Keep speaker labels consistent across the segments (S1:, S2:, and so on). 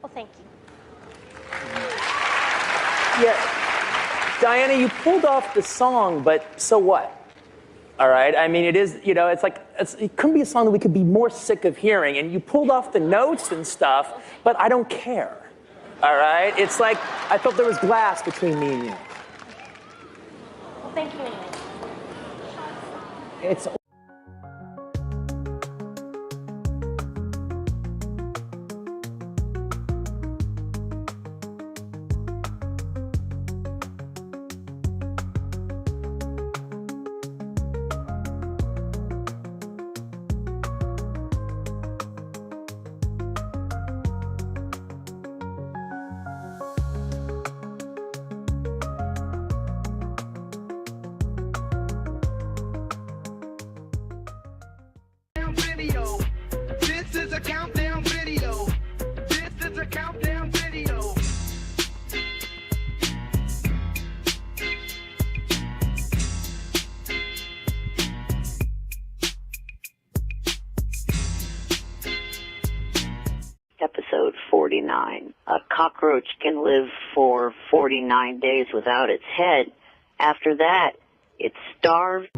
S1: Well, thank you.
S2: Yeah, Diana, you pulled off the song, but so what? All right, I mean, it is, you know, it's like, it couldn't be a song that we could be more sick of hearing, and you pulled off the notes and stuff, but I don't care. All right, it's like, I thought there was glass between me and you.
S1: Well, thank you anyway.
S2: It's
S3: video. This is a countdown video. This is a countdown video.
S4: Episode 49. A cockroach can live for 49 days without its head. After that, it's starved.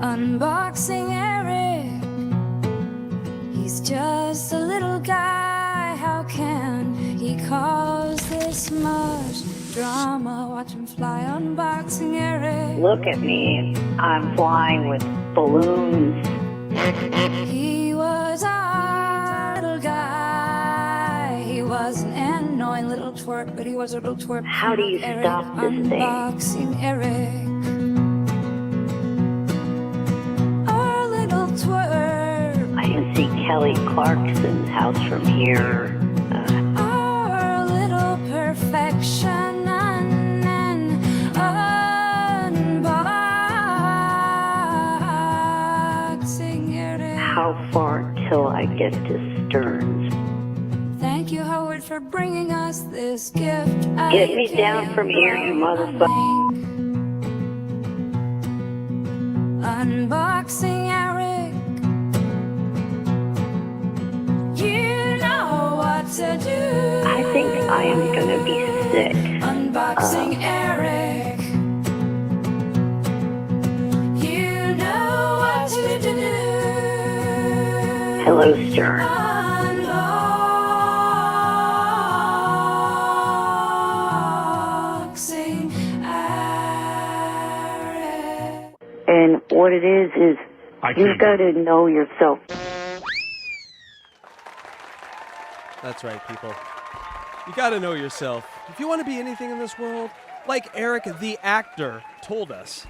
S5: Unboxing Eric. He's just a little guy. How can he cause this much drama? Watch him fly. Unboxing Eric.
S4: Look at me. I'm flying with balloons.
S5: He was a little guy. He was an annoying little twerp, but he was a little twerp.
S4: How do you
S5: Eric.
S4: stop this thing?
S5: Unboxing Eric. Our little twerp.
S4: I can see Kelly Clarkson's house from here.
S5: Our little perfection. Unboxing Eric.
S4: How far till I get to Stearns?
S5: Thank you, Howard, for bringing us this gift.
S4: Get me down from here, you motherfucker.
S5: Unboxing Eric. You know what to do.
S4: I think I am gonna be sick.
S5: Unboxing Eric. You know what to do.
S4: Hello, Stearns.
S5: Unboxing Eric.
S4: And what it is you've got to know yourself.
S6: That's right, people. You gotta know yourself. If you want to be anything in this world, like Eric the actor told us,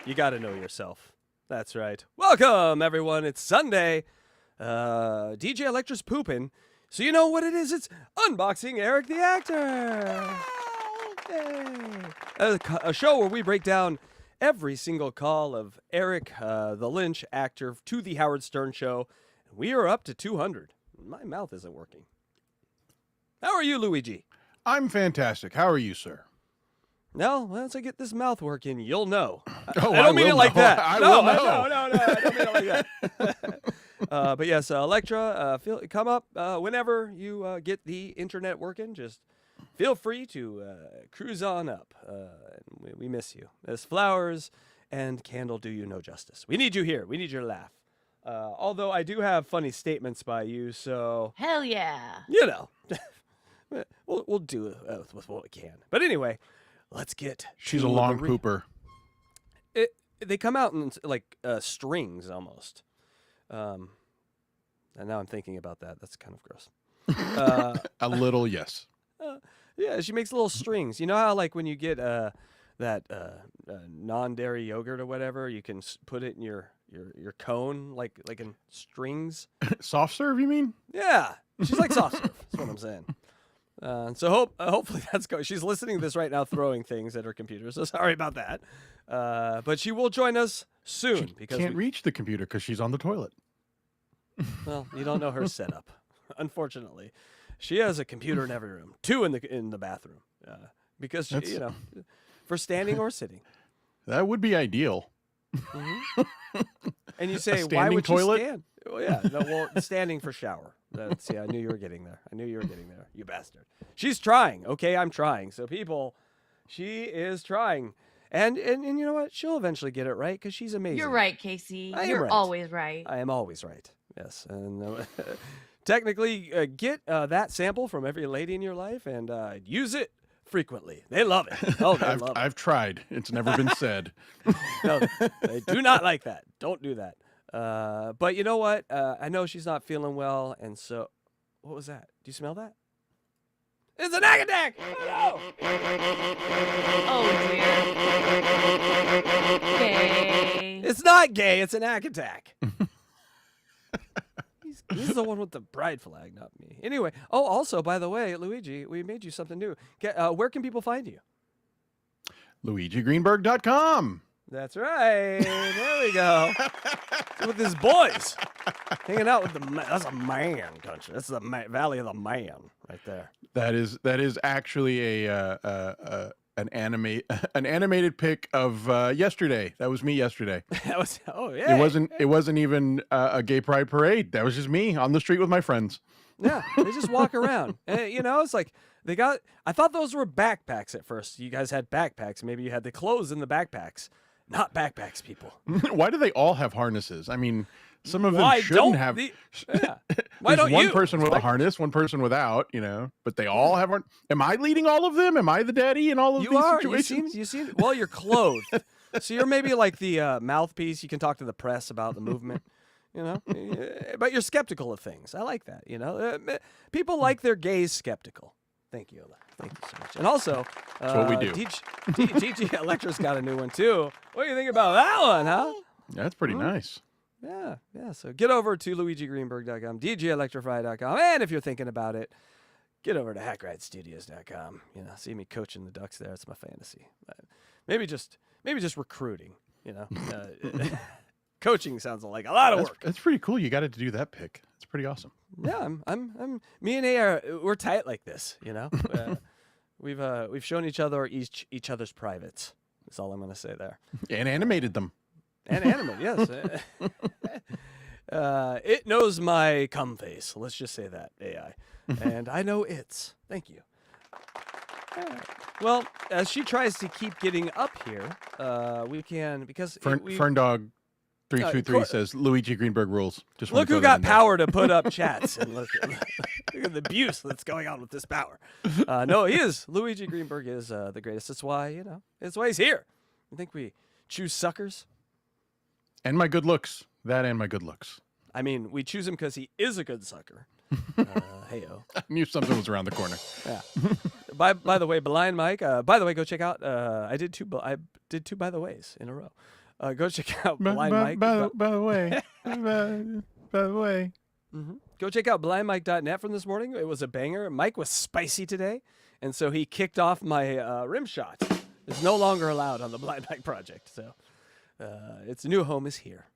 S6: you gotta know yourself. That's right. Welcome, everyone. It's Sunday. DJ Electra's pooping. So you know what it is? It's Unboxing Eric the Actor. A show where we break down every single call of Eric, the Lynch actor, to the Howard Stern Show. We are up to 200. My mouth isn't working. How are you, Luigi?
S7: I'm fantastic. How are you, sir?
S6: No, once I get this mouth working, you'll know.
S7: Oh,
S6: I don't mean it like that.
S7: I
S6: No,
S7: will know.
S6: No, I don't mean it like that. But yes, Electra, come up whenever you get the internet working. Just feel free to cruise on up. We miss you. As flowers and candle do you no justice. We need you here. We need your laugh. Although I do have funny statements by you, so...
S1: Hell yeah.
S6: You know. We'll do with what we can. But anyway, let's get...
S7: She's a long pooper.
S6: They come out in like strings almost. And now I'm thinking about that. That's kind of gross.
S7: A little, yes.
S6: Yeah, she makes little strings. You know how like when you get that non-dairy yogurt or whatever, you can put it in your cone like in strings.
S7: Soft serve, you mean?
S6: Yeah, she's like soft serve. That's what I'm saying. So hopefully that's going. She's listening to this right now, throwing things at her computer. So sorry about that. But she will join us soon because
S7: can't reach the computer because she's on the toilet.
S6: Well, you don't know her setup, unfortunately. She has a computer in every room, 2 in the bathroom, because she, for standing or sitting.
S7: That would be ideal.
S6: Mm-hmm. And you say, why would
S7: toilet?
S6: you stand? Well, yeah. No, well, standing for shower. See, I knew you were getting there. You bastard. She's trying. Okay, I'm trying. So people, she is trying. And you know what? She'll eventually get it right because she's amazing.
S1: You're right, Casey.
S6: I am
S1: You're
S6: right.
S1: always right.
S6: I am always right. Yes. And technically, get that sample from every lady in your life and use it frequently. They love it. Oh, they love it.
S7: I've tried. It's never been said.
S6: No, they do not like that. Don't do that. But you know what? I know she's not feeling well, and so what was that? Do you smell that? It's an attack! Oh,
S1: Oh dear. Gay.
S6: it's not gay. It's an attack. He's the one with the pride flag, not me. Anyway. Oh, also, by the way, Luigi, we made you something new. Where can people find you?
S7: LuigiGreenberg.com.
S6: That's right. There we go. With his boys. Hanging out with that's a man country. That's the Valley of the Man right there.
S7: That is actually an animated pic of yesterday. That was me yesterday.
S6: That was yeah.
S7: It wasn't even a gay pride parade. That was just me on the street with my friends.
S6: Yeah, they just walk around. And, it's like I thought those were backpacks at first. You guys had backpacks. Maybe you had the clothes in the backpacks. Not backpacks, people.
S7: Why do they all have harnesses? I mean, some of them
S6: Why
S7: shouldn't have.
S6: Yeah. Why
S7: There's
S6: don't
S7: one
S6: you?
S7: person with a harness, one person without, but they all have. Am I leading all of them? Am I the daddy in all of these situations?
S6: You seem. Well, you're clothed, so you're maybe like the mouthpiece. You can talk to the press about the movement. But you're skeptical of things. I like that. People like their gays skeptical. Thank you, thank you so much. And also,
S7: that's what we do.
S6: DG Electra's got a new one too. What do you think about that one, huh?
S7: That's pretty nice.
S6: Yeah. So get over to LuigiGreenberg.com, DJElectrify.com, and if you're thinking about it, get over to HackRideStudios.com. See me coaching the Ducks there. It's my fantasy. Maybe just recruiting. Coaching sounds like a lot of work.
S7: That's pretty cool. You got to do that pick. It's pretty awesome.
S6: Yeah, me and A we're tight like this. We've shown each other each other's privates. That's all I'm gonna say there.
S7: And animated them.
S6: And animated, yes. It knows my cum face. Let's just say that, AI. And I know its. Thank you. Well, as she tries to keep getting up here, we can because
S7: Fern Dog 323 says Luigi Greenberg rules. Just
S6: look who got power to put up chats and look at the abuse that's going on with this power. No, he is. Luigi Greenberg is the greatest. That's why that's why he's here. You think we choose suckers?
S7: And my good looks. That and my good looks.
S6: I mean, we choose him because he is a good sucker. Hey-o.
S7: I knew something was around the corner.
S6: Yeah. By the way, Blind Mike. By the way, go check out. I did two by the ways in a row. Go check out Blind Mike.
S7: By the way. By the way.
S6: Mm-hmm. Go check out blindmike.net from this morning. It was a banger. Mike was spicy today, and so he kicked off my rim shot. It's no longer allowed on the Blind Mike project. So its new home is here.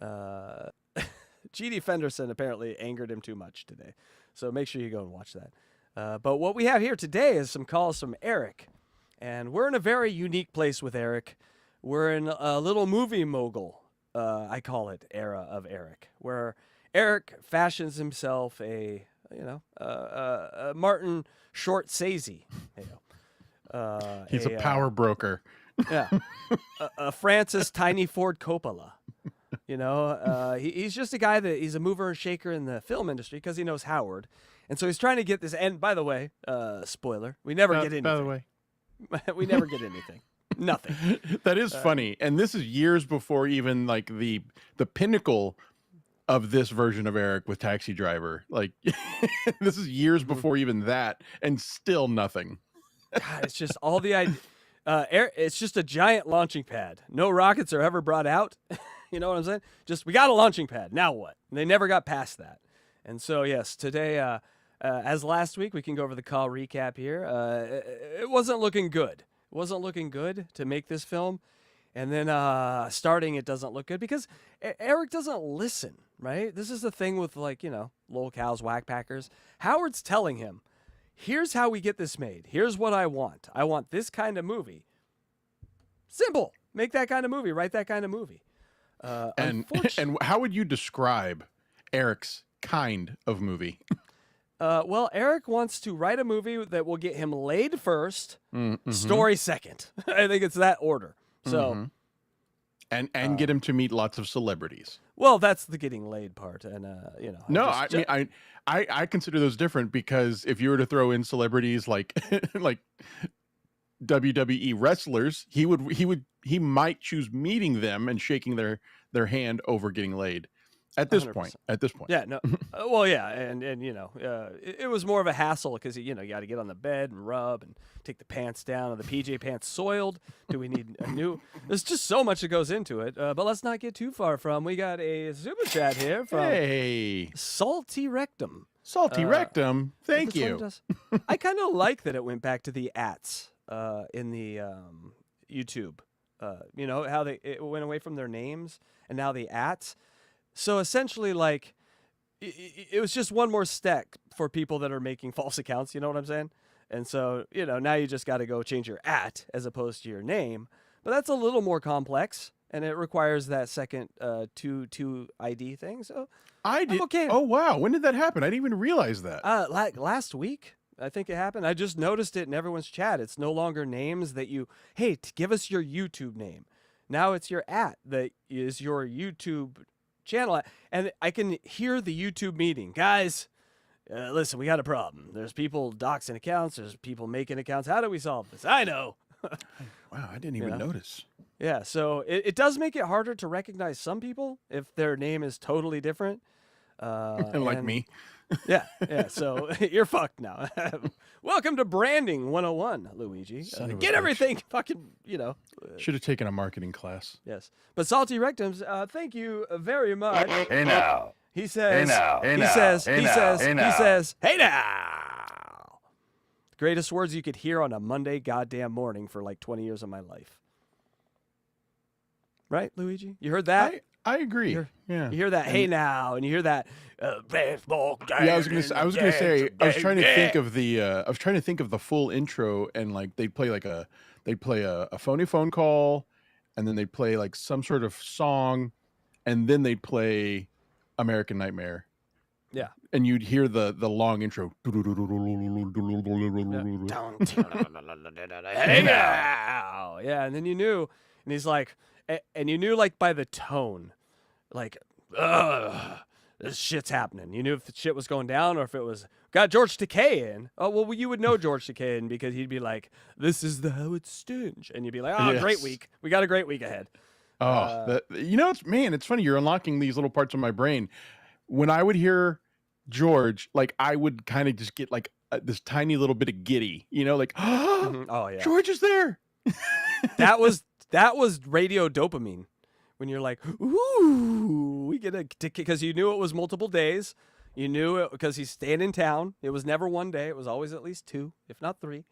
S6: GD Fenderson apparently angered him too much today. So make sure you go and watch that. But what we have here today is some calls from Eric. And we're in a very unique place with Eric. We're in a little movie mogul, I call it, era of Eric, where Eric fashions himself a Martin Scorsese.
S7: He's a power broker.
S6: Yeah. A Francis Tiny Ford Coppola. He's just a guy he's a mover and shaker in the film industry because he knows Howard. And so he's trying to get this. And by the way, spoiler, we never get anything.
S7: By the way.
S6: We never get anything. Nothing.
S7: That is funny. And this is years before even like the pinnacle of this version of Eric with Taxi Driver. Like this is years before even that and still nothing.
S6: God, it's just all the idea. It's just a giant launching pad. No rockets are ever brought out. You know what I'm saying? Just we got a launching pad. Now what? And they never got past that. And so yes, today, as last week, we can go over the call recap here. It wasn't looking good. It wasn't looking good to make this film. And then starting, it doesn't look good because Eric doesn't listen, right? This is the thing with lol cows, Wack Packers. Howard's telling him, here's how we get this made. Here's what I want. I want this kind of movie. Simple. Make that kind of movie. Write that kind of movie.
S7: And how would you describe Eric's kind of movie?
S6: Well, Eric wants to write a movie that will get him laid first, story second. I think it's that order. So,
S7: and get him to meet lots of celebrities.
S6: well, that's the getting laid part, and you know.
S7: No, I mean, I consider those different because if you were to throw in celebrities like like WWE wrestlers, he might choose meeting them and shaking their hand over getting laid. At this
S6: 100%.
S7: point,
S6: Yeah, no. Well, yeah, and you know, it was more of a hassle because you got to get on the bed and rub and take the pants down. Are the PJ pants soiled? Do we need a new? There's just so much that goes into it. But let's not get too far from. We got a super chat here from Salty Rectum.
S7: Salty Rectum, thank
S6: This one
S7: you.
S6: does- I kind of like that it went back to the ats in the YouTube. You know how it went away from their names and now the ats. So essentially, like, it was just one more step for people that are making false accounts. You know what I'm saying? And so, you know, now you just got to go change your at as opposed to your name. But that's a little more complex, and it requires that second two ID thing. So I'm okay.
S7: Oh wow, when did that happen? I didn't even realize that.
S6: Like last week, I think it happened. I just noticed it in everyone's chat. It's no longer names that you, hey, give us your YouTube name. Now it's your at that is your YouTube channel, and I can hear the YouTube meeting. Guys, listen, we got a problem. There's people doxing accounts. There's people making accounts. How do we solve this? I know.
S7: Wow, I didn't even notice.
S6: Yeah, so it does make it harder to recognize some people if their name is totally different.
S7: Like me.
S6: Yeah. So you're fucked now. Welcome to Branding 101, Luigi.
S7: Son of a
S6: Get
S7: bitch.
S6: everything fucking, you know.
S7: Should have taken a marketing class.
S6: Yes. But Salty Rectums, thank you very much.
S8: Hey now.
S6: He says,
S8: Hey now. Hey
S6: he
S8: now.
S6: says,
S8: Hey
S6: he
S8: now.
S6: says,
S8: Hey
S6: he
S8: now.
S6: says, hey now. Greatest words you could hear on a Monday goddamn morning for like 20 years of my life. Right, Luigi? You heard that?
S7: I agree.
S6: You hear that, hey now, and you hear that.
S7: Yeah, I was gonna say. I was trying to think of the full intro, and like they'd play a phony phone call, and then they'd play like some sort of song, and then they'd play American Nightmare.
S6: Yeah.
S7: And you'd hear the long intro.
S6: Hey now. Yeah, and then you knew, and he's like, and you knew like by the tone, like, this shit's happening. You knew if the shit was going down or if it was got George Takei in. Oh well, you would know George Takei in because he'd be like, "This is the how it's stinge," and you'd be like, "Oh,
S7: Yes.
S6: great week. We got a great week ahead."
S7: Oh, it's funny. You're unlocking these little parts of my brain. When I would hear George, like I would kind of just get like this tiny little bit of giddy, like,
S6: Oh yeah,
S7: George is there.
S6: that was radio dopamine. When you're like, ooh, we get a ticket because you knew it was multiple days. You knew it because he's staying in town. It was never one day. It was always at least 2, if not 3.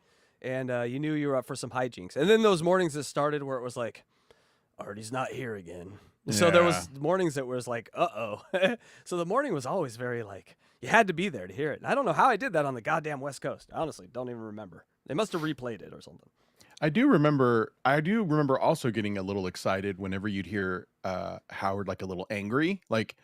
S6: And you knew you were up for some hijinks. And then those mornings that started where it was like, Artie's not here again. So there was mornings that was like, uh-oh. So the morning was always very like, you had to be there to hear it. And I don't know how I did that on the goddamn West Coast. I honestly don't even remember. They must have replayed it or something.
S7: I do remember also getting a little excited whenever you'd hear Howard like a little angry, like,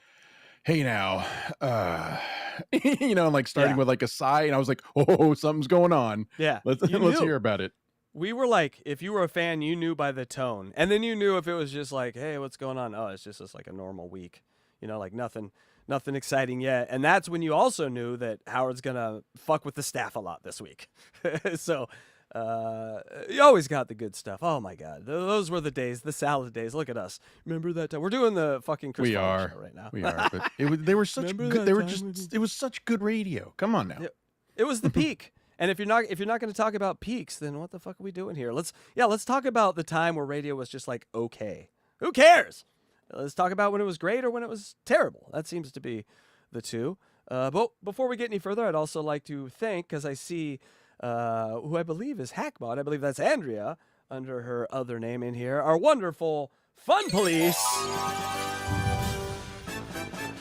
S7: hey now, and like starting with like a sigh, and I was like, oh, something's going on.
S6: Yeah.
S7: Let's hear about it.
S6: We were like, if you were a fan, you knew by the tone. And then you knew if it was just like, hey, what's going on? Oh, it's just like a normal week. Like nothing exciting yet. And that's when you also knew that Howard's going to fuck with the staff a lot this week. So you always got the good stuff. Oh my God. Those were the days, the salad days. Look at us. Remember that time? We're doing the fucking Chris Farley show right now.
S7: We are. But they were such
S6: Remember
S7: good.
S6: that
S7: They were
S6: time
S7: just. It was such good radio. Come on now.
S6: It was the peak. And if you're not going to talk about peaks, then what the fuck are we doing here? Let's talk about the time where radio was just like, okay, who cares? Let's talk about when it was great or when it was terrible. That seems to be the two. But before we get any further, I'd also like to thank, because I see who I believe is Hackbot. I believe that's Andrea under her other name in here. Our wonderful fun police.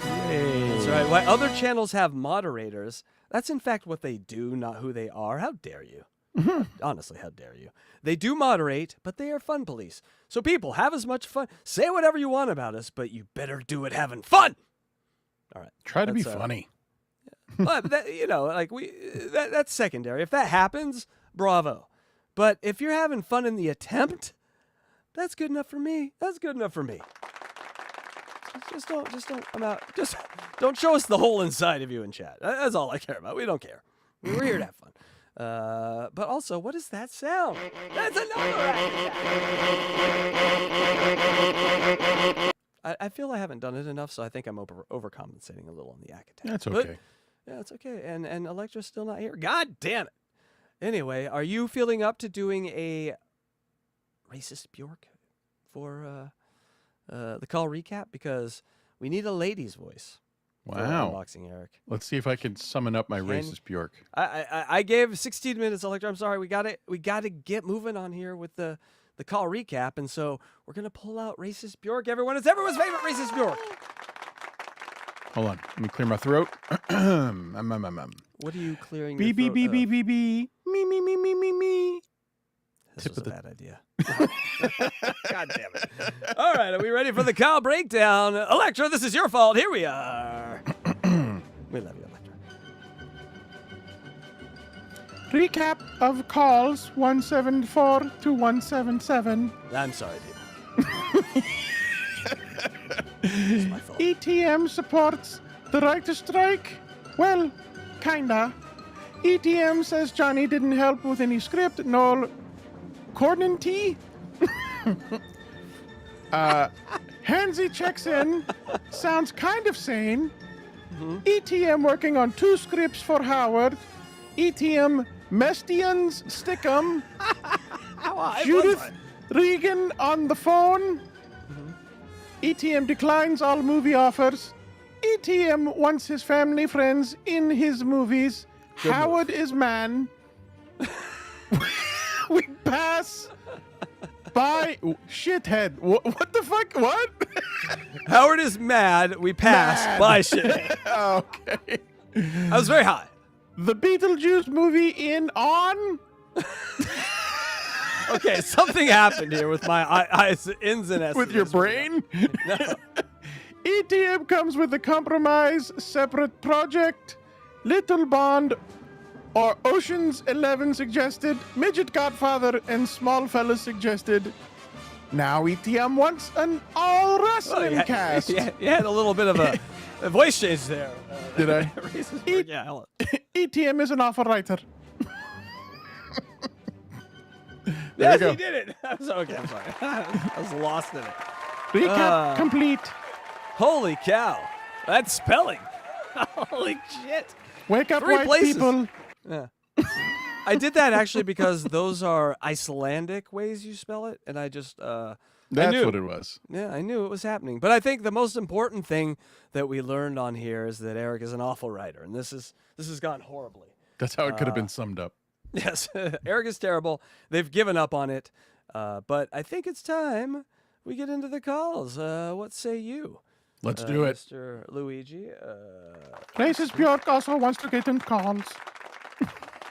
S6: That's right. Why other channels have moderators, that's in fact what they do, not who they are. How dare you? Honestly, how dare you? They do moderate, but they are fun police. So people, have as much fun. Say whatever you want about us, but you better do it having fun. All right.
S7: Try to be
S6: That's,
S7: funny.
S6: But that, you know, like that's secondary. If that happens, bravo. But if you're having fun in the attempt, that's good enough for me. That's good enough for me. Just don't show us the hole inside of you in chat. That's all I care about. We don't care. We're here to have fun. But also, what is that sound? That's another. I feel I haven't done it enough, so I think I'm overcompensating a little on the attack.
S7: That's
S6: But,
S7: okay.
S6: yeah, it's okay. And Electra's still not here. God damn it. Anyway, are you feeling up to doing a racist Bjork for the call recap? Because we need a lady's voice. For
S7: Wow.
S6: unboxing, Eric.
S7: Let's see if I can summon up my racist Bjork.
S6: I gave 16 minutes, Electra. I'm sorry. We got to get moving on here with the call recap, and so we're gonna pull out racist Bjork. Everyone, it's everyone's favorite racist Bjork.
S7: Hold on. Let me clear my throat.
S6: What are you clearing?
S7: B
S6: your
S7: B
S6: throat
S7: B
S6: of?
S7: B B B. Me.
S6: This
S7: Tip
S6: was
S7: of
S6: a
S7: the-
S6: bad idea. God damn it. All right, are we ready for the call breakdown? Electra, this is your fault. Here we are. We love you, Electra.
S7: Recap of calls 174 to 177.
S6: I'm sorry, people. It's my fault.
S7: ETM supports the right to strike? Well, kinda. ETM says Johnny didn't help with any script. No Corden tea? Hansy checks in. Sounds kind of sane. ETM working on 2 scripts for Howard. ETM Mestians Stickum. Judith Regan on the phone. ETM declines all movie offers. ETM wants his family friends in his movies. Howard is man. We pass by shithead. What the fuck? What?
S6: Howard is mad. We pass
S7: Mad.
S6: by shit.
S7: Okay.
S6: That was very high.
S7: The Beetlejuice movie in on.
S6: Okay, something happened here with my eyes, ins and S's.
S7: With your brain? ETM comes with a compromise, separate project, Little Bond, or Ocean's 11 suggested, Midget Godfather and Small Fellas suggested. Now ETM wants an all wrestling cast.
S6: You had a little bit of a voice change there.
S7: Did I?
S6: Racist word, yeah, hold on.
S7: ETM is an awful writer.
S6: Yes,
S7: you go.
S6: he did it. I'm sorry. Okay, I'm sorry. I was lost in it.
S7: Recap complete.
S6: Holy cow. That's spelling. Holy shit.
S7: Wake up,
S6: 3
S7: white
S6: places.
S7: people.
S6: Yeah. I did that actually because those are Icelandic ways you spell it, and I just I
S7: That's
S6: knew.
S7: what it was.
S6: Yeah, I knew it was happening. But I think the most important thing that we learned on here is that Eric is an awful writer, and this has gone horribly.
S7: That's how it could have been summed up.
S6: Yes, Eric is terrible. They've given up on it. But I think it's time we get into the calls. What say you?
S7: Let's do it.
S6: Mr. Luigi.
S7: Racist Bjork also wants to get in calls.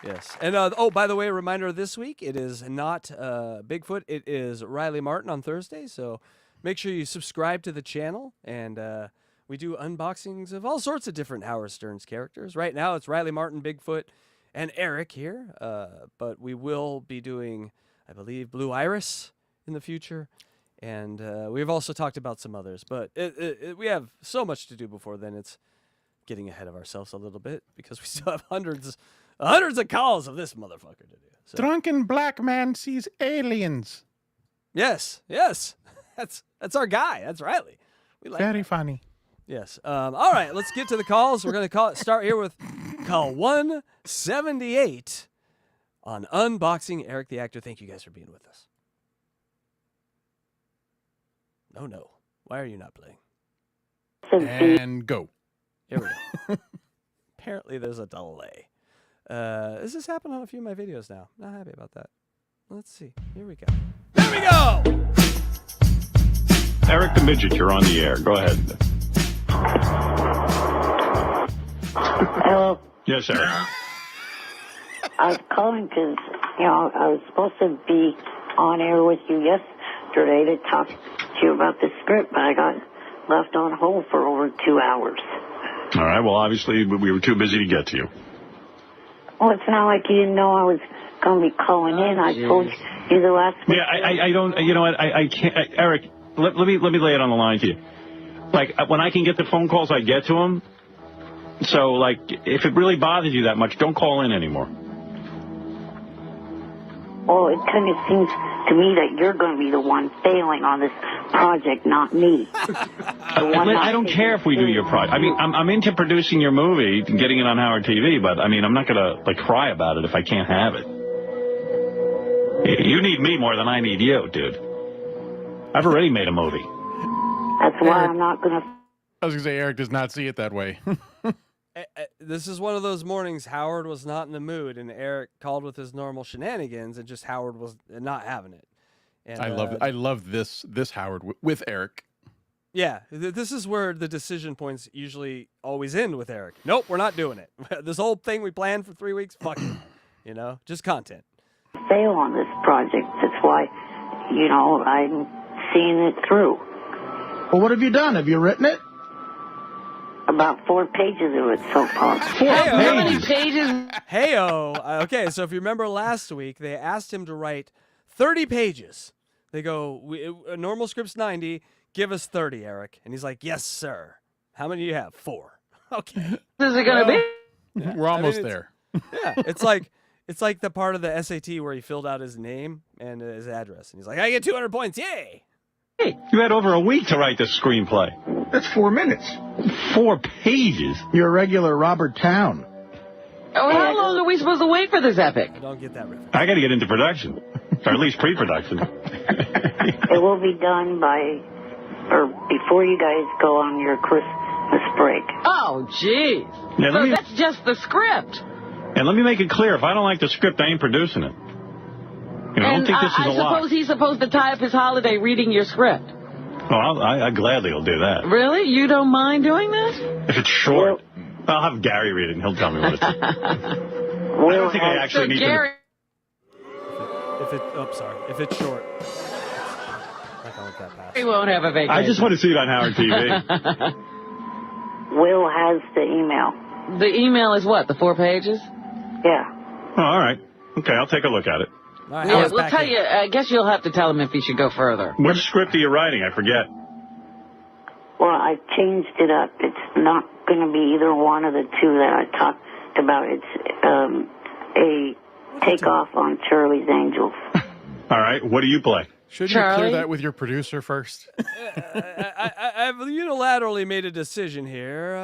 S6: Yes. And, oh, by the way, a reminder this week, it is not Bigfoot. It is Riley Martin on Thursday. So make sure you subscribe to the channel. And we do unboxings of all sorts of different Howard Stern's characters. Right now, it's Riley Martin, Bigfoot, and Eric here. But we will be doing, I believe, Blue Iris in the future. And we've also talked about some others. But we have so much to do before then. It's getting ahead of ourselves a little bit because we still have hundreds of calls of this motherfucker to do. So,
S7: Drunken black man sees aliens.
S6: yes. That's our guy. That's Riley. We like
S7: Very
S6: that.
S7: funny.
S6: Yes. All right, let's get to the calls. We're going to start here with call 178 on Unboxing Eric the Actor. Thank you guys for being with us. No. Why are you not playing?
S7: And go.
S6: Here we go. Apparently there's a delay. Does this happen on a few of my videos now? Not happy about that. Let's see. Here we go. There we go!
S8: Eric the Midget, you're on the air. Go ahead.
S4: Hello.
S8: Yes, Eric.
S4: I was calling because You know, I was supposed to be on air with you yesterday to talk to you about the script, but I got left on hold for over 2 hours.
S8: All right. Well, obviously, we were too busy to get to you.
S4: Well, it's not like you didn't know I was going to be calling in. I told you the last week.
S8: Yeah, I don't. You know what? I can't. Eric, let me lay it on the line to you. Like, when I can get the phone calls, I get to them. So, like, if it really bothers you that much, don't call in anymore.
S4: Well, it kind of seems to me that you're going to be the one failing on this project, not me.
S8: I don't care if we do your project. I mean, I'm into producing your movie and getting it on Howard TV, but, I mean, I'm not going to, like, cry about it if I can't have it. You need me more than I need you, dude. I've already made a movie.
S4: That's why I'm not going to...
S7: I was going to say, Eric does not see it that way.
S6: This is one of those mornings Howard was not in the mood, and Eric called with his normal shenanigans, and just Howard was not having it. And,
S7: I love this Howard with Eric.
S6: Yeah, this is where the decision points usually always end with Eric. Nope, we're not doing it. This whole thing we planned for 3 weeks, fuck it. You know, just content.
S4: fail on this project. That's why, you know, I'm seeing it through.
S9: Well, what have you done? Have you written it?
S4: About 4 pages of it so far.
S1: How many pages?
S6: Heyo. Okay, so if you remember last week, they asked him to write 30 pages. They go, a normal script's 90. Give us 30, Eric. And he's like, yes, sir. How many do you have? 4. Okay.
S1: Is it going to be?
S7: Yeah, we're almost there.
S6: Yeah, it's like the part of the SAT where he filled out his name and his address. And he's like, I get 200 points. Yay.
S8: Hey, you had over a week to write this screenplay.
S9: That's 4 minutes.
S8: 4 pages?
S9: You're a regular Robert Town.
S1: Oh, how long are we supposed to wait for this epic?
S6: I don't get that reference.
S8: I got to get into production, or at least pre-production.
S4: It will be done by, or before you guys go on your Christmas break.
S1: Oh, jeez.
S8: Yeah,
S1: So that's just the script.
S8: And let me make it clear, if I don't like the script, I ain't producing it. You know, I don't think this is a
S1: I
S8: lot.
S1: suppose he's supposed to tie up his holiday reading your script.
S8: Well, I gladly will do that.
S1: Really? You don't mind doing this?
S8: If it's short, I'll have Gary read it and he'll tell me what it's. I don't think I actually need
S1: Gary...
S6: If it's short. I can't let that pass.
S1: He won't have a vacation.
S8: I just want to see it on Howard TV.
S4: Will has the email.
S1: The email is what? The 4 pages?
S4: Yeah.
S8: Oh, all right. Okay, I'll take a look at it.
S6: All right,
S1: Yeah,
S6: Howard's
S1: we'll
S6: back
S1: tell
S6: in.
S1: you. I guess you'll have to tell him if he should go further.
S8: Which script are you writing? I forget.
S4: Well, I changed it up. It's not going to be either one of the 2 that I talked about. It's a takeoff on Charlie's Angels.
S8: All right, what do you play?
S7: Shouldn't
S1: Charlie?
S7: you clear that with your producer first?
S6: I've unilaterally made a decision here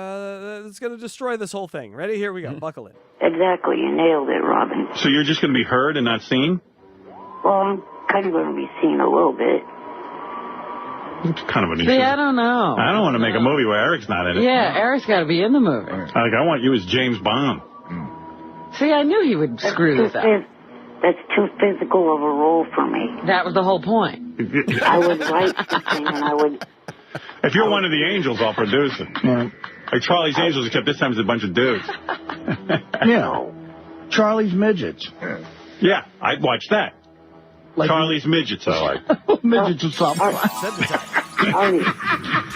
S6: that's going to destroy this whole thing. Ready? Here we go. Buckle in.
S4: Exactly. You nailed it, Robin.
S8: So you're just going to be heard and not seen?
S4: Well, I'm kind of going to be seen a little bit.
S8: It's kind of an
S1: See,
S8: issue.
S1: I don't know.
S8: I don't want to make a movie where Eric's not in it.
S1: Yeah, Eric's got to be in the movie.
S8: Like, I want you as James Bond.
S1: See, I knew he would screw this up.
S4: That's too physical of a role for me.
S1: That was the whole point.
S4: I would write something and I would...
S8: If you're one of the angels, I'll produce it.
S9: Yeah.
S8: Like Charlie's Angels, except this time it's a bunch of dudes.
S9: Yeah. Charlie's Midgets.
S8: Yeah, I'd watch that.
S9: Like
S8: Charlie's Midgets, I like.
S9: Midgets or something.
S4: Artie,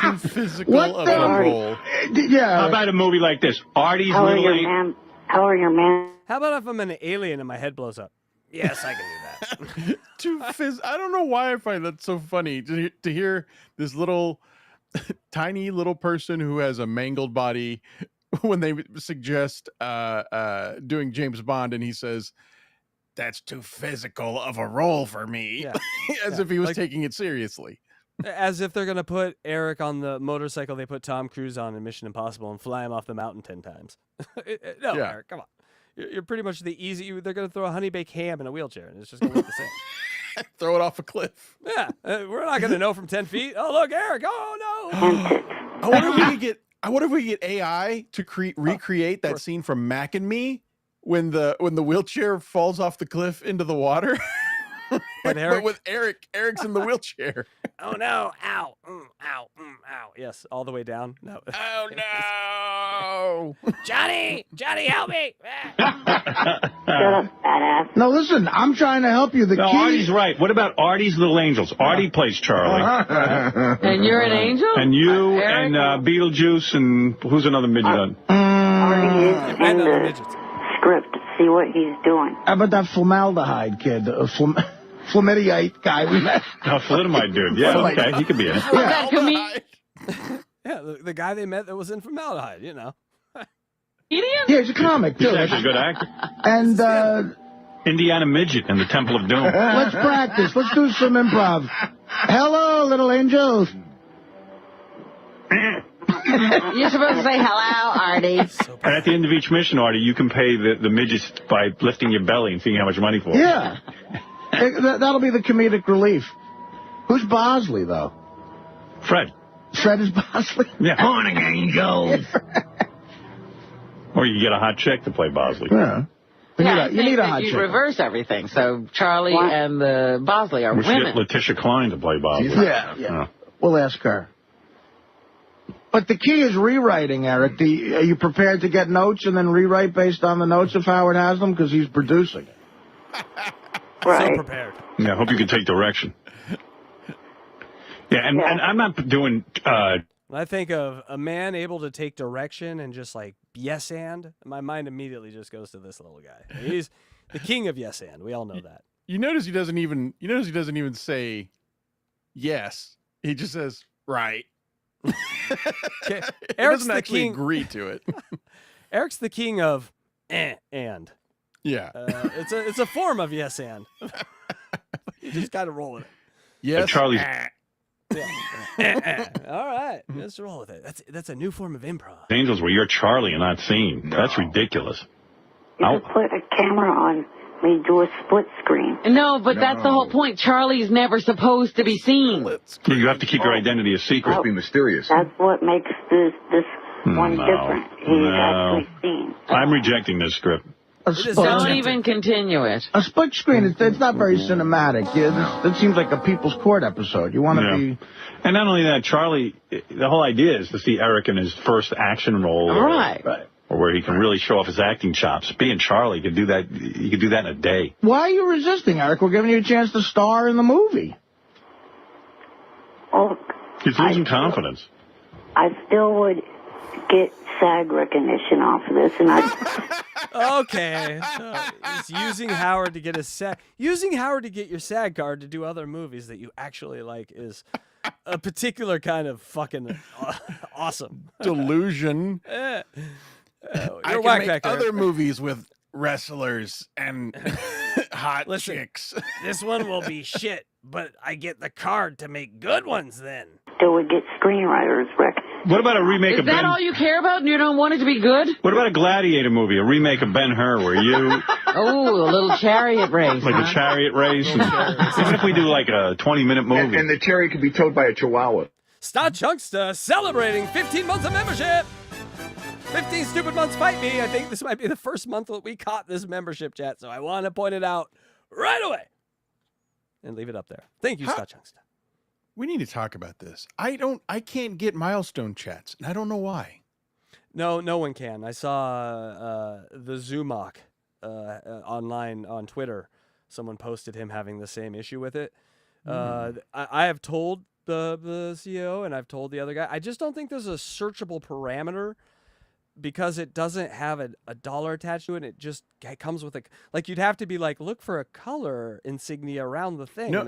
S7: Too physical
S9: What
S7: of
S9: the-
S7: a role.
S8: How
S9: Yeah.
S8: about a movie like this? Artie's
S4: how are
S8: Little
S4: your
S8: Angels.
S4: How are your man...
S6: How about if I'm an alien and my head blows up? Yes, I can do that.
S7: I don't know why I find that so funny to hear this little tiny little person who has a mangled body when they suggest doing James Bond and he says that's too physical of a role for me.
S6: Yeah.
S7: As if he was taking it seriously.
S6: As if they're going to put Eric on the motorcycle they put Tom Cruise on in Mission Impossible and fly him off the mountain 10 times. No,
S7: Yeah.
S6: Eric, come on. You're pretty much the easy... They're going to throw a honey baked ham in a wheelchair, and it's just going to look the same.
S7: Throw it off a cliff.
S6: Yeah, we're not going to know from 10 feet. Oh, look, Eric. Oh, no.
S7: I wonder if we get AI to recreate that scene from Mac and Me when the wheelchair falls off the cliff into the water.
S6: But
S7: with Eric's in the wheelchair.
S6: Oh no! Ow! Ow! Ow! Yes, all the way down. No.
S7: Oh no!
S6: Johnny! Johnny, help me!
S4: Shut up, badass.
S9: No, listen, I'm trying to help you. The
S8: No,
S9: key.
S8: Artie's right. What about Artie's Little Angels? Artie plays Charlie.
S1: And you're an angel?
S8: And you
S1: Eric?
S8: and Beetlejuice and who's another midget on?
S4: Artie is
S6: And
S4: in
S6: other
S4: the
S6: midgets.
S4: script. See what he's doing.
S9: How about that formaldehyde kid? Chlamydiate guy we met.
S8: Oh, thalidomide dude. Yeah, okay, he could be in it.
S1: That comedian?
S6: Yeah, the guy they met that was in formaldehyde, you know.
S9: Yeah, he's a comic, too.
S8: He's actually a good actor.
S9: And
S8: Indiana Midget in the Temple of Doom.
S9: let's practice. Let's do some improv. Hello, little angels.
S1: You're supposed to say hello, Artie.
S8: And at the end of each mission, Artie, you can pay the midgets by lifting your belly and seeing how much money for it.
S9: Yeah. That'll be the comedic relief. Who's Bosley, though?
S8: Fred.
S9: Fred is Bosley?
S8: Yeah.
S9: Morning, angels.
S8: Or you get a hot chick to play Bosley.
S9: Yeah. You need a hot
S1: You
S9: chick.
S1: reverse everything. So Charlie
S4: What?
S1: and the Bosley are
S8: We should
S1: women.
S8: get Letitia Klein to play Bosley.
S9: Yeah. We'll ask her. But the key is rewriting, Eric. Are you prepared to get notes and then rewrite based on the notes if Howard has them? Because he's producing.
S4: Right.
S6: So prepared.
S8: Yeah, I hope you can take direction. Yeah, and I'm not doing...
S6: When I think of a man able to take direction and just like yes and, my mind immediately just goes to this little guy. He's the king of yes and. We all know that.
S7: You notice he doesn't even say yes. He just says right.
S6: Okay.
S7: He
S6: Eric's
S7: doesn't
S6: the
S7: actually
S6: king.
S7: agree to it.
S6: Eric's the king of and.
S7: Yeah.
S6: It's a form of yes and. You just got to roll with it.
S7: Yes.
S8: Charlie's...
S6: Yeah. All right, let's roll with it. That's a new form of improv.
S8: Angels where you're Charlie and not seen. That's ridiculous.
S4: You can put a camera on me, do a split screen.
S1: No, but that's the whole point. Charlie's never supposed to be seen.
S8: You have to keep your identity a secret.
S4: Oh,
S10: Be mysterious.
S4: that's what makes this one
S8: No.
S4: different. He's
S8: No.
S4: actually seen.
S8: I'm rejecting this script.
S1: Don't even continue it.
S9: A split screen, it's not very cinematic. Yeah, that seems like a People's Court episode. You want to be...
S8: And not only that, Charlie, the whole idea is to see Eric in his first action role.
S1: Right.
S8: Or where he can really show off his acting chops. Being Charlie, he could do that in a day.
S9: Why are you resisting, Eric? We're giving you a chance to star in the movie.
S4: Oh,
S8: He's losing confidence.
S4: I still would get SAG recognition off of this, and I
S6: Okay, so he's using Howard to get his SAG. Using Howard to get your SAG card to do other movies that you actually like is a particular kind of fucking awesome
S7: Delusion.
S6: You're
S7: I can
S6: Wack
S7: make
S6: Pack, Eric.
S7: other movies with wrestlers and hot
S6: Listen.
S7: chicks.
S6: This one will be shit, but I get the card to make good ones then.
S4: still would get screenwriters rec.
S8: What about a remake
S1: Is
S8: of
S1: that
S8: Ben?
S1: all you care about and you don't want it to be good?
S8: What about a Gladiator movie, a remake of Ben-Hur, where you
S1: Oh, a little chariot race.
S8: like a chariot race? And, even if we do like a 20-minute movie.
S10: And the chariot could be towed by a chihuahua.
S6: Star Chunkster celebrating 15 months of membership. 15 stupid months fight me. I think this might be the first month that we caught this membership chat, so I want to point it out right away. And leave it up there. Thank you, Star Chunkster.
S7: We need to talk about this. I can't get milestone chats, and I don't know why.
S6: No one can. I saw the Zumok online on Twitter. Someone posted him having the same issue with it. I have told the CEO and I've told the other guy. I just don't think there's a searchable parameter because it doesn't have a dollar attached to it. It just comes with like you'd have to be like, look for a color insignia around the thing.
S7: No.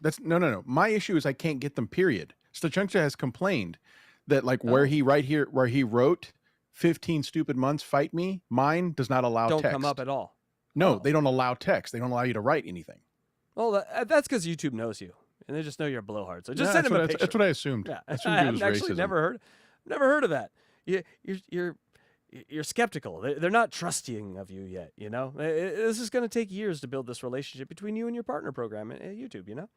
S6: That's
S7: No. My issue is I can't get them. Period. Stachunkcha has complained that where he wrote 15 stupid months fight me, mine does not allow
S6: don't
S7: text.
S6: come up at all.
S7: No, they don't allow text. They don't allow you to write anything.
S6: Well, that's because YouTube knows you and they just know you're a blowhard. So just send him a picture.
S7: That's what I assumed.
S6: Yeah,
S7: I assumed it was
S6: actually
S7: racism.
S6: never heard of that. You're skeptical. They're not trusting of you yet. You know, this is going to take years to build this relationship between you and your partner program at YouTube. You know,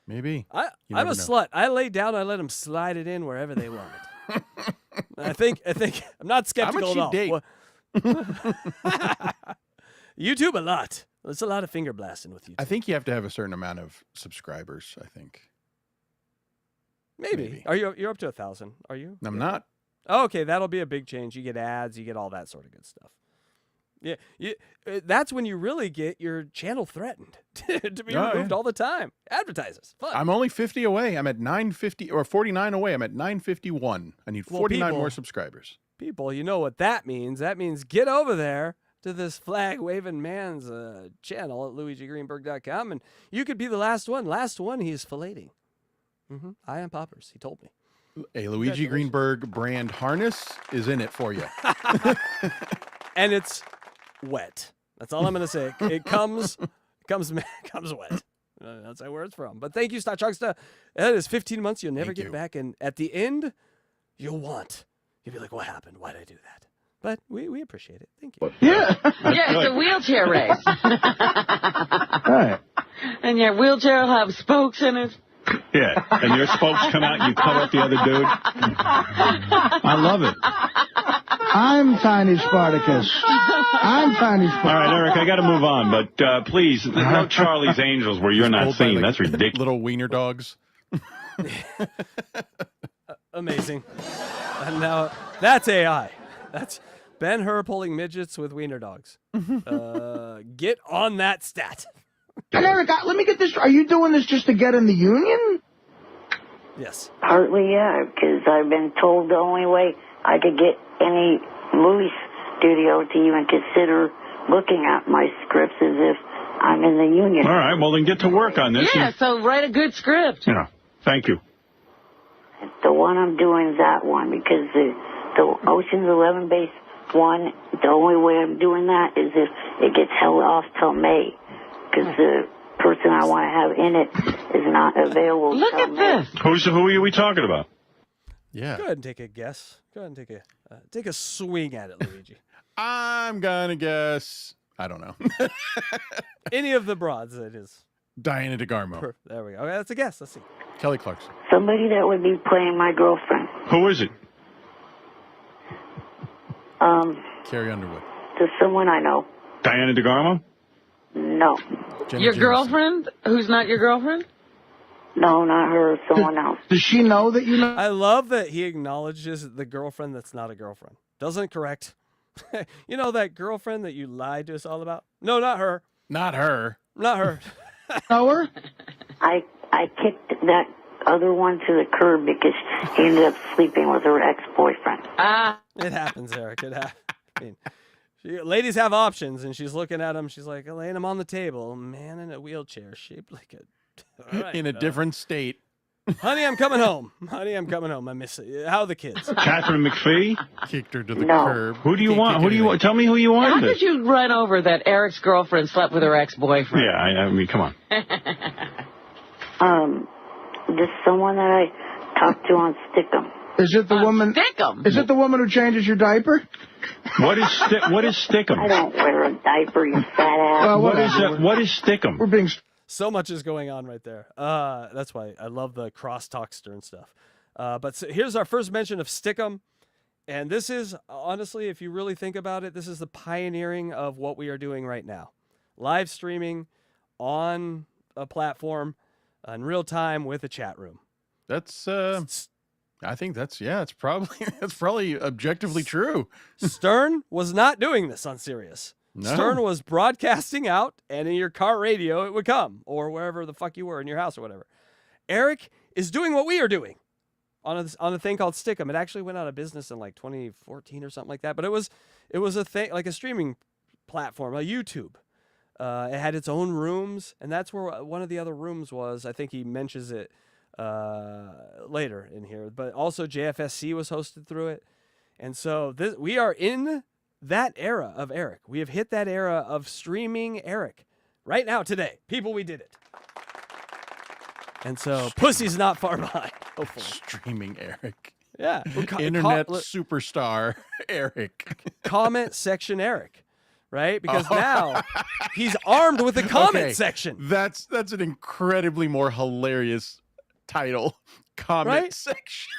S7: Maybe.
S6: I'm
S7: You
S6: a
S7: never know.
S6: slut. I lay down. I let them slide it in wherever they want it. I think I'm not skeptical at all.
S7: date?
S6: Well- YouTube a lot. It's a lot of finger blasting with YouTube.
S7: I think you have to have a certain amount of subscribers. I think.
S6: Maybe. You're up to 1,000? Are you?
S7: I'm not.
S6: Oh, okay, that'll be a big change. You get ads, you get all that sort of good stuff. Yeah, that's when you really get your channel threatened to be removed all the time. Advertisers, fun.
S7: I'm only 50 away. I'm at 950 or 49 away. I'm at 951. I need 49 more subscribers.
S6: People, you know what that means. That means get over there to this flag-waving man's channel at LuigiGreenberg.com, and you could be the last one. Last one he's filleting. I am poppers, he told me.
S7: A Luigi Greenberg brand harness is in it for you.
S6: And it's wet. That's all I'm going to say. It comes wet. That's where it's from. But thank you, Star Chucksta. That is 15 months you'll never get back. And at the end, you'll be like, what happened? Why did I do that? But we appreciate it. Thank you.
S9: Yeah.
S1: Yeah, it's a wheelchair race.
S9: Right.
S1: And your wheelchair will have spokes in it.
S8: Yeah, and your spokes come out and you cut off the other dude. I love it.
S9: I'm Tiny Spartacus. I'm Tiny Spartacus.
S8: All right, Eric, I got to move on, but please, no Charlie's Angels where you're not seen. That's ridiculous.
S7: Little wiener dogs.
S6: Amazing. And now that's AI. That's Ben-Hur pulling midgets with wiener dogs. Get on that stat.
S9: And Eric, let me get this. Are you doing this just to get in the union?
S6: Yes.
S4: Partly, yeah, because I've been told the only way I could get any movie studio to even consider looking at my scripts is if I'm in the union.
S8: All right, well, then get to work on this.
S1: Yeah, so write a good script.
S8: Yeah, thank you.
S4: The one I'm doing is that one because the Ocean's 11 base one, the only way I'm doing that is if it gets held off till May. Because the person I want to have in it is not available.
S1: Look at this.
S8: Who are we talking about?
S7: Yeah.
S6: Go ahead and take a guess. Go ahead and take a swing at it, Luigi.
S7: I'm gonna guess. I don't know.
S6: Any of the broads, it is.
S7: Diana DeGarmo.
S6: There we go. Okay, that's a guess. Let's see.
S7: Kelly Clarkson.
S4: Somebody that would be playing my girlfriend.
S8: Who is it?
S7: Carrie Underwood.
S4: Just someone I know.
S8: Diana DeGarmo?
S4: No.
S7: Jenna
S1: Your
S7: Jameson.
S1: girlfriend? Who's not your girlfriend?
S4: No, not her. Someone else.
S9: Does she know that you know?
S6: I love that he acknowledges the girlfriend that's not a girlfriend. Doesn't correct. You know that girlfriend that you lied to us all about? No, not her.
S7: Not her.
S6: Not her.
S9: Know her?
S4: I kicked that other one to the curb because he ended up sleeping with her ex-boyfriend.
S6: It happens, Eric. I mean, ladies have options, and she's looking at him. She's like laying him on the table. Man in a wheelchair, shaped like a. All right,
S7: in a different state.
S6: Honey, I'm coming home. Honey, I'm coming home. I miss it. How are the kids?
S8: Catherine McPhee?
S7: Kicked her to the
S4: No.
S7: curb.
S8: Who do you want? Who do you want? Tell me who you want.
S1: How did you run over that Eric's girlfriend slept with her ex-boyfriend?
S8: Yeah, I mean, come on.
S4: Just someone that I talked to on Stickum.
S9: Is it the woman?
S1: Stickum.
S9: Is it the woman who changes your diaper?
S8: What is Stickum?
S4: I don't wear a diaper, you fat ass.
S9: Well,
S8: What is that? What is Stickum?
S9: We're being.
S6: So much is going on right there. That's why I love the crosstalk stern stuff. But so here's our first mention of Stickum. And this is, honestly, if you really think about it, this is the pioneering of what we are doing right now. Live streaming on a platform in real time with a chat room.
S7: That's I think that's it's probably objectively true.
S6: Stern was not doing this on Sirius.
S7: No.
S6: Stern was broadcasting out, and in your car radio it would come, or wherever the fuck you were in your house or whatever. Eric is doing what we are doing on a thing called Stickum. It actually went out of business in like 2014 or something like that, but it was a thing, like a streaming platform, a YouTube. It had its own rooms, and that's where one of the other rooms was. I think he mentions it later in here, but also JFSC was hosted through it. And so we are in that era of Eric. We have hit that era of streaming Eric right now today. People, we did it. And so pussy's not far behind, hopefully.
S7: Streaming Eric.
S6: Yeah.
S7: Internet superstar Eric.
S6: Comment section Eric. Right? Because now he's armed with a comment section.
S7: That's an incredibly more hilarious title. Comment section.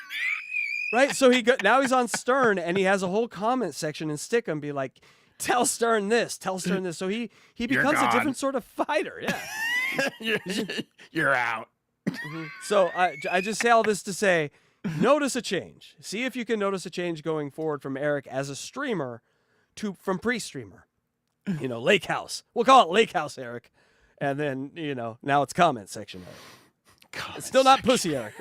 S6: Right? So now he's on Stern, and he has a whole comment section and Stickum be like, tell Stern this, tell Stern this. So he becomes a different sort of fighter. Yeah.
S7: You're out.
S6: So I just say all this to say, notice a change. See if you can notice a change going forward from Eric as a streamer from pre-streamer. You know, Lake House. We'll call it Lake House Eric. And then, you know, now it's comment section Eric. It's still not pussy Eric.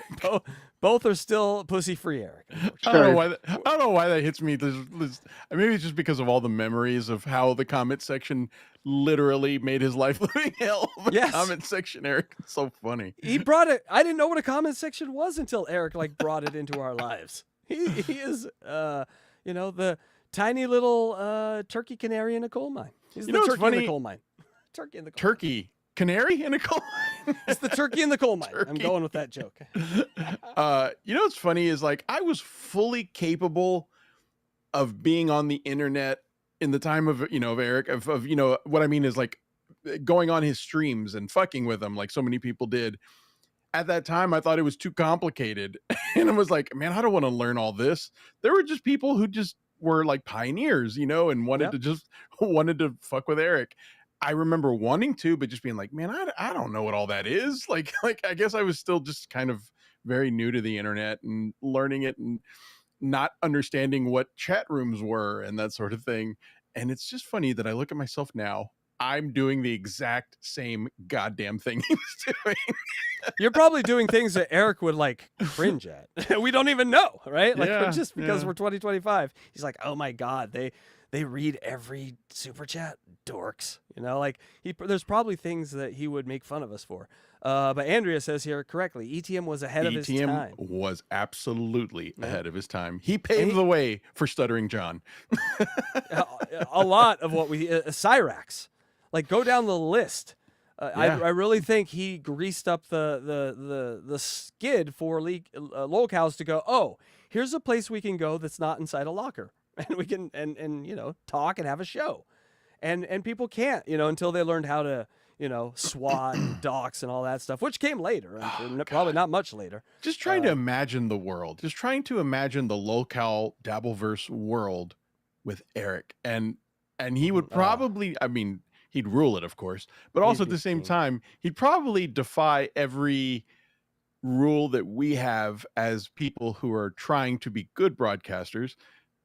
S6: Both are still pussy-free Eric.
S7: I don't know why that hits me. Maybe it's just because of all the memories of how the comment section literally made his life living hell. The comment section, Eric. It's so funny.
S6: He brought it. I didn't know what a comment section was until Eric brought it into our lives. He is, you know, the tiny little turkey canary in a coal mine. He's the turkey in the coal mine. Turkey in the coal mine. Canary in a coal mine? It's the turkey in the coal mine. I'm going with that joke.
S7: You know what's funny is I was fully capable of being on the internet in the time of, you know, of Eric, of you know, what I mean is going on his streams and fucking with him like so many people did. At that time, I thought it was too complicated. And I was like, man, I don't want to learn all this. There were just people who just were like pioneers, you know, and wanted to fuck with Eric. I remember wanting to, but just being like, man, I don't know what all that is. Like I guess I was still just kind of very new to the internet and learning it and not understanding what chat rooms were and that sort of thing. And it's just funny that I look at myself now. I'm doing the exact same goddamn thing he was doing.
S6: You're probably doing things that Eric would cringe at. We don't even know, right? Just because we're 2025. He's like, oh my God, they read every super chat, dorks. You know, there's probably things that he would make fun of us for. But Andrea says here correctly, ETM was ahead of his time.
S7: ETM was absolutely ahead of his time. He paved the way for Stuttering John.
S6: A lot of what we Cyrax, go down the list. I really think he greased up the skid for locals to go, oh, here's a place we can go that's not inside a locker. And we can and you know, talk and have a show. And people can't, you know, until they learned how to, you know, SWAT and docs and all that stuff, which came later. Probably not much later.
S7: Just trying to imagine the world. Just trying to imagine the locale Dabbleverse world with Eric. And he would probably, I mean, he'd rule it, of course, but also at the same time, he'd probably defy every rule that we have as people who are trying to be good broadcasters.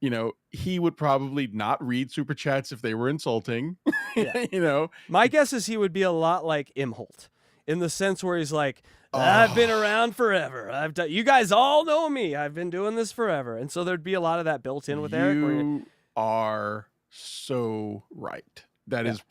S7: You know, he would probably not read super chats if they were insulting.
S6: Yeah.
S7: You know,
S6: my guess is he would be a lot like Imholt in the sense where he's like, I've been around forever. You guys all know me. I've been doing this forever. And so there'd be a lot of that built in with Eric.
S7: You are so right. That is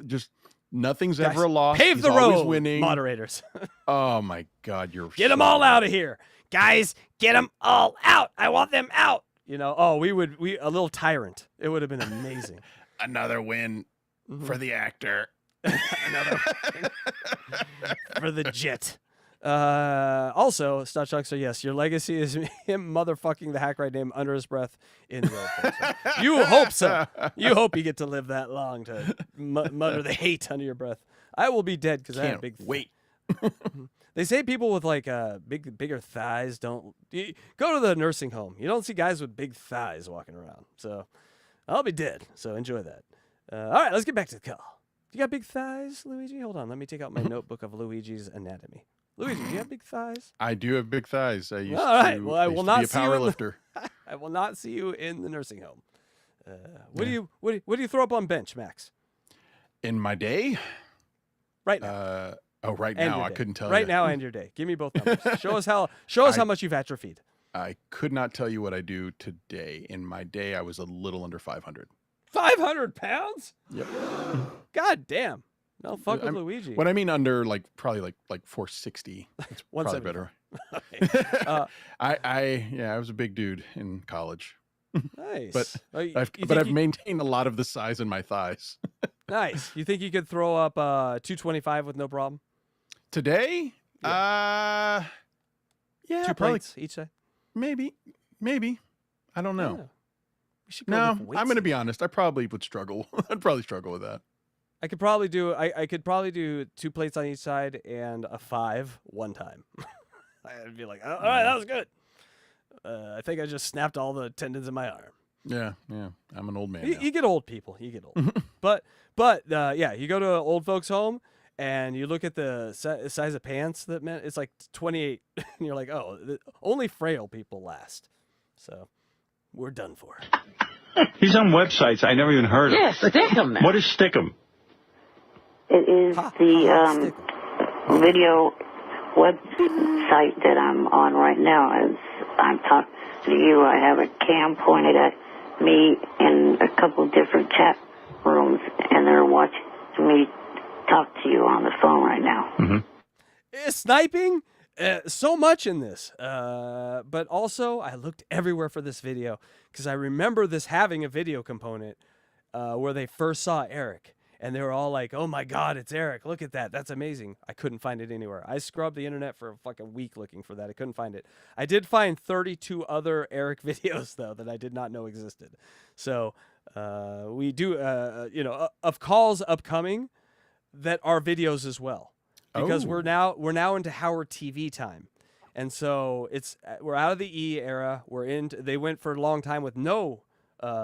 S7: just nothing's
S6: Guys,
S7: ever lost.
S6: Pave
S7: He's
S6: the road,
S7: always winning.
S6: moderators.
S7: Oh my God,
S6: get them all out of here, guys. Get them all out. I want them out. You know, a little tyrant. It would have been amazing.
S7: Another win for the actor.
S6: Another win for the Jet. Also, Stutchuk, so yes, your legacy is him motherfucking the hack right name under his breath in the old folks. You hope so. You hope you get to live that long to mutter the hate under your breath. I will be dead because I have big
S7: wait.
S6: They say people with bigger thighs don't go to the nursing home. You don't see guys with big thighs walking around. So I'll be dead. So enjoy that. All right, let's get back to the call. You got big thighs, Luigi? Hold on. Let me take out my notebook of Luigi's anatomy. Luigi, do you have big thighs?
S7: I do have big thighs. I used
S6: All right. Well, I
S7: used
S6: will
S7: to
S6: not
S7: be a
S6: see
S7: power
S6: you
S7: lifter.
S6: I will not see you in the nursing home. What do you throw up on bench, Max?
S7: In my day?
S6: Right now.
S7: Right now. I couldn't tell you.
S6: Right now and your day. Give me both numbers. Show us how much you've atrophied.
S7: I could not tell you what I do today. In my day, I was a little under 500.
S6: 500 pounds?
S7: Yep.
S6: God damn. No, fuck with Luigi.
S7: What I mean under probably 460. It's probably better. I was a big dude in college.
S6: Nice.
S7: But I've maintained a lot of the size in my thighs.
S6: Nice. You think you could throw up 225 with no problem?
S7: Today? Yeah.
S6: Two plates each side?
S7: Maybe. I don't know.
S6: Yeah. We should
S7: No, I'm going to be honest. I probably would struggle. I'd probably struggle with that.
S6: I could probably do 2 plates on each side and a 5 one time. I'd be like, all right, that was good. I think I just snapped all the tendons in my arm.
S7: Yeah. I'm an old man.
S6: You get old, people. You get old. but you go to an old folks' home and you look at the size of pants that meant it's like 28, and you're like, oh, only frail people last. So we're done for.
S8: He's on websites I never even heard of.
S1: Yeah, Stickum.
S8: What is Stickum?
S4: It is the video website that I'm on right now. As I'm talking to you, I have a cam pointed at me in a couple different chat rooms, and they're watching me talk to you on the phone right now.
S6: Mm-hmm. Sniping? So much in this. But also, I looked everywhere for this video because I remember this having a video component where they first saw Eric. And they were all like, oh my God, it's Eric. Look at that. That's amazing. I couldn't find it anywhere. I scrubbed the internet for a fucking week looking for that. I couldn't find it. I did find 32 other Eric videos, though, that I did not know existed. So we do, of calls upcoming that are videos as well. Because we're now into Howard TV time. And so we're out of the E era. They went for a long time with no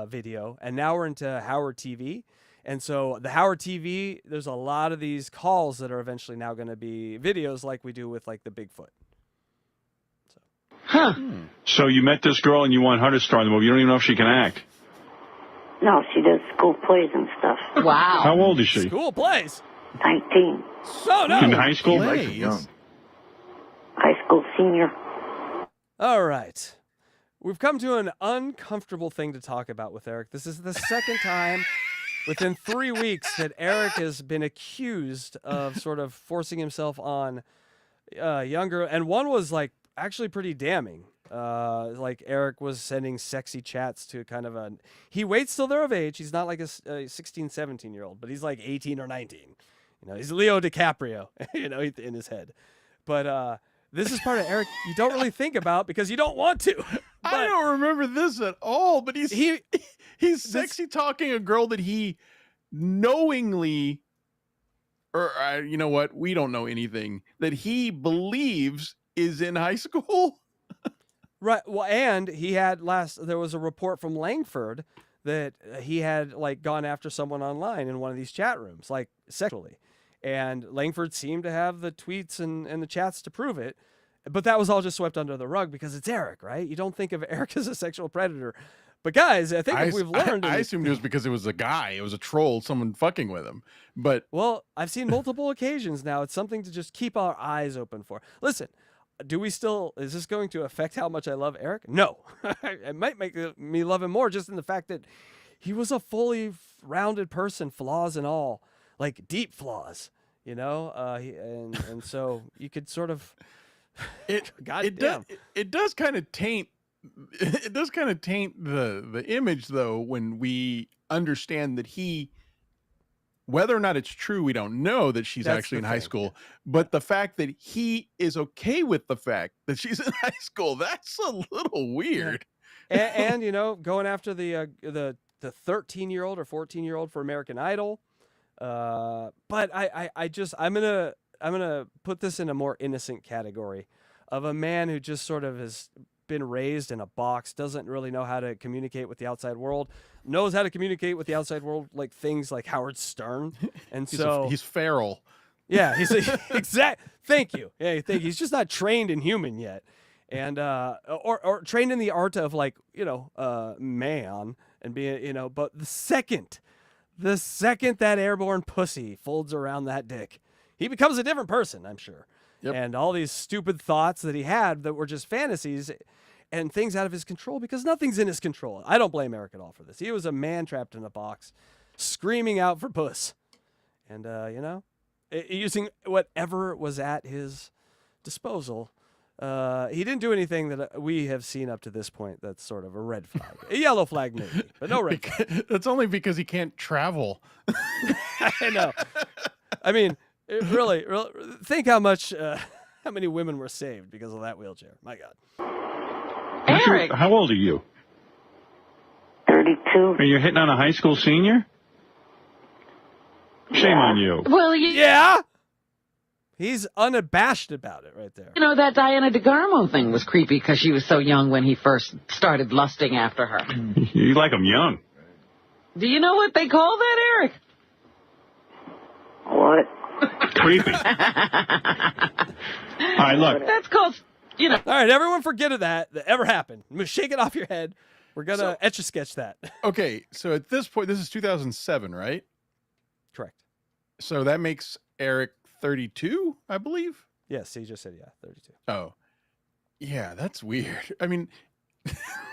S6: video. And now we're into Howard TV. And so the Howard TV, there's a lot of these calls that are eventually now going to be videos like we do with like the Bigfoot.
S8: So you met this girl and you want her to star in the movie. You don't even know if she can act.
S4: No, she does school plays and stuff.
S1: Wow.
S8: How old is she?
S6: School plays.
S4: 19.
S6: So no.
S8: In high school?
S10: Young.
S4: High school senior.
S6: All right. We've come to an uncomfortable thing to talk about with Eric. This is the second time within 3 weeks that Eric has been accused of sort of forcing himself on younger. And one was like actually pretty damning. Like Eric was sending sexy chats to kind of he waits till they're of age. He's not like a 16, 17-year-old, but he's like 18 or 19. You know, he's Leo DiCaprio, you know, in his head. But this is part of Eric you don't really think about because you don't want to. But
S7: I don't remember this at all, but he's sexy talking a girl that he knowingly, or you know what? We don't know anything that he believes is in high school.
S6: Right. Well, and there was a report from Langford that he had like gone after someone online in one of these chat rooms, like sexually. And Langford seemed to have the tweets and the chats to prove it. But that was all just swept under the rug because it's Eric, right? You don't think of Eric as a sexual predator. But guys, I think if we've learned...
S7: I assumed it was because it was a guy. It was a troll, someone fucking with him. But
S6: well, I've seen multiple occasions now. It's something to just keep our eyes open for. Listen, is this going to affect how much I love Eric? No. It might make me love him more just in the fact that he was a fully rounded person, flaws and all. Like deep flaws, you know? And so you could sort of...
S7: It does kind of taint the image though when we understand that whether or not it's true, we don't know that she's actually in high school, but the fact that he is okay with the fact that she's in high school, that's a little weird.
S6: Yeah. And you know, going after the 13-year-old or 14-year-old for American Idol. But I'm gonna put this in a more innocent category of a man who just sort of has been raised in a box, doesn't really know how to communicate with the outside world, knows how to communicate with the outside world like things like Howard Stern, and
S7: he's feral.
S6: Yeah, he's exact. Thank you. Yeah, he's just not trained in human yet, and or trained in the art of like man and being But the second that airborne pussy folds around that dick, he becomes a different person, I'm sure. Yep. And all these stupid thoughts that he had that were just fantasies and things out of his control because nothing's in his control. I don't blame Eric at all for this. He was a man trapped in a box, screaming out for puss. And, using whatever was at his disposal. He didn't do anything that we have seen up to this point that's sort of a red flag. A yellow flag maybe, but no red flag.
S7: That's only because he can't travel.
S6: I know. I mean, really, think how many women were saved because of that wheelchair. My God.
S1: Eric.
S8: How old are you?
S4: 32.
S8: And you're hitting on a high school senior? Shame on you.
S1: Well,
S6: yeah. He's unabashed about it right there.
S1: You know, that Diana DeGarmo thing was creepy because she was so young when he first started lusting after her.
S8: You like him young.
S1: Do you know what they call that, Eric?
S4: What?
S8: Creepy. All right, look.
S1: That's called, you know.
S6: All right, everyone forget that ever happened. Shake it off your head. We're going to etch-a-sketch that.
S7: Okay, so at this point, this is 2007, right?
S6: Correct.
S7: So that makes Eric 32, I believe?
S6: Yes, he just said, 32.
S7: Oh. Yeah, that's weird. I mean...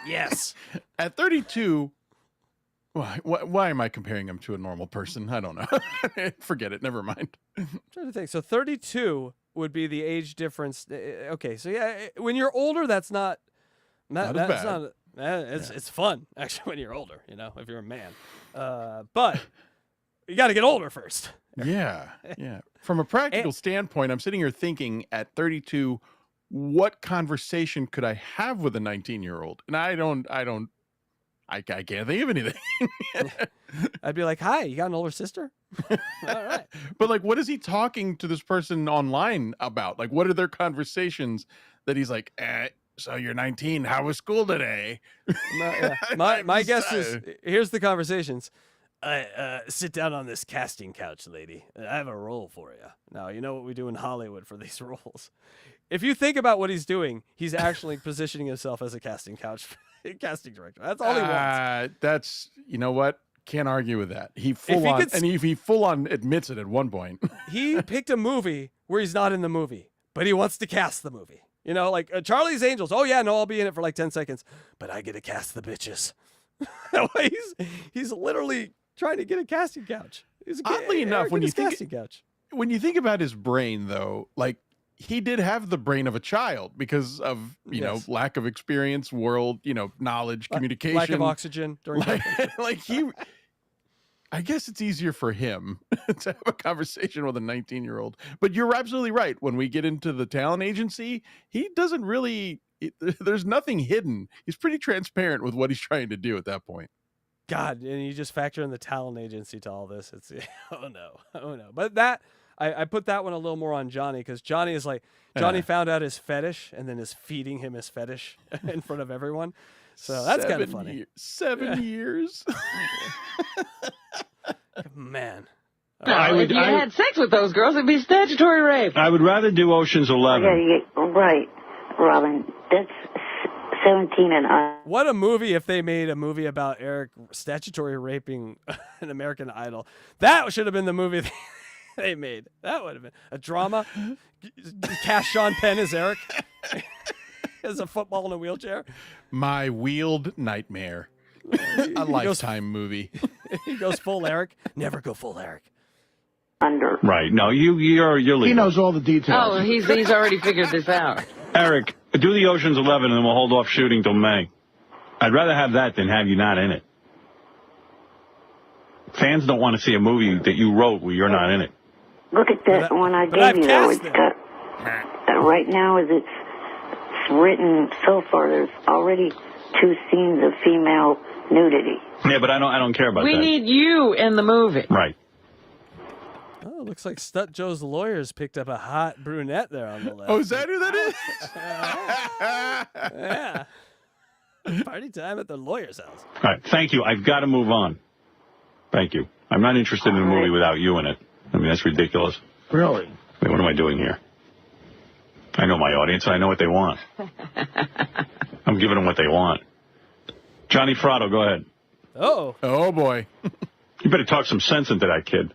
S6: Yes.
S7: At 32... Why am I comparing him to a normal person? I don't know. Forget it. Never mind.
S6: I'm trying to think. So 32 would be the age difference. Okay, so when you're older, that's not bad. It's fun actually when you're older. You know, if you're a man. But you got to get older first.
S7: Yeah. From a practical standpoint, I'm sitting here thinking at 32, what conversation could I have with a 19-year-old? And I can't think of anything.
S6: I'd be like, hi, you got an older sister? All right.
S7: But like, what is he talking to this person online about? Like, what are their conversations that he's like, so you're 19, how was school today?
S6: My guess is, here's the conversations. Sit down on this casting couch, lady. I have a role for you. Now, you know what we do in Hollywood for these roles. If you think about what he's doing, he's actually positioning himself as a casting couch casting director. That's all he wants.
S7: That's, you know what? Can't argue with that. He full on admits it at one point.
S6: He picked a movie where he's not in the movie, but he wants to cast the movie. You know, like Charlie's Angels. Oh yeah, no, I'll be in it for like 10 seconds, but I get to cast the bitches. He's literally trying to get a casting couch.
S7: Oddly enough, when you think about his brain, though, like he did have the brain of a child because of you know lack of experience, world knowledge, communication,
S6: lack of oxygen during
S7: I guess it's easier for him to have a conversation with a 19-year-old. But you're absolutely right. When we get into the talent agency, he doesn't really. There's nothing hidden. He's pretty transparent with what he's trying to do at that point.
S6: God, and you just factor in the talent agency to all this. It's oh no. But that I put that one a little more on Johnny because Johnny is like found out his fetish and then is feeding him his fetish in front of everyone. So that's kind of funny.
S7: 7 years.
S6: Man.
S1: If you had sex with those girls, it'd be statutory rape.
S8: I would rather do Ocean's 11.
S4: Right, Robin. That's 17 and up.
S6: What a movie if they made a movie about Eric statutory raping an American Idol. That should have been the movie they made. That would have been a drama. Cast Sean Penn as Eric as a football in a wheelchair.
S7: My wheeled nightmare. A Lifetime movie.
S6: He goes full Eric. Never go full Eric.
S8: Right. No, you're legal.
S9: He knows all the details.
S1: Oh, he's already figured this out.
S8: Eric, do the Ocean's 11 and then we'll hold off shooting till May. I'd rather have that than have you not in it. Fans don't want to see a movie that you wrote where you're not in it.
S4: Look at that one I gave you, though. It's got, right now, as it's written so far, there's already 2 scenes of female nudity.
S8: Yeah, but I don't care about that.
S1: We need you in the movie.
S8: Right.
S6: Oh, looks like Stut Joe's lawyers picked up a hot brunette there on the left.
S7: Oh, is that who that is?
S6: Yeah. Party time at the lawyer's house.
S8: All right. Thank you. I've got to move on. Thank you. I'm not interested in a movie without you in it. I mean, that's ridiculous.
S9: Really?
S8: Wait, what am I doing here? I know my audience. I know what they want. I'm giving them what they want. Johnny Fratto, go ahead.
S7: Oh, boy.
S8: You better talk some sense into that kid.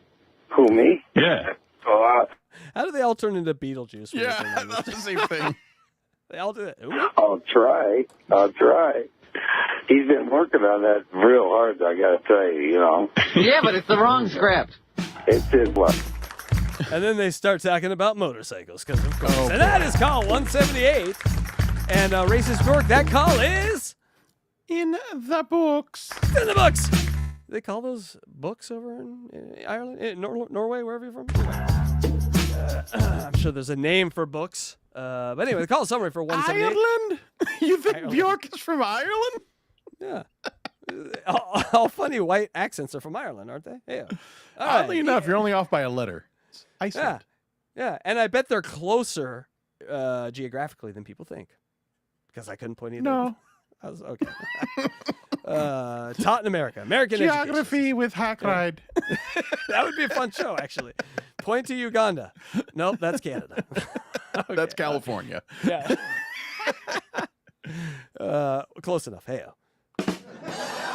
S10: Who, me?
S8: Yeah.
S6: How do they all turn into Beetlejuice?
S7: Yeah, that's the same thing.
S6: They all do it.
S10: I'll try. He's been working on that real hard, I got to tell you,
S1: Yeah, but it's the wrong script.
S10: It's his luck.
S6: And then they start talking about motorcycles, because of course. And that is call 178. And Racist Dork, that call is...
S7: In the books.
S6: In the books. They call those books over in Ireland, in Norway, wherever you're from? I'm sure there's a name for books. But anyway, the call summary for 178.
S7: Ireland? You think Bjork is from Ireland?
S6: Yeah. All funny white accents are from Ireland, aren't they? Yeah.
S7: Oddly enough, you're only off by a letter. It's Iceland.
S6: Yeah, and I bet they're closer geographically than people think. Because I couldn't point either.
S7: No.
S6: I was okay. Taught in America. American
S7: Geography
S6: education.
S7: with Hack Ride.
S6: That would be a fun show, actually. Point to Uganda. Nope, that's Canada. Okay.
S7: That's California.
S6: Yeah. Close enough. Hey-o.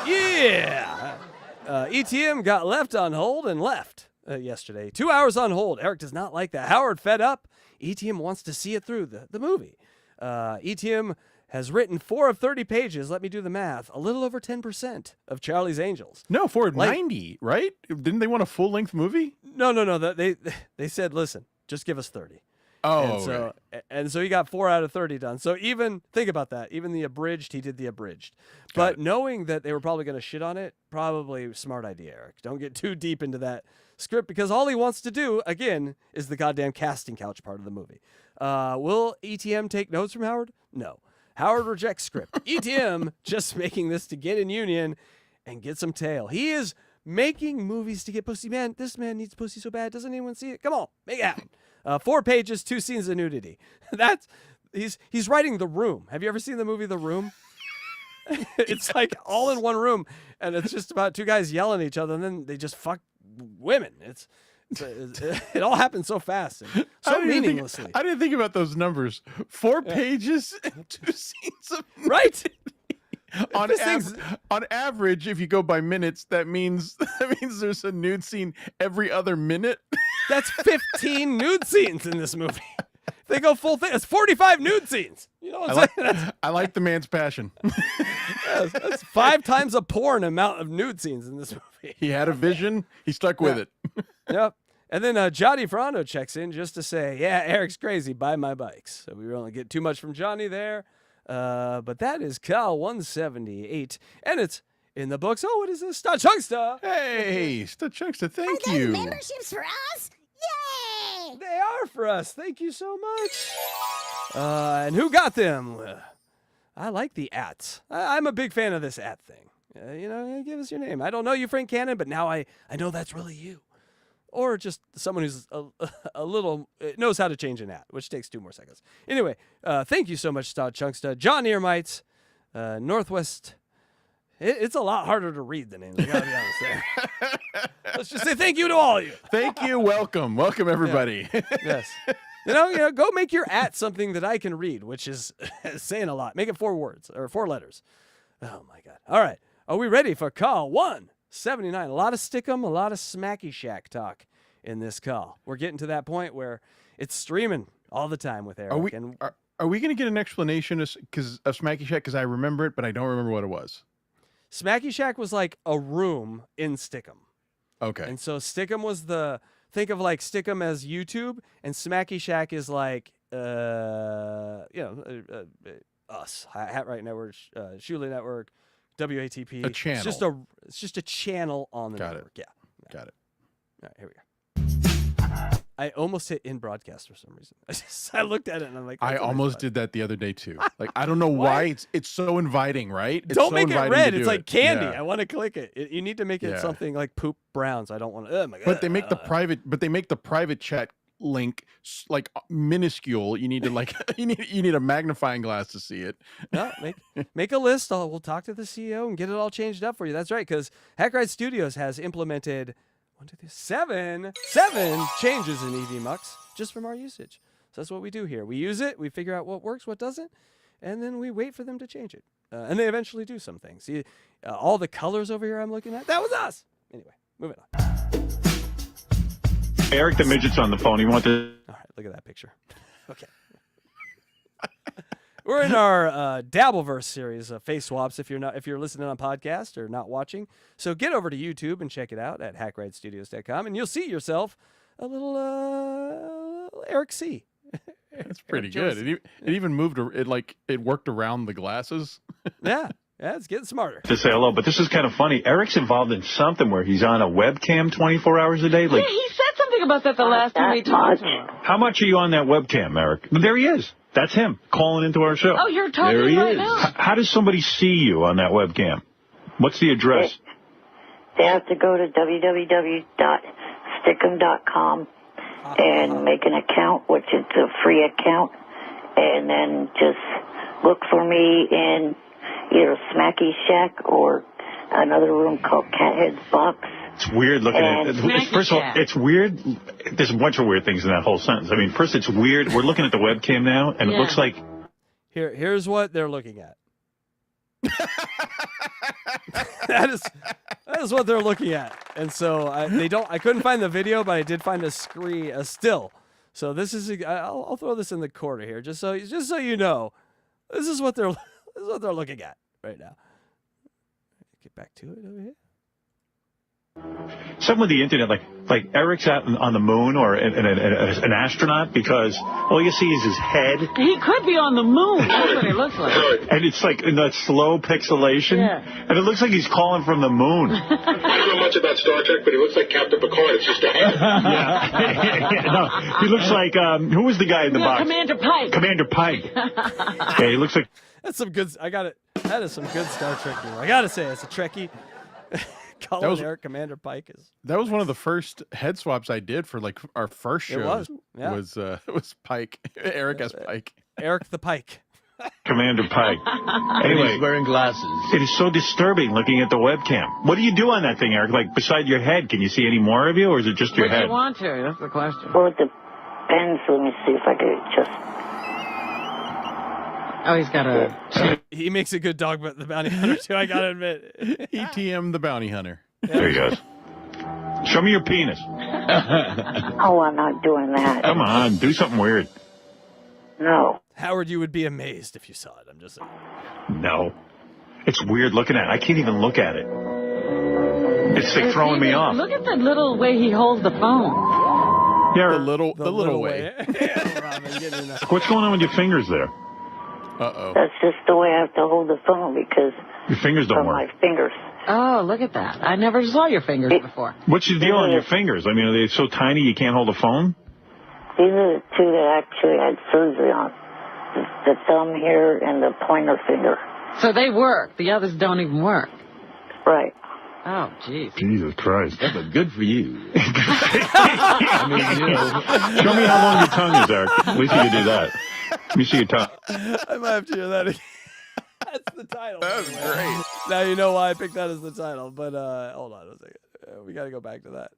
S6: Yeah. ETM got left on hold and left yesterday. 2 hours on hold. Eric does not like that. Howard fed up. ETM wants to see it through the movie. ETM has written 4 of 30 pages. Let me do the math. A little over 10% of Charlie's Angels.
S7: No, 90, right? Didn't they want a full-length movie?
S6: No. They said, listen, just give us 30.
S7: Oh,
S6: and so he got 4 out of 30 done. So even, think about that. Even the abridged, he did the abridged. But knowing that they were probably going to shit on it, probably a smart idea, Eric. Don't get too deep into that script because all he wants to do, again, is the goddamn casting couch part of the movie. Will ETM take notes from Howard? No. Howard rejects script. ETM just making this to get in union and get some tail. He is making movies to get pussy. Man, this man needs pussy so bad. Doesn't anyone see it? Come on, make it happen. 4 pages, 2 scenes of nudity. He's writing The Room. Have you ever seen the movie The Room? It's like all in one room, and it's just about 2 guys yelling at each other, and then they just fuck women. It all happens so fast and so meaninglessly.
S7: I didn't think about those numbers. 4 pages and 2 scenes of nudity.
S6: Right.
S7: On average, if you go by minutes, that means there's a nude scene every other minute.
S6: That's 15 nude scenes in this movie. If they go full thing, it's 45 nude scenes. You know what I'm saying?
S7: I like the man's passion.
S6: That's 5 times a porn amount of nude scenes in this movie.
S7: He had a vision. He stuck with it.
S6: Yep. And then Johnny Ferrando checks in just to say, yeah, Eric's crazy. Buy my bikes. So we won't get too much from Johnny there. But that is Cal 178. And it's in the books. Oh, what is this? Star Chunksta.
S7: Hey, Star Chunksta, thank you.
S11: Memberships for us? Yay!
S6: They are for us. Thank you so much. And who got them? I like the ats. I'm a big fan of this at thing. Give us your name. I don't know you, Frank Cannon, but now I know that's really you. Or just someone who's a little knows how to change an at, which takes 2 more seconds. Anyway, thank you so much, Star Chunksta. John Earmites, Northwest. It's a lot harder to read the names. I gotta be honest there. Let's just say thank you to all of you.
S7: Thank you. Welcome, everybody.
S6: Yeah. Yes. Go make your at something that I can read, which is saying a lot. Make it 4 words or 4 letters. Oh my God. All right. Are we ready for call 179? A lot of stickum, a lot of smacky shack talk in this call. We're getting to that point where it's streaming all the time with Eric.
S7: Are we going to get an explanation of Smacky Shack? Because I remember it, but I don't remember what it was.
S6: Smacky Shack was like a room in Stickum.
S7: Okay.
S6: And so Stickum was think of like Stickum as YouTube, and Smacky Shack is like, us, Hat Right Network, Shuley Network, WATP.
S7: A channel.
S6: It's just a channel on the network. Yeah.
S7: Got it.
S6: All right, here we go. I almost hit in broadcast for some reason. I looked at it and I'm like,
S7: I almost did that the other day too. Like, I don't know why it's so inviting, right? It's
S6: don't
S7: so
S6: make it red. It's like candy.
S7: Yeah.
S6: I want to click it. You need to make it something like poop browns. I don't want to. Oh my God.
S7: But they make the private chat link like minuscule. You need to you need a magnifying glass to see it.
S6: No, make a list. We'll talk to the CEO and get it all changed up for you. That's right, because Hack Right Studios has implemented 7 changes in EV Mux just from our usage. So that's what we do here. We use it, we figure out what works, what doesn't, and then we wait for them to change it. And they eventually do some things. See, all the colors over here I'm looking at, that was us. Anyway, moving on.
S8: Eric the Midget's on the phone. He wanted.
S6: All right, look at that picture. Okay. We're in our Dabbleverse series of face swaps. If you're listening on podcast or not watching, so get over to YouTube and check it out at hackrightstudios.com, and you'll see yourself a little Eric C.
S7: That's pretty good. It even moved. It worked around the glasses.
S6: Yeah, it's getting smarter.
S8: To say hello, but this is kind of funny. Eric's involved in something where he's on a webcam 24 hours a day. Like,
S1: yeah, he said something about that the last time we talked to him.
S8: How much are you on that webcam, Eric? There he is. That's him calling into our show.
S1: Oh, you're talking
S8: there he
S1: right
S8: is.
S1: now.
S8: How does somebody see you on that webcam? What's the address?
S4: They have to go to www.stickum.com and make an account, which is a free account, and then just look for me in either Smacky Shack or another room called Cathead's Box.
S8: It's weird looking at it. First of all, it's weird. There's a bunch of weird things in that whole sentence. I mean, first, it's weird. We're looking at the webcam now, and it looks like...
S6: Here's what they're looking at. that is what they're looking at. And so I couldn't find the video, but I did find a still. So this is I'll throw this in the corner here just so you know. This is what they're looking at right now. Get back to it over here.
S8: Something with the internet, like Eric's out on the moon or an astronaut, because all you see is his head.
S1: He could be on the moon. That's what it looks like.
S8: And it's like in that slow pixelation.
S1: Yeah.
S8: And it looks like he's calling from the moon.
S12: I don't know much about Star Trek, but he looks like Captain Picard. It's just a head.
S8: No, he looks like, who was the guy in the box?
S1: Commander Pike.
S8: Commander Pike. Yeah, he looks like...
S6: That's some good... That is some good Star Trek humor. I gotta say, it's a Trekkie. Eric Commander Pike is.
S7: That was one of the first head swaps I did for like our first show.
S6: It was. Yeah.
S7: It was Pike. Eric as Pike.
S6: Eric the Pike.
S8: Commander Pike. Anyway,
S13: he's wearing glasses.
S8: It is so disturbing looking at the webcam. What do you do on that thing, Eric? Like beside your head, can you see any more of you, or is it just your head?
S1: What do you want to? That's the question.
S4: Well, it depends. Let me see if I could just...
S1: Oh, he's got a...
S6: He makes a good dog, but the bounty hunter, too, I gotta admit.
S7: ETM the bounty hunter.
S6: Yeah.
S8: There he goes. Show me your penis.
S4: Oh, I'm not doing that.
S8: Come on, do something weird.
S4: No.
S6: Howard, you would be amazed if you saw it. I'm just saying.
S8: No. It's weird looking at it. I can't even look at it. It's like throwing me off.
S1: Look at the little way he holds the phone.
S8: Yeah,
S7: the little way.
S8: What's going on with your fingers there?
S7: Uh-oh.
S4: That's just the way I have to hold the phone because...
S8: Your fingers don't
S4: of
S8: work.
S4: my fingers.
S1: Oh, look at that. I never saw your fingers before.
S8: What's your deal on your fingers? I mean, are they so tiny you can't hold a phone?
S4: These are the two that actually had surgery on. The thumb here and the pointer finger.
S1: So they work. The others don't even work.
S4: Right.
S1: Oh, jeez.
S8: Jesus Christ.
S13: Yeah, but good for you. I mean, you know.
S8: Show me how long your tongue is, Eric. At least you can do that. Let me see your tongue.
S6: I might have to hear that again. That's the title.
S7: That was great.
S6: Now you know why I picked that as the title, but hold on a second. We got to go back to that.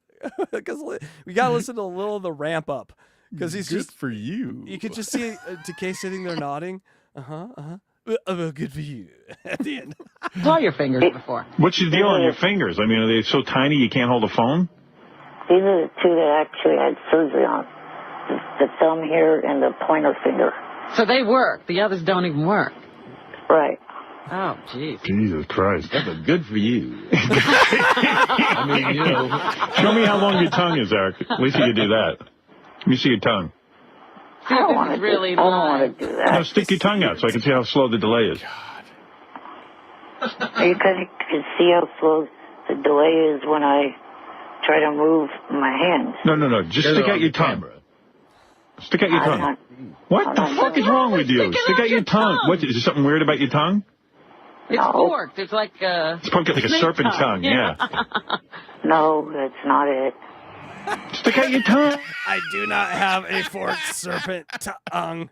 S6: Because we got to listen to a little of the ramp up. Because he's
S7: good
S6: just...
S7: for you.
S6: You could just see Takei sitting there nodding. Good for you. At the end.
S1: Saw your fingers before.
S8: What's your deal on your fingers? I mean, are they so tiny you can't hold a phone?
S4: These are the two that actually had surgery on. The thumb here and the pointer finger.
S1: So they work. The others don't even work.
S4: Right.
S1: Oh, jeez.
S8: Jesus Christ.
S13: Yeah, but good for you. I mean, you know.
S8: Show me how long your tongue is, Eric. At least you can do that. Let me see your tongue.
S1: See if this is really
S4: I don't
S1: live.
S4: want to do that.
S8: Now stick your tongue out so I can see how slow the delay is.
S4: You can see how slow the delay is when I try to move my hands.
S8: No. Just stick out your tongue. Stick out your tongue. What the fuck is wrong with you? Stick out your tongue. What, is there something weird about your tongue?
S1: It's forked. It's like a...
S8: It's probably like a serpent tongue, yeah.
S4: No, that's not it.
S8: Stick out your tongue.
S6: I do not have a forked serpent tongue.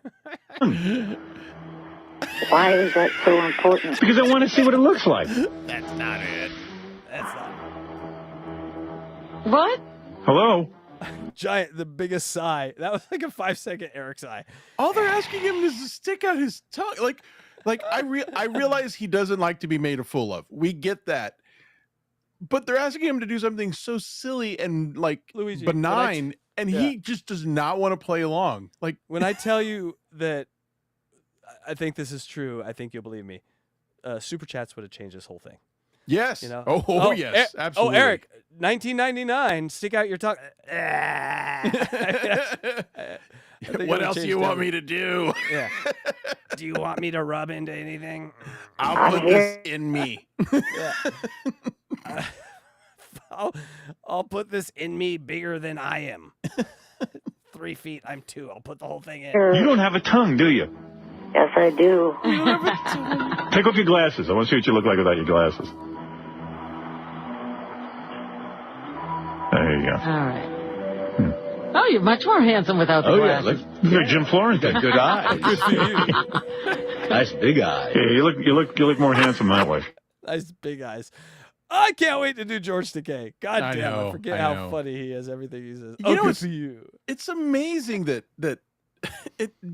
S4: Why is that so important?
S8: Because I want to see what it looks like.
S6: That's not it. That's not it.
S1: What?
S8: Hello?
S6: Giant, the biggest sigh. That was like a 5-second Eric sigh.
S7: All they're asking him is to stick out his tongue. Like I realize he doesn't like to be made a fool of. We get that. But they're asking him to do something so silly and like
S6: Luigi,
S7: benign, and he just does not want to play along. Like
S6: when I tell you that I think this is true, I think you'll believe me. Super chats would have changed this whole thing.
S7: Yes.
S6: You know?
S7: Oh yes, absolutely.
S6: Oh, Eric, 1999, stick out your tongue.
S7: What else do you want me to do?
S6: Yeah. Do you want me to rub into anything?
S7: I'll put this in me.
S6: Yeah. I'll put this in me bigger than I am. 3 feet, I'm 2. I'll put the whole thing in.
S8: You don't have a tongue, do you?
S4: Yes, I do.
S8: Take off your glasses. I want to see what you look like without your glasses. There you go.
S1: All right. Oh, you're much more handsome without the glasses.
S8: You're like Jim Florentine.
S13: Good eyes. Good for you. Nice big eyes.
S8: Yeah, you look more handsome that way.
S6: Nice big eyes. I can't wait to do George Takei. God
S7: I
S6: damn,
S7: know,
S6: I forget
S7: I
S6: how
S7: know.
S6: funny he is. Everything he says.
S7: You know,
S6: Good for you.
S7: It's amazing that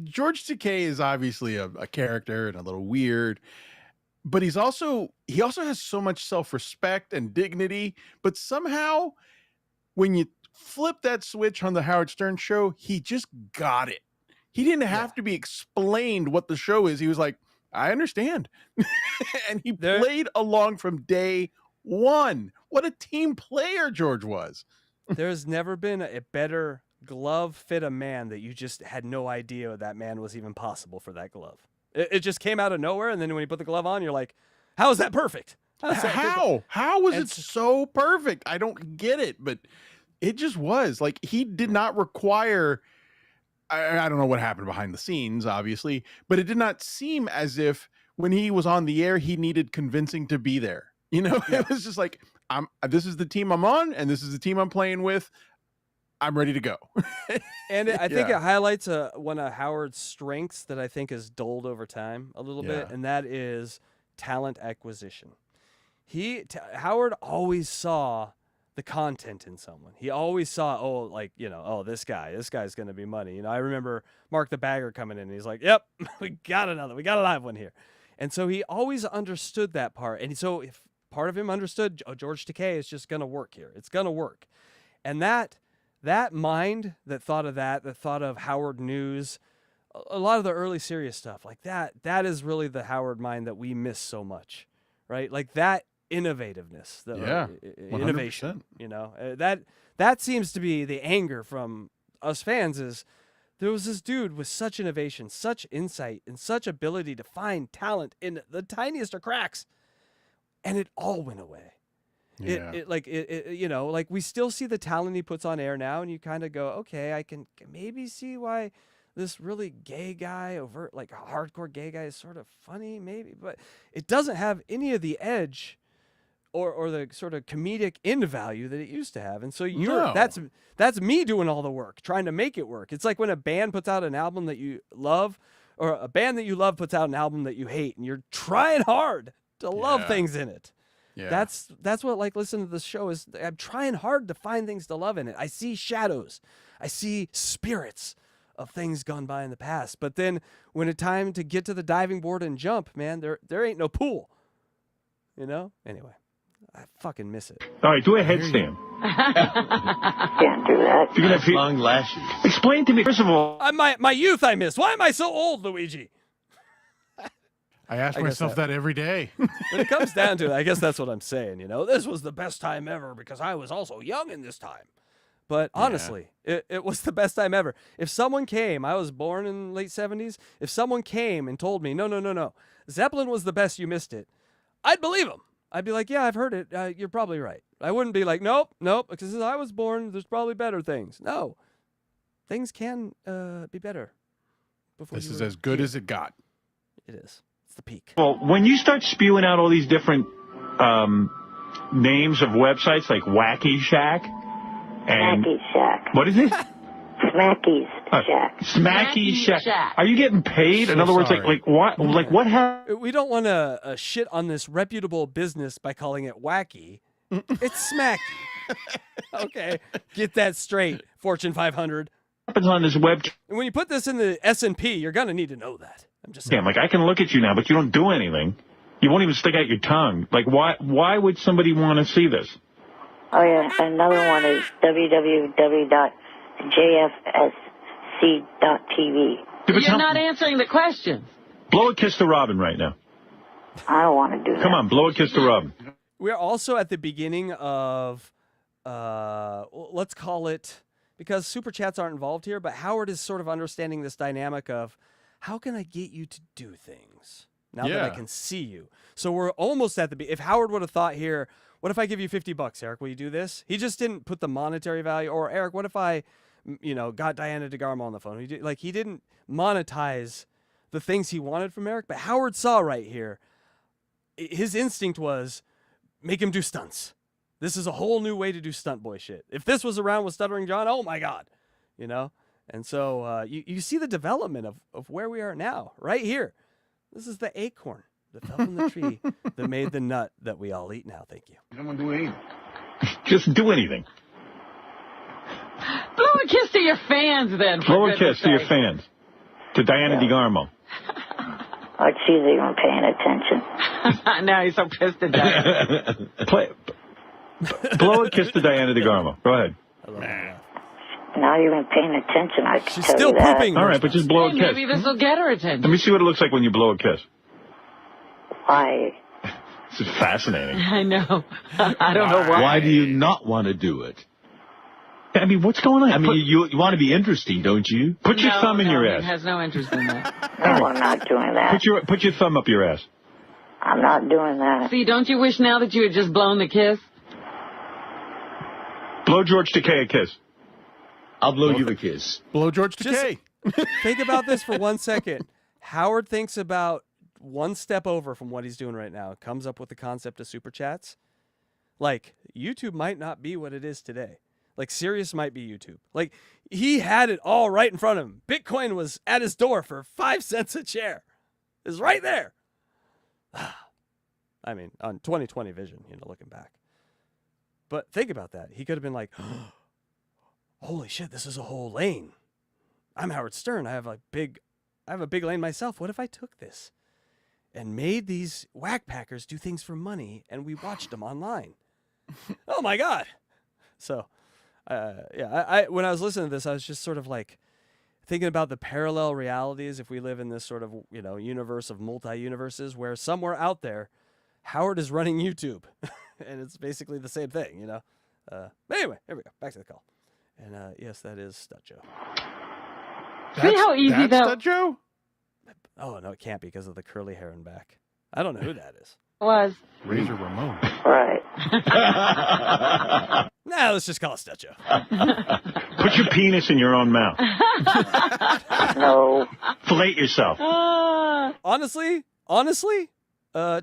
S7: George Takei is obviously a character and a little weird, but he also has so much self-respect and dignity. But somehow, when you flip that switch on the Howard Stern show, he just got it. He didn't have to be explained what the show is. He was like, I understand. And he played along from day one. What a team player George was.
S6: There's never been a better glove fit a man that you just had no idea that man was even possible for that glove. It just came out of nowhere, and then when you put the glove on, you're like, how is that perfect?
S7: How was it so perfect? I don't get it, but it just was. Like, he did not require... I don't know what happened behind the scenes, obviously, but it did not seem as if when he was on the air, he needed convincing to be there. You know, it was just like, this is the team I'm on, and this is the team I'm playing with. I'm ready to go.
S6: And I think it highlights one of Howard's strengths that I think is dulled over time a little bit, and that is talent acquisition. Howard always saw the content in someone. He always saw, this guy's going to be money. You know, I remember Mark the Bagger coming in and he's like, yep, we got a live one here. And so he always understood that part. And so if part of him understood, George Takei is just going to work here. It's going to work. And that mind that thought of Howard News, a lot of the early serious stuff like that is really the Howard mind that we miss so much, right? Like that innovativeness, innovation, you know, that seems to be the anger from us fans. Is there was this dude with such innovation, such insight, and such ability to find talent in the tiniest of cracks, and it all went away. Like we still see the talent he puts on air now, and you kind of go, okay, I can maybe see why this really gay guy, overt, like a hardcore gay guy, is sort of funny, maybe, but it doesn't have any of the edge or the sort of comedic end value that it used to have. And so that's me doing all the work, trying to make it work. It's like when a band puts out an album that you love, or a band that you love puts out an album that you hate, and you're trying hard to love things in it. Yeah. That's what, like, listening to this show is. I'm trying hard to find things to love in it. I see shadows. I see spirits of things gone by in the past. But then when it's time to get to the diving board and jump, man, there ain't no pool. You know? Anyway, I fucking miss it.
S8: All right, do a headstand.
S4: Can't do that.
S8: You're gonna have long lashes. Explain to me, first of all.
S6: My youth I miss. Why am I so old, Luigi?
S7: I ask myself that every day.
S6: When it comes down to it, I guess that's what I'm saying. You know, this was the best time ever because I was also young in this time. But honestly, it was the best time ever. If someone came, I was born in late 70s. If someone came and told me, no, Zeppelin was the best, you missed it, I'd believe them. I'd be like, yeah, I've heard it. You're probably right. I wouldn't be like, nope, because since I was born, there's probably better things. No, things can be better.
S7: This is as good as it got.
S6: It is. It's the peak.
S8: Well, when you start spewing out all these different names of websites like Wacky Shack and...
S4: Smacky Shack.
S8: What is it?
S4: Smacky's Shack.
S8: Smacky Shack. Are you getting paid? In other words, like what? Like what happened?
S6: We don't want to shit on this reputable business by calling it wacky. It's smacky. Okay, get that straight, Fortune 500.
S8: Happens on this web.
S6: And when you put this in the S&P, you're gonna need to know that. I'm just saying.
S8: Like I can look at you now, but you don't do anything. You won't even stick out your tongue. Like why would somebody want to see this?
S4: Oh yeah, another one is www.jfsc.tv.
S1: You're not answering the question.
S8: Blow a kiss to Robin right now.
S4: I don't want to do that.
S8: Come on, blow a kiss to Robin.
S6: We're also at the beginning of, let's call it, because super chats aren't involved here, but Howard is sort of understanding this dynamic of how can I get you to do things now that I can see you? So we're almost at the if Howard would have thought here, what if I give you $50, Eric? Will you do this? He just didn't put the monetary value. Or Eric, what if I, got Diana DeGarmo on the phone? He didn't monetize the things he wanted from Eric. But Howard saw right here, his instinct was make him do stunts. This is a whole new way to do stunt boy shit. If this was around with Stuttering John, oh my God, And so you see the development of where we are now, right here. This is the acorn. that fell from the tree that made the nut that we all eat now. Thank you.
S9: Someone do anything.
S8: Just do anything.
S1: Blow a kiss to your fans, then.
S8: Blow a kiss to your fans. To Diana DeGarmo.
S4: Like she's even paying attention.
S1: Now he's so pissed at that.
S8: Blow a kiss to Diana DeGarmo. Go ahead.
S4: Not even paying attention, I can
S6: She's
S4: tell
S6: still
S4: you that.
S6: pooping.
S8: All right, but just blow a
S1: Hey,
S8: kiss.
S1: maybe this will get her attention.
S8: Let me see what it looks like when you blow a kiss.
S4: Why?
S8: This is fascinating.
S1: I know. I don't know why.
S13: Why do you not want to do it?
S8: I mean, what's going on?
S13: I mean, you want to be interesting, don't you?
S8: Put your thumb in your
S1: He
S8: ass.
S1: has no interest in that.
S4: No, I'm not doing that.
S8: Put your thumb up your ass.
S4: I'm not doing that.
S1: See, don't you wish now that you had just blown the kiss?
S8: Blow George Takei a kiss.
S13: I'll blow you a kiss.
S7: Blow George Takei.
S6: Think about this for 1 second. Howard thinks about one step over from what he's doing right now. Comes up with the concept of super chats. Like, YouTube might not be what it is today. Like, Sirius might be YouTube. Like, he had it all right in front of him. Bitcoin was at his door for 5 cents a share. It's right there. I mean, on 2020 vision, looking back. But think about that. He could have been like, holy shit, this is a whole lane. I'm Howard Stern. I have a big lane myself. What if I took this and made these Wack Packers do things for money and we watched them online? Oh my God. So, I when I was listening to this, I was just sort of like thinking about the parallel realities if we live in this sort of, universe of multi-universes where somewhere out there, Howard is running YouTube. And it's basically the same thing, But anyway, here we go. Back to the call. And yes, that is Stud Joe.
S1: See how easy
S7: that's
S1: that
S7: Stud Joe?
S6: Oh, no, it can't because of the curly hair and back. I don't know who that is.
S1: was.
S7: Razor Ramon.
S4: Right.
S6: Nah, let's just call it Stud Joe.
S8: Put your penis in your own mouth.
S4: No.
S8: Fillet yourself.
S6: Honestly,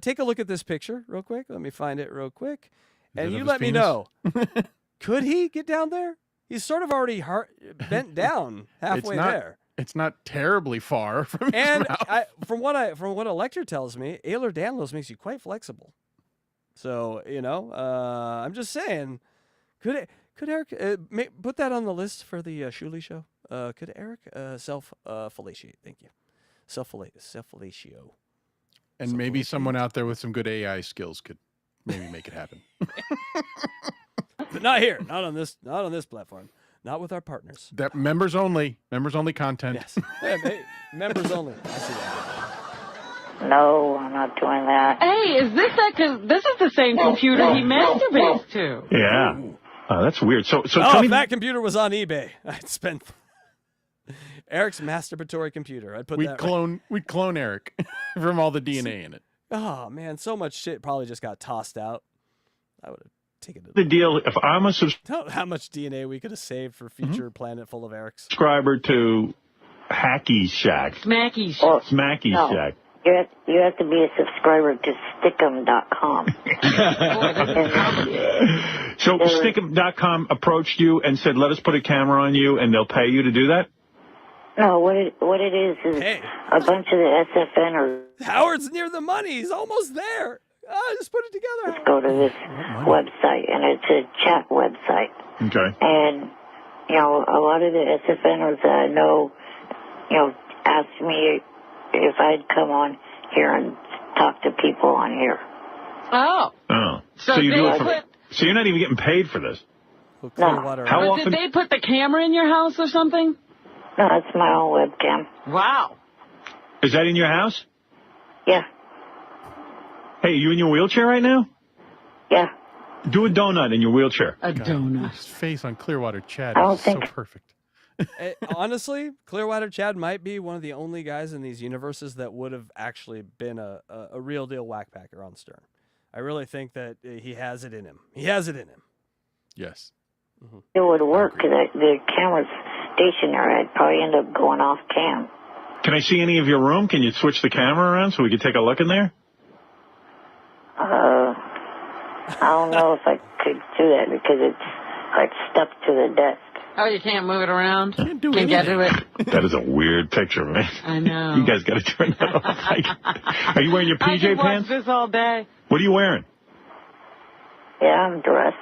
S6: take a look at this picture real quick. Let me find it real quick. And you let me know. Could he get down there? He's sort of already bent down halfway there.
S7: It's not terribly far from his
S6: And
S7: mouth.
S6: from what Electra tells me, DANLOS makes you quite flexible. So, I'm just saying, could Eric put that on the list for the Shuley show? Could Eric self-fellatiate? Thank you. Self-fellatio.
S7: And maybe someone out there with some good AI skills could maybe make it happen.
S6: But not here. Not on this platform. Not with our partners.
S7: That members only content.
S6: Yes. Hey, members only. I see that.
S4: No, I'm not doing that.
S1: Hey, is this that? Because this is the same computer he masturbates to.
S8: Yeah. That's weird. So
S6: If
S8: tell me
S6: that computer was on eBay, I'd spend Eric's masturbatory computer. I'd put
S7: We'd
S8: Oh,
S7: clone Eric from all the DNA in it.
S6: Oh man, so much shit probably just got tossed out. I would have taken it.
S8: the deal. If I'm a
S6: Don't know how much DNA we could have saved for future planet full of Erics.
S8: subscriber to Hacky Shack,
S1: Smacky shit.
S4: Or,
S8: Smacky
S4: no,
S8: Shack.
S4: you have to be a subscriber to stickem.com.
S8: So Stickem.com approached you and said, let us put a camera on you and they'll pay you to do that?
S4: No, what it is
S6: Hey.
S4: a bunch of the SFNers
S6: Howard's near the money. He's almost there. Just put it together.
S4: go to this website, and it's a chat website.
S8: Okay.
S4: And, a lot of the SFNers that I know, asked me if I'd come on here and talk to people on here.
S1: Oh.
S8: Oh.
S1: So
S8: you do
S1: they
S8: it for, so you're not even getting paid for this?
S4: No.
S8: How
S1: But
S8: often?
S1: did they put the camera in your house or something?
S4: No, it's my own webcam.
S1: Wow.
S8: Is that in your house?
S4: Yeah.
S8: Hey, you in your wheelchair right now?
S4: Yeah.
S8: Do a donut in your wheelchair.
S1: A donut.
S7: His face on Clearwater Chad
S4: I don't
S7: is so
S4: think-
S7: perfect.
S6: Honestly, Clearwater Chad might be one of the only guys in these universes that would have actually been a real deal Wack Packer on Stern. I really think that he has it in him. He has it in him.
S7: Yes.
S4: It would work because the camera's stationary. I'd probably end up going off cam.
S8: Can I see any of your room? Can you switch the camera around so we can take a look in there?
S4: I don't know if I could do that because it's like stuck to the desk.
S1: Oh, you can't move it around?
S7: Can't do
S1: Can't get to it?
S8: That is a weird picture, man.
S1: I know.
S8: You guys got to turn that off. Are you wearing your
S1: I
S8: PJ
S1: could watch
S8: pants?
S1: this all day.
S8: What are you wearing?
S4: Yeah, I'm dressed.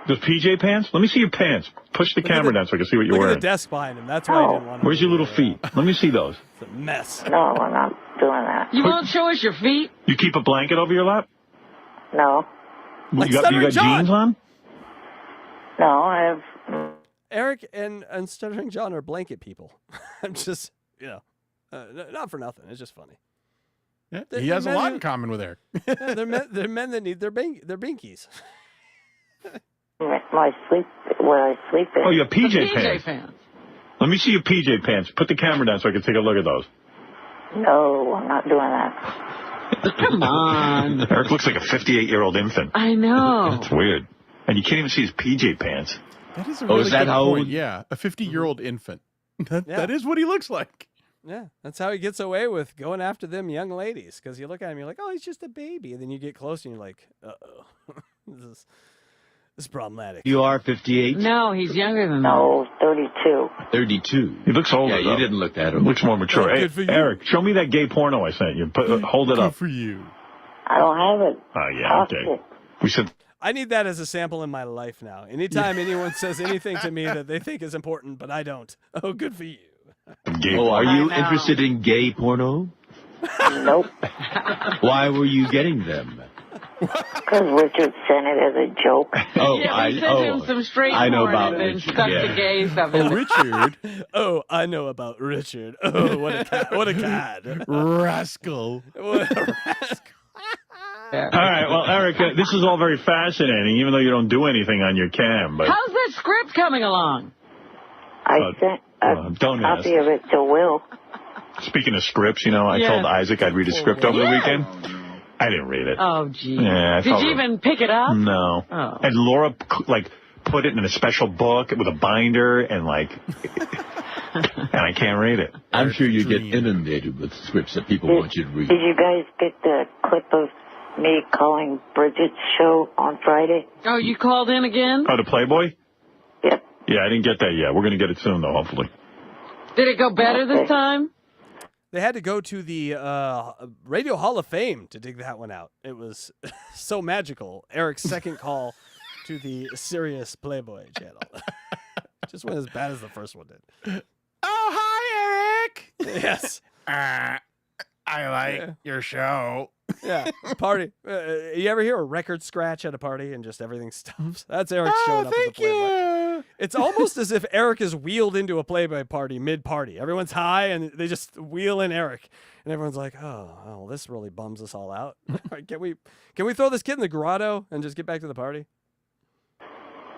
S8: Those PJ pants? Let me see your pants. Push the camera down so I can see what you're
S6: Look
S8: wearing.
S6: at the desk behind him. That's why I didn't want to.
S8: Where's your little feet? Let me see those.
S6: It's a mess.
S4: No, I'm not doing that.
S1: You won't show us your feet?
S8: You keep a blanket over your lap?
S4: No.
S6: Like
S8: you got
S6: Stuttering John.
S8: jeans on?
S4: No, I have...
S6: Eric and Stuttering John are blanket people. I'm just, not for nothing. It's just funny.
S7: Yeah, he has a lot in common with Eric.
S6: Yeah, they're men that need their binkies.
S4: My sleep, where I sleep in.
S8: Oh, you have PJ
S1: PJ
S8: pants. Let me see your PJ pants. Put the camera down so I can take a look at those.
S4: No, I'm not doing that.
S1: Come on.
S8: Eric looks like a 58-year-old infant.
S1: I know.
S8: That's weird. And you can't even see his PJ pants.
S7: That is a really good point. Yeah, a 50-year-old infant. That is what he looks like.
S6: Yeah, that's how he gets away with going after them young ladies. Because you look at him, you're like, oh, he's just a baby. And then you get close and you're like, uh-oh. This is problematic.
S13: You are 58?
S1: No, he's younger than that.
S4: No, 32.
S13: 32.
S8: He looks older,
S13: Yeah,
S8: though.
S13: you didn't look that
S8: He
S13: old.
S8: looks more mature.
S6: Oh,
S8: Hey,
S6: good for you.
S8: Eric, show me that gay porno I sent you. Hold it up.
S7: Good for you.
S4: I don't have it.
S8: Oh, yeah, okay. We said...
S6: I need that as a sample in my life now. Anytime anyone says anything to me that they think is important, but I don't. Oh, good for you.
S13: Oh, are you interested in gay porno?
S4: Nope.
S13: Why were you getting them?
S4: Because Richard sent it as a joke.
S13: Oh,
S1: Yeah, we sent him some straight
S13: I know
S1: porn
S13: about
S1: and then
S13: Richard,
S1: stuck
S13: yeah.
S1: the gay stuff in
S7: Oh,
S1: it.
S7: Richard.
S6: Oh, I know about Richard. Oh, what a cat. What a cad.
S7: Rascal.
S6: What a rascal.
S8: All right, well, Eric, this is all very fascinating, even though you don't do anything on your cam. But
S1: How's that script coming along?
S4: I sent a
S8: don't ask.
S4: copy of it to Will.
S8: Speaking of scripts, I
S1: Yeah.
S8: told Isaac I'd read a script over the
S1: Yeah.
S8: weekend. I didn't read it.
S1: Oh, gee.
S8: Yeah, I
S1: Did
S8: felt
S1: you
S8: it.
S1: even pick it up?
S8: No.
S1: Oh.
S8: And Laura, put it in a special book with a binder and, and I can't read it.
S13: I'm sure you get inundated with scripts that people want you to read.
S4: Did you guys get the clip of me calling Bridget's show on Friday?
S1: Oh, you called in again?
S8: Oh, the Playboy?
S4: Yep.
S8: Yeah, I didn't get that yet. We're going to get it soon, though, hopefully.
S1: Did it go better this time?
S6: They had to go to the Radio Hall of Fame to dig that one out. It was so magical. Eric's second call to the Sirius Playboy channel. Just went as bad as the first one did.
S7: Oh, hi, Eric.
S6: Yes.
S7: I like your show.
S6: Yeah, party. You ever hear a record scratch at a party and just everything stops? That's Eric showing up at the Playboy. It's almost as if Eric is wheeled into a Playboy party mid-party. Everyone's high and they just wheel in Eric, and everyone's like, "Oh, this really bums us all out." Can we throw this kid in the grotto and just get back to the party?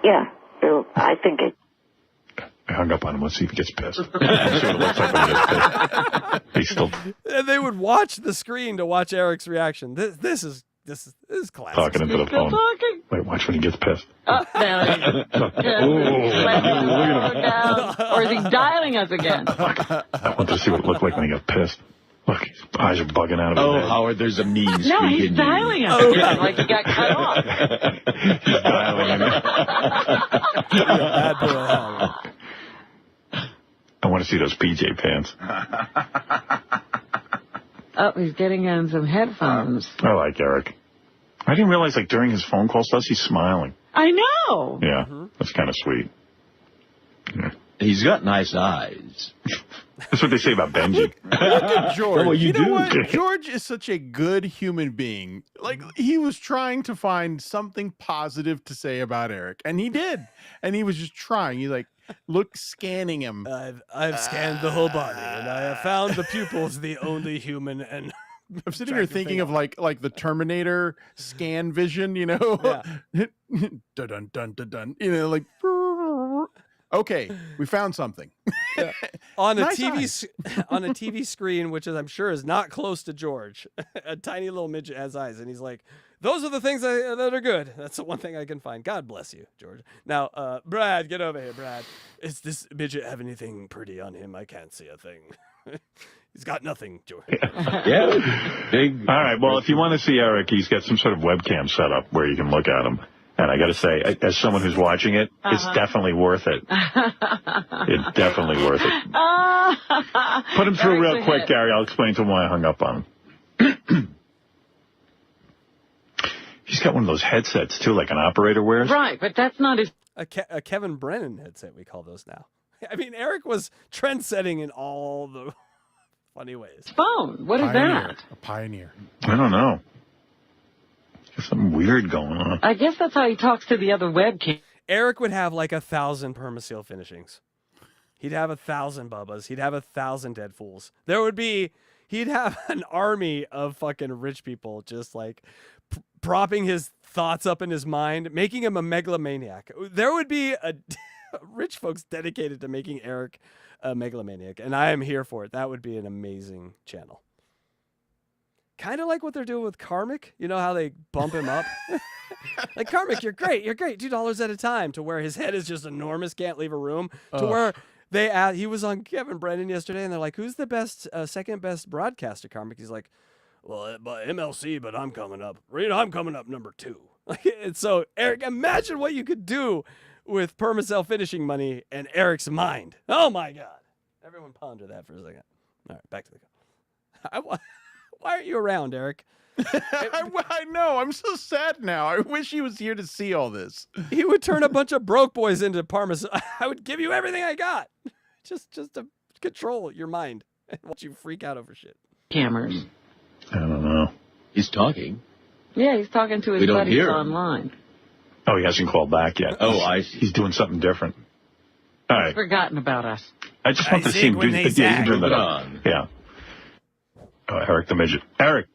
S4: Yeah. I think it.
S8: I hung up on him. Let's see if he gets pissed. Let's see what it looks like when he gets pissed. He's still
S6: And they would watch the screen to watch Eric's reaction. This is classic.
S8: talking into the
S1: Still
S8: phone.
S1: talking?
S8: Wait, watch when he gets pissed.
S1: Oh, there he is. Or is he dialing us again?
S8: I want to see what it looked like when he got pissed. Look, his eyes are bugging out of his
S13: Oh,
S8: head.
S13: Howard, there's a mean streak
S1: No, he's
S13: in you.
S1: dialing us again, like he got cut off.
S8: He's dialing in.
S6: Bad boy Howard.
S8: I want to see those PJ pants.
S1: Oh, he's getting on some headphones.
S8: I like Eric. I didn't realize, during his phone call stuff, he's smiling.
S1: I know.
S8: Yeah, that's kind of sweet. Yeah.
S13: He's got nice eyes.
S8: That's what they say about Benji.
S7: Look at George.
S13: Well, you
S7: know
S13: do.
S7: what? George is such a good human being. He was trying to find something positive to say about Eric, and he did. And he was just trying. He's scanning him.
S6: I've scanned the whole body, and I have found the pupils the only human. And
S7: I'm sitting here thinking of like the Terminator scan vision,
S6: Yeah.
S7: dun dun dun dun dun. Okay, we found something.
S6: Yeah. On a
S7: Nice
S6: on a TV screen, which I'm sure is not close to George, a tiny little midget has eyes, and he's like, "Those are the things that are good. That's the one thing I can find." God bless you, George. Now, Brad, get over here, Brad. Is this midget have anything pretty on him? I can't see a thing. He's got nothing, George.
S13: Yeah, big.
S8: All right, well, if you want to see Eric, he's got some sort of webcam set up where you can look at him. And I got to say, as someone who's watching it, it's definitely worth it. It's definitely worth it. Put him through real quick, Gary. I'll explain to him why I hung up on him. He's got one of those headsets, too, like an operator wears.
S1: Right, but that's not his...
S6: A Kevin Brennan headset, we call those now. I mean, Eric was trend-setting in all the funny ways.
S1: Phone. What is that?
S7: A pioneer.
S8: I don't know. There's something weird going on.
S1: I guess that's how he talks to the other webcam.
S6: Eric would have like 1,000 permaseal finishings. He'd have 1,000 Bubbas. He'd have 1,000 Dead Fools. He'd have an army of fucking rich people just like propping his thoughts up in his mind, making him a megalomaniac. There would be rich folks dedicated to making Eric a megalomaniac, and I am here for it. That would be an amazing channel. Kind of like what they're doing with Karmic. You know how they bump him up? Like, Karmic, you're great, $2 at a time, to where his head is just enormous, can't leave a room, to where he was on Kevin Brennan yesterday, and they're like, who's the best, second best broadcaster, Karmic? He's like, well, MLC, but I'm coming up. I'm coming up number 2. And so, Eric, imagine what you could do with permacell finishing money and Eric's mind. Oh, my God. Everyone ponder that for a second. All right, back to the go. Why aren't you around, Eric?
S7: I know. I'm so sad now. I wish he was here to see all this.
S6: He would turn a bunch of broke boys into parmesan. I would give you everything I got. Just to control your mind and watch you freak out over shit.
S1: Cameras.
S8: I don't know.
S13: He's talking.
S1: Yeah, he's talking to his buddies online.
S8: Oh, he hasn't called back yet.
S13: Oh, I see.
S8: He's doing something different. All right.
S1: He's forgotten about us.
S8: I just want to see him do that. Yeah. Eric the Midget. Eric,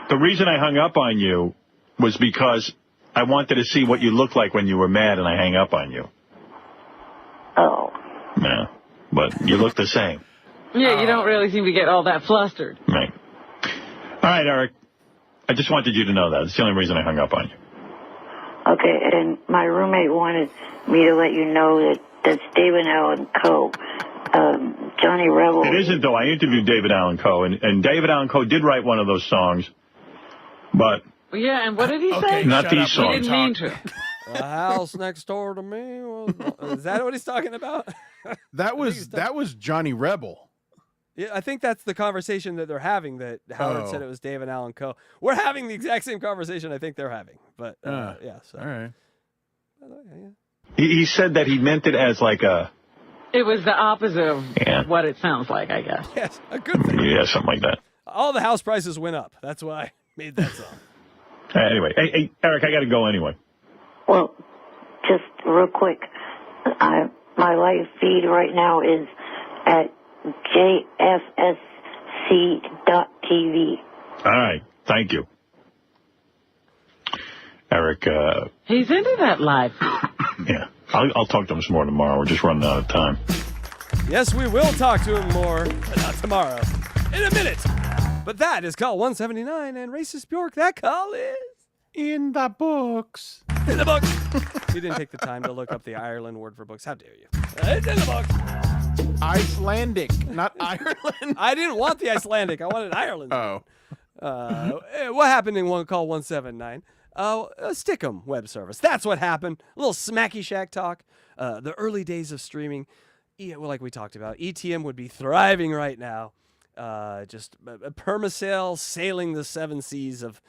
S8: the reason I hung up on you was because I wanted to see what you looked like when you were mad, and I hang up on you.
S4: Oh.
S8: Yeah, but you look the same.
S1: Yeah, you don't really seem to get all that flustered.
S8: Right. All right, Eric. I just wanted you to know that. It's the only reason I hung up on you.
S4: Okay, and my roommate wanted me to let you know that that's David Allen Coe. Johnny Rebel.
S8: It isn't, though. I interviewed David Allen Coe, and David Allen Coe did write one of those songs, but...
S1: Yeah, and what did he say?
S8: Not these songs.
S1: He didn't mean to.
S6: The house next door to me. Is that what he's talking about?
S7: That was Johnny Rebel.
S6: Yeah, I think that's the conversation that they're having, that Howard said it was David Allen Coe. We're having the exact same conversation I think they're having. But, yeah. So.
S7: All right.
S8: He said that he meant it as like a...
S1: It was the opposite of what it sounds like, I guess.
S6: Yes, a good thing.
S8: Yeah, something like that.
S6: All the house prices went up. That's why I made that song.
S8: Anyway, hey, Eric, I got to go anyway.
S4: Well, just real quick, my live feed right now is at jfsc.tv.
S8: All right, thank you. Eric.
S1: He's into that live feed.
S8: Yeah. I'll talk to him some more tomorrow. We're just running out of time.
S6: Yes, we will talk to him more, but not tomorrow. In a minute. But that is call 179, and Racist Bjork, that call is...
S7: In the books.
S6: In the books. You didn't take the time to look up the Ireland word for books. How dare you? It's in the books.
S7: Icelandic, not Ireland.
S6: I didn't want the Icelandic. I wanted Ireland.
S7: Oh.
S6: What happened in one call 179? A Stickum web service. That's what happened. A little smacky shack talk. The early days of streaming. Well, like we talked about, ETM would be thriving right now. Just a permasail sailing the 7 seas of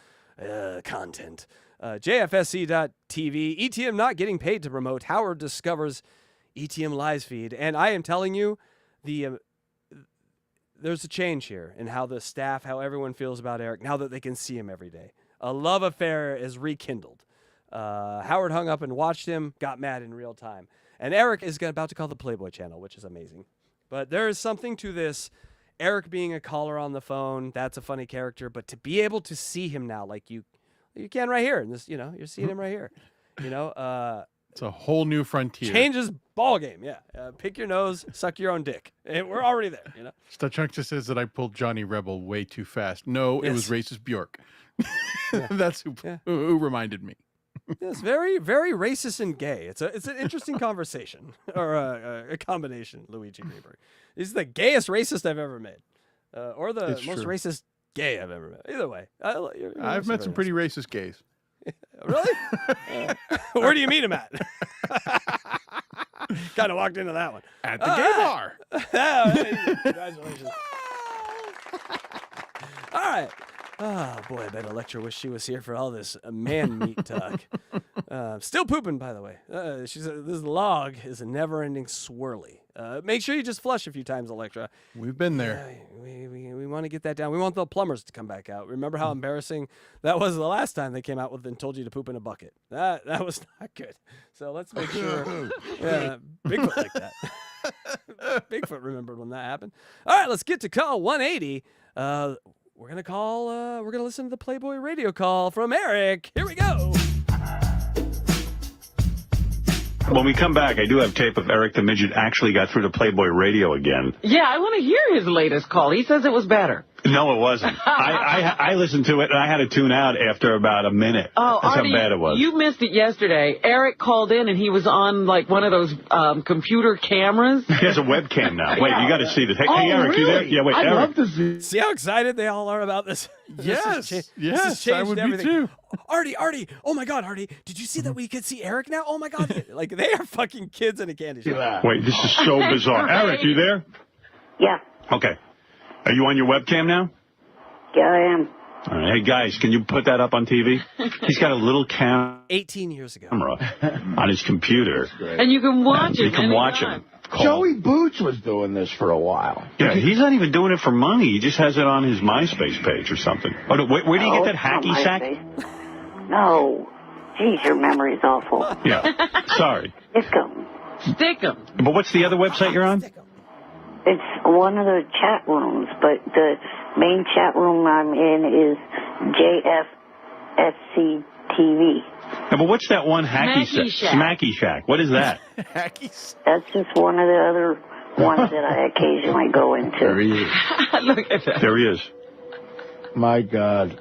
S6: content. JFSC.TV. ETM not getting paid to promote. Howard discovers ETM Lives feed. And I am telling you, there's a change here in how the staff, how everyone feels about Eric now that they can see him every day. A love affair is rekindled. Howard hung up and watched him, got mad in real time. And Eric is about to call the Playboy channel, which is amazing. But there is something to this. Eric being a caller on the phone, that's a funny character. But to be able to see him now, like you can right here, and this, you're seeing him right here.
S7: It's a whole new frontier.
S6: Changes ball game, yeah. Pick your nose, suck your own dick. We're already there,
S7: Stachunk just says that I pulled Johnny Rebel way too fast. No, it was Racist Bjork. That's who reminded me.
S6: Yes, very, very racist and gay. It's an interesting conversation, or a combination. Luigi Greenberg. He's the gayest racist I've ever met, or the most racist gay I've ever met. Either way,
S7: I've met some pretty racist gays.
S6: Really? Where do you meet him at? Kind of walked into that one.
S7: At the gay bar.
S6: Congratulations. All right. Oh, boy, I bet Electra wish she was here for all this man meat talk. Still pooping, by the way. She said this log is a never-ending swirly. Make sure you just flush a few times, Electra.
S7: We've been there.
S6: We want to get that down. We want the plumbers to come back out. Remember how embarrassing that was the last time they came out with and told you to poop in a bucket? That was not good. So let's make sure. Yeah, Bigfoot like that. Bigfoot remembered when that happened. All right, let's get to call 180. We're going to listen to the Playboy radio call from Eric. Here we go.
S8: When we come back, I do have tape of Eric the Midget actually got through to Playboy Radio again.
S1: Yeah, I want to hear his latest call. He says it was better.
S8: No, it wasn't. I listened to it, and I had to tune out after about a minute.
S1: Oh,
S8: That's
S1: Artie,
S8: how bad it was.
S1: You missed it yesterday. Eric called in, and he was on, like, one of those computer cameras.
S8: He has a webcam now. Wait, you got to see this. Hey, hey, Eric,
S9: really?
S8: you there? Yeah, wait,
S9: I'd
S8: Eric.
S9: love to see.
S6: See how excited they all are about this?
S7: Yes,
S6: this
S7: yes, I would
S6: everything.
S7: be too.
S6: Artie, oh my God, Artie, did you see that we could see Eric now? Oh my God, like they are fucking kids in a candy shop.
S8: Wait, this is so bizarre. Eric, you there?
S4: Yeah.
S8: Okay. Are you on your webcam now?
S4: Yeah, I am.
S8: All right. Hey, guys, can you put that up on TV? He's got a little
S6: 18 years ago.
S8: camera on his computer.
S1: And you can watch
S8: You
S1: it.
S8: can watch him.
S9: Joey Boots was doing this for a while.
S8: Yeah, he's not even doing it for money. He just has it on his MySpace page or something. Oh, no, where do you get that hacky sack?
S4: No. Jeez, your memory's awful.
S8: Yeah, sorry.
S1: Stick 'em.
S8: But what's the other website you're on?
S4: It's one of the chat rooms, but the main chat room I'm in is JFSC-TV.
S8: Yeah, but what's that one hacky
S4: Smacky Shack.
S8: Smacky Shack. What is that?
S4: That's just one of the other ones that I occasionally go into.
S9: There he is.
S1: Look at that.
S8: There he is.
S9: My God.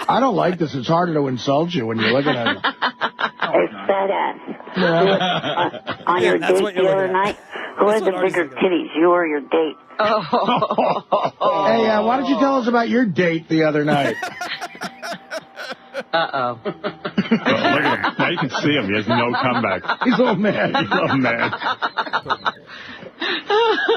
S9: I don't like this. It's harder to insult you when you're looking at it.
S4: Hey, fat ass. On your date the other night, who had the bigger titties, you or your date?
S9: Hey, why don't you tell us about your date the other night?
S1: Uh-oh.
S8: Oh, look at him. Now you can see him. He has no comeback.
S9: He's all mad.
S8: He's all mad.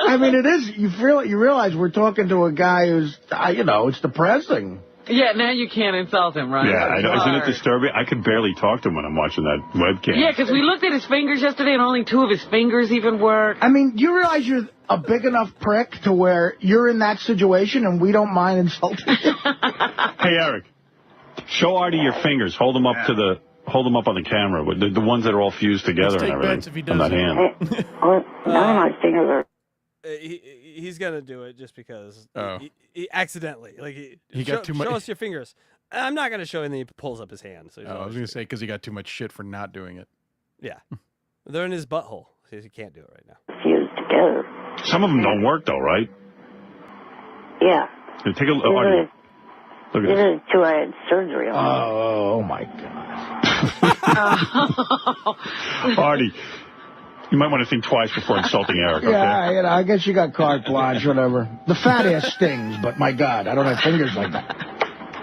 S9: I mean, it is. You realize we're talking to a guy who's, it's depressing.
S1: Yeah, now you can't insult him, right?
S8: Yeah, I know. Isn't it disturbing? I could barely talk to him when I'm watching that webcam.
S1: Yeah, because we looked at his fingers yesterday, and only 2 of his fingers even work.
S9: I mean, do you realize you're a big enough prick to where you're in that situation and we don't mind insulting you?
S8: Hey, Eric, show Artie your fingers. Hold them up on the camera. The ones that are all fused together and everything.
S7: Bets if he
S8: on that hand.
S4: None of my fingers are...
S6: He's gonna do it just because he accidentally
S7: He got too much.
S6: Show us your fingers. I'm not gonna show him. And he pulls up his hand. So
S7: I was gonna say because he got too much shit for not doing it.
S6: Yeah, they're in his butthole, so he can't do it right now.
S4: Fused together.
S8: Some of them don't work though, right?
S4: Yeah.
S8: Take a look. Artie. Look at
S4: These
S8: this.
S4: are the 2 I had surgery on.
S9: Oh, my God.
S8: Artie, you might want to think twice before insulting Eric. Okay?
S9: Yeah, I guess you got carte blanche, whatever. The fat ass stings, but my God, I don't have fingers like that.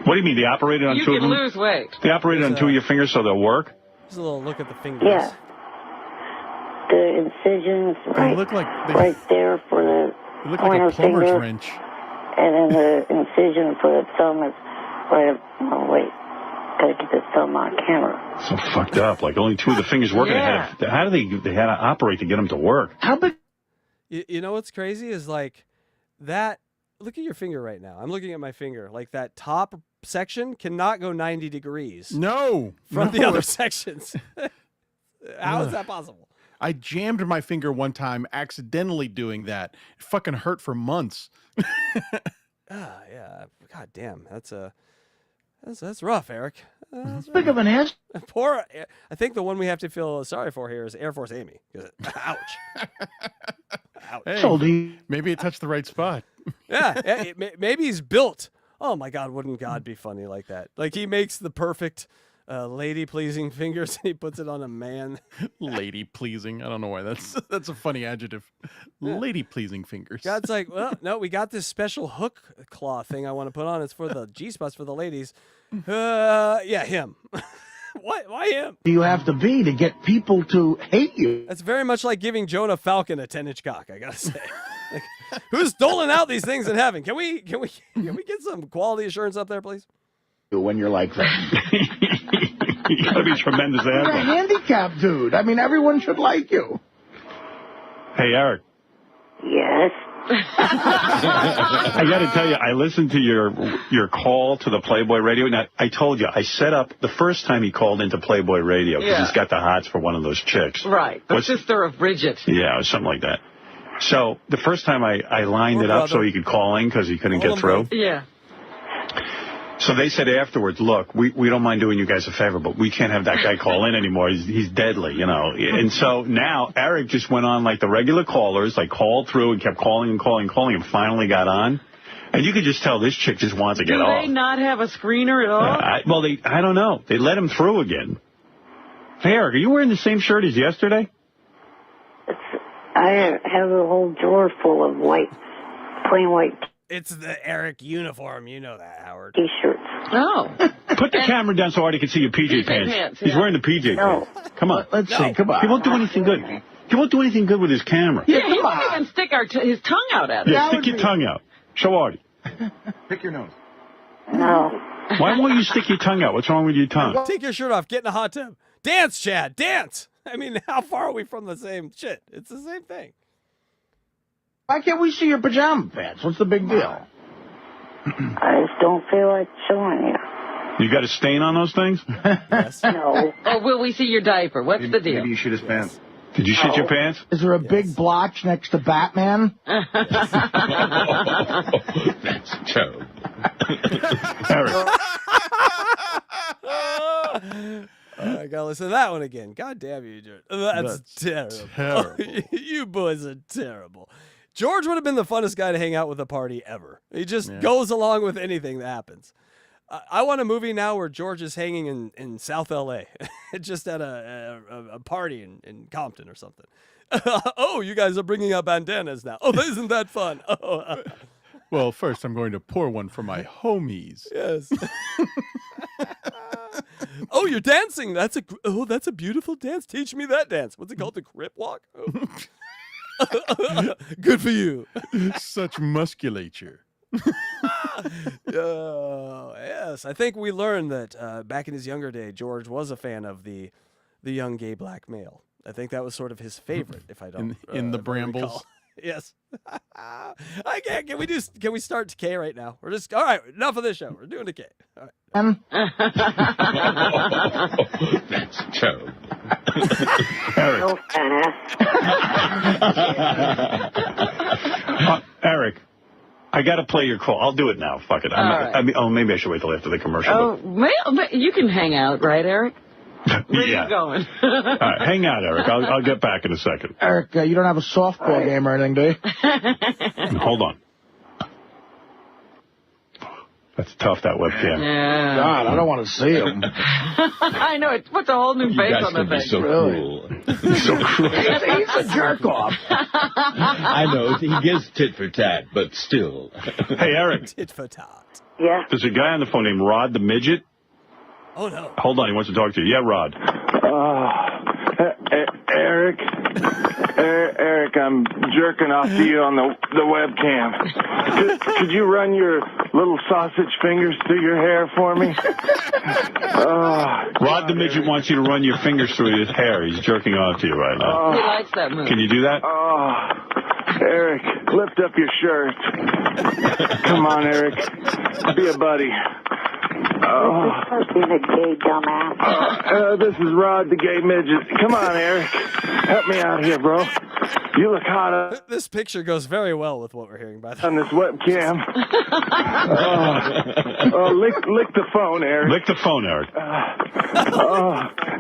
S8: What do you mean? They operated on
S1: You
S8: 2 of
S1: can
S8: them?
S1: lose weight.
S8: They operated on 2 of your fingers so they'll work?
S6: Just a little look at the fingers.
S4: Yeah. The incisions right,
S7: look like
S4: right there for the
S7: You look
S4: pointer
S7: like a plumber's
S4: finger.
S7: wrench.
S4: And then the incision for the thumb is right up. Oh, wait. Gotta get the thumb on camera.
S8: So fucked up. Like only 2 of the fingers working.
S1: Yeah.
S8: How do they had to operate to get them to work?
S9: How big?
S6: You know what's crazy is like that. Look at your finger right now. I'm looking at my finger. Like that top section cannot go 90 degrees.
S7: No.
S6: From the other sections. How is that possible?
S7: I jammed my finger one time accidentally doing that. It fucking hurt for months.
S6: Yeah. God damn. That's rough, Eric. That's
S9: Big of an ass.
S6: Poor. I think the one we have to feel sorry for here is Air Force Amy. Ouch. Ouch.
S7: Hey, maybe it touched the right spot.
S6: Yeah. Maybe he's built. Oh my God. Wouldn't God be funny like that? Like he makes the perfect lady pleasing fingers. He puts it on a man.
S7: Lady pleasing. I don't know why that's a funny adjective. Lady pleasing fingers.
S6: God's like, well, no, we got this special hook claw thing I want to put on. It's for the G-spots for the ladies. Yeah, him. What? Why him?
S9: Do you have to be to get people to hate you?
S6: That's very much like giving Jonah Falcon a 10-inch cock, I gotta say. Like, who's doling out these things in heaven? Can we get some quality assurance up there, please?
S9: When you're like that.
S8: You gotta be tremendous
S9: You're a
S8: asshole.
S9: handicapped dude. I mean, everyone should like you.
S8: Hey, Eric.
S4: Yes.
S8: I got to tell you, I listened to your call to the Playboy Radio. Now, I told you, I set up the first time he called into Playboy Radio because he's got the hots for one of those chicks.
S1: Right. The sister of Bridget.
S8: Yeah, or something like that. So the first time I lined it up so he could call in because he couldn't get through.
S1: Yeah.
S8: So they said afterwards, look, we don't mind doing you guys a favor, but we can't have that guy call in anymore. He's deadly, you know. And so now Eric just went on like the regular callers, like called through and kept calling and finally got on. And you could just tell this chick just wants to get off.
S1: Do they not have a screener at all?
S8: I don't know. They let him through again. Hey, Eric, are you wearing the same shirt as yesterday?
S4: I have a whole drawer full of plain white
S6: It's the Eric uniform. You know that, Howard.
S4: T-shirts.
S1: Oh.
S8: Put the camera down so Artie can see your PJ pants. He's wearing the PJ pants. Come on.
S9: Let's see. Come on.
S8: He won't do anything good. He won't do anything good with his camera.
S1: Yeah, he won't even stick his tongue out at us.
S8: Yeah, stick your tongue out. Show Artie.
S9: Pick your nose.
S4: No.
S8: Why won't you stick your tongue out? What's wrong with your tongue?
S6: Take your shirt off. Get in a hot tub. Dance, Chad. Dance. I mean, how far are we from the same shit? It's the same thing.
S9: Why can't we see your pajama pants? What's the big deal?
S4: I just don't feel like showing you.
S8: You got a stain on those things?
S6: Yes.
S4: No.
S1: Or will we see your diaper? What's the deal?
S13: Maybe you shit his pants.
S8: Did you shit your pants?
S9: Is there a big blotch next to Batman?
S13: That's terrible.
S8: Eric.
S6: I gotta listen to that one again. God damn you, George. That's terrible. You boys are terrible. George would have been the funnest guy to hang out with a party ever. He just goes along with anything that happens. I want a movie now where George is hanging in South L.A. just at a party in Compton or something. Oh, you guys are bringing out bandanas now. Oh, isn't that fun? Oh,
S7: Well, first I'm going to pour one for my homies.
S6: yes. Oh, you're dancing. That's a beautiful dance. Teach me that dance. What's it called? The Crip Walk? Oh. Good for you.
S7: Such musculature.
S6: Yes, I think we learned that back in his younger day, George was a fan of the young gay black male. I think that was sort of his favorite, if I don't
S7: in the brambles.
S6: recall. Yes. I can't. Can we start to K right now? We're just all right. Enough of this show. We're doing to K. All right.
S13: That's terrible.
S8: Eric.
S4: No,
S8: Eric, I got to play your call. I'll do it now. Fuck it. Maybe I should wait till after the commercial.
S1: Oh, you can hang out, right, Eric? Where are you going?
S8: All right, hang out, Eric. I'll get back in a second.
S9: Eric, you don't have a softball game or anything, do you?
S8: Hold on. That's tough, that webcam.
S1: Yeah.
S9: God, I don't want to see him.
S1: I know. It puts a whole new face on the thing.
S13: So cruel.
S8: So cruel.
S9: He's a jerk off.
S13: I know. He gives tit for tat, but still.
S8: Hey, Eric.
S6: Tit for tat.
S4: Yeah.
S8: There's a guy on the phone named Rod the Midget.
S6: Oh, no.
S8: Hold on. He wants to talk to you. Yeah, Rod.
S10: Eric, I'm jerking off to you on the webcam. Could you run your little sausage fingers through your hair for me?
S8: Rod the Midget wants you to run your fingers through his hair. He's jerking off to you right now.
S1: He likes that move.
S8: Can you do that?
S10: Eric, lift up your shirt. Come on, Eric. Be a buddy.
S4: Being a gay dumbass.
S10: This is Rod the gay midget. Come on, Eric. Help me out here, bro. You look hot
S6: This picture goes very well with what we're hearing, by the way.
S10: on this webcam. Lick the phone, Eric.
S8: Lick the phone, Eric.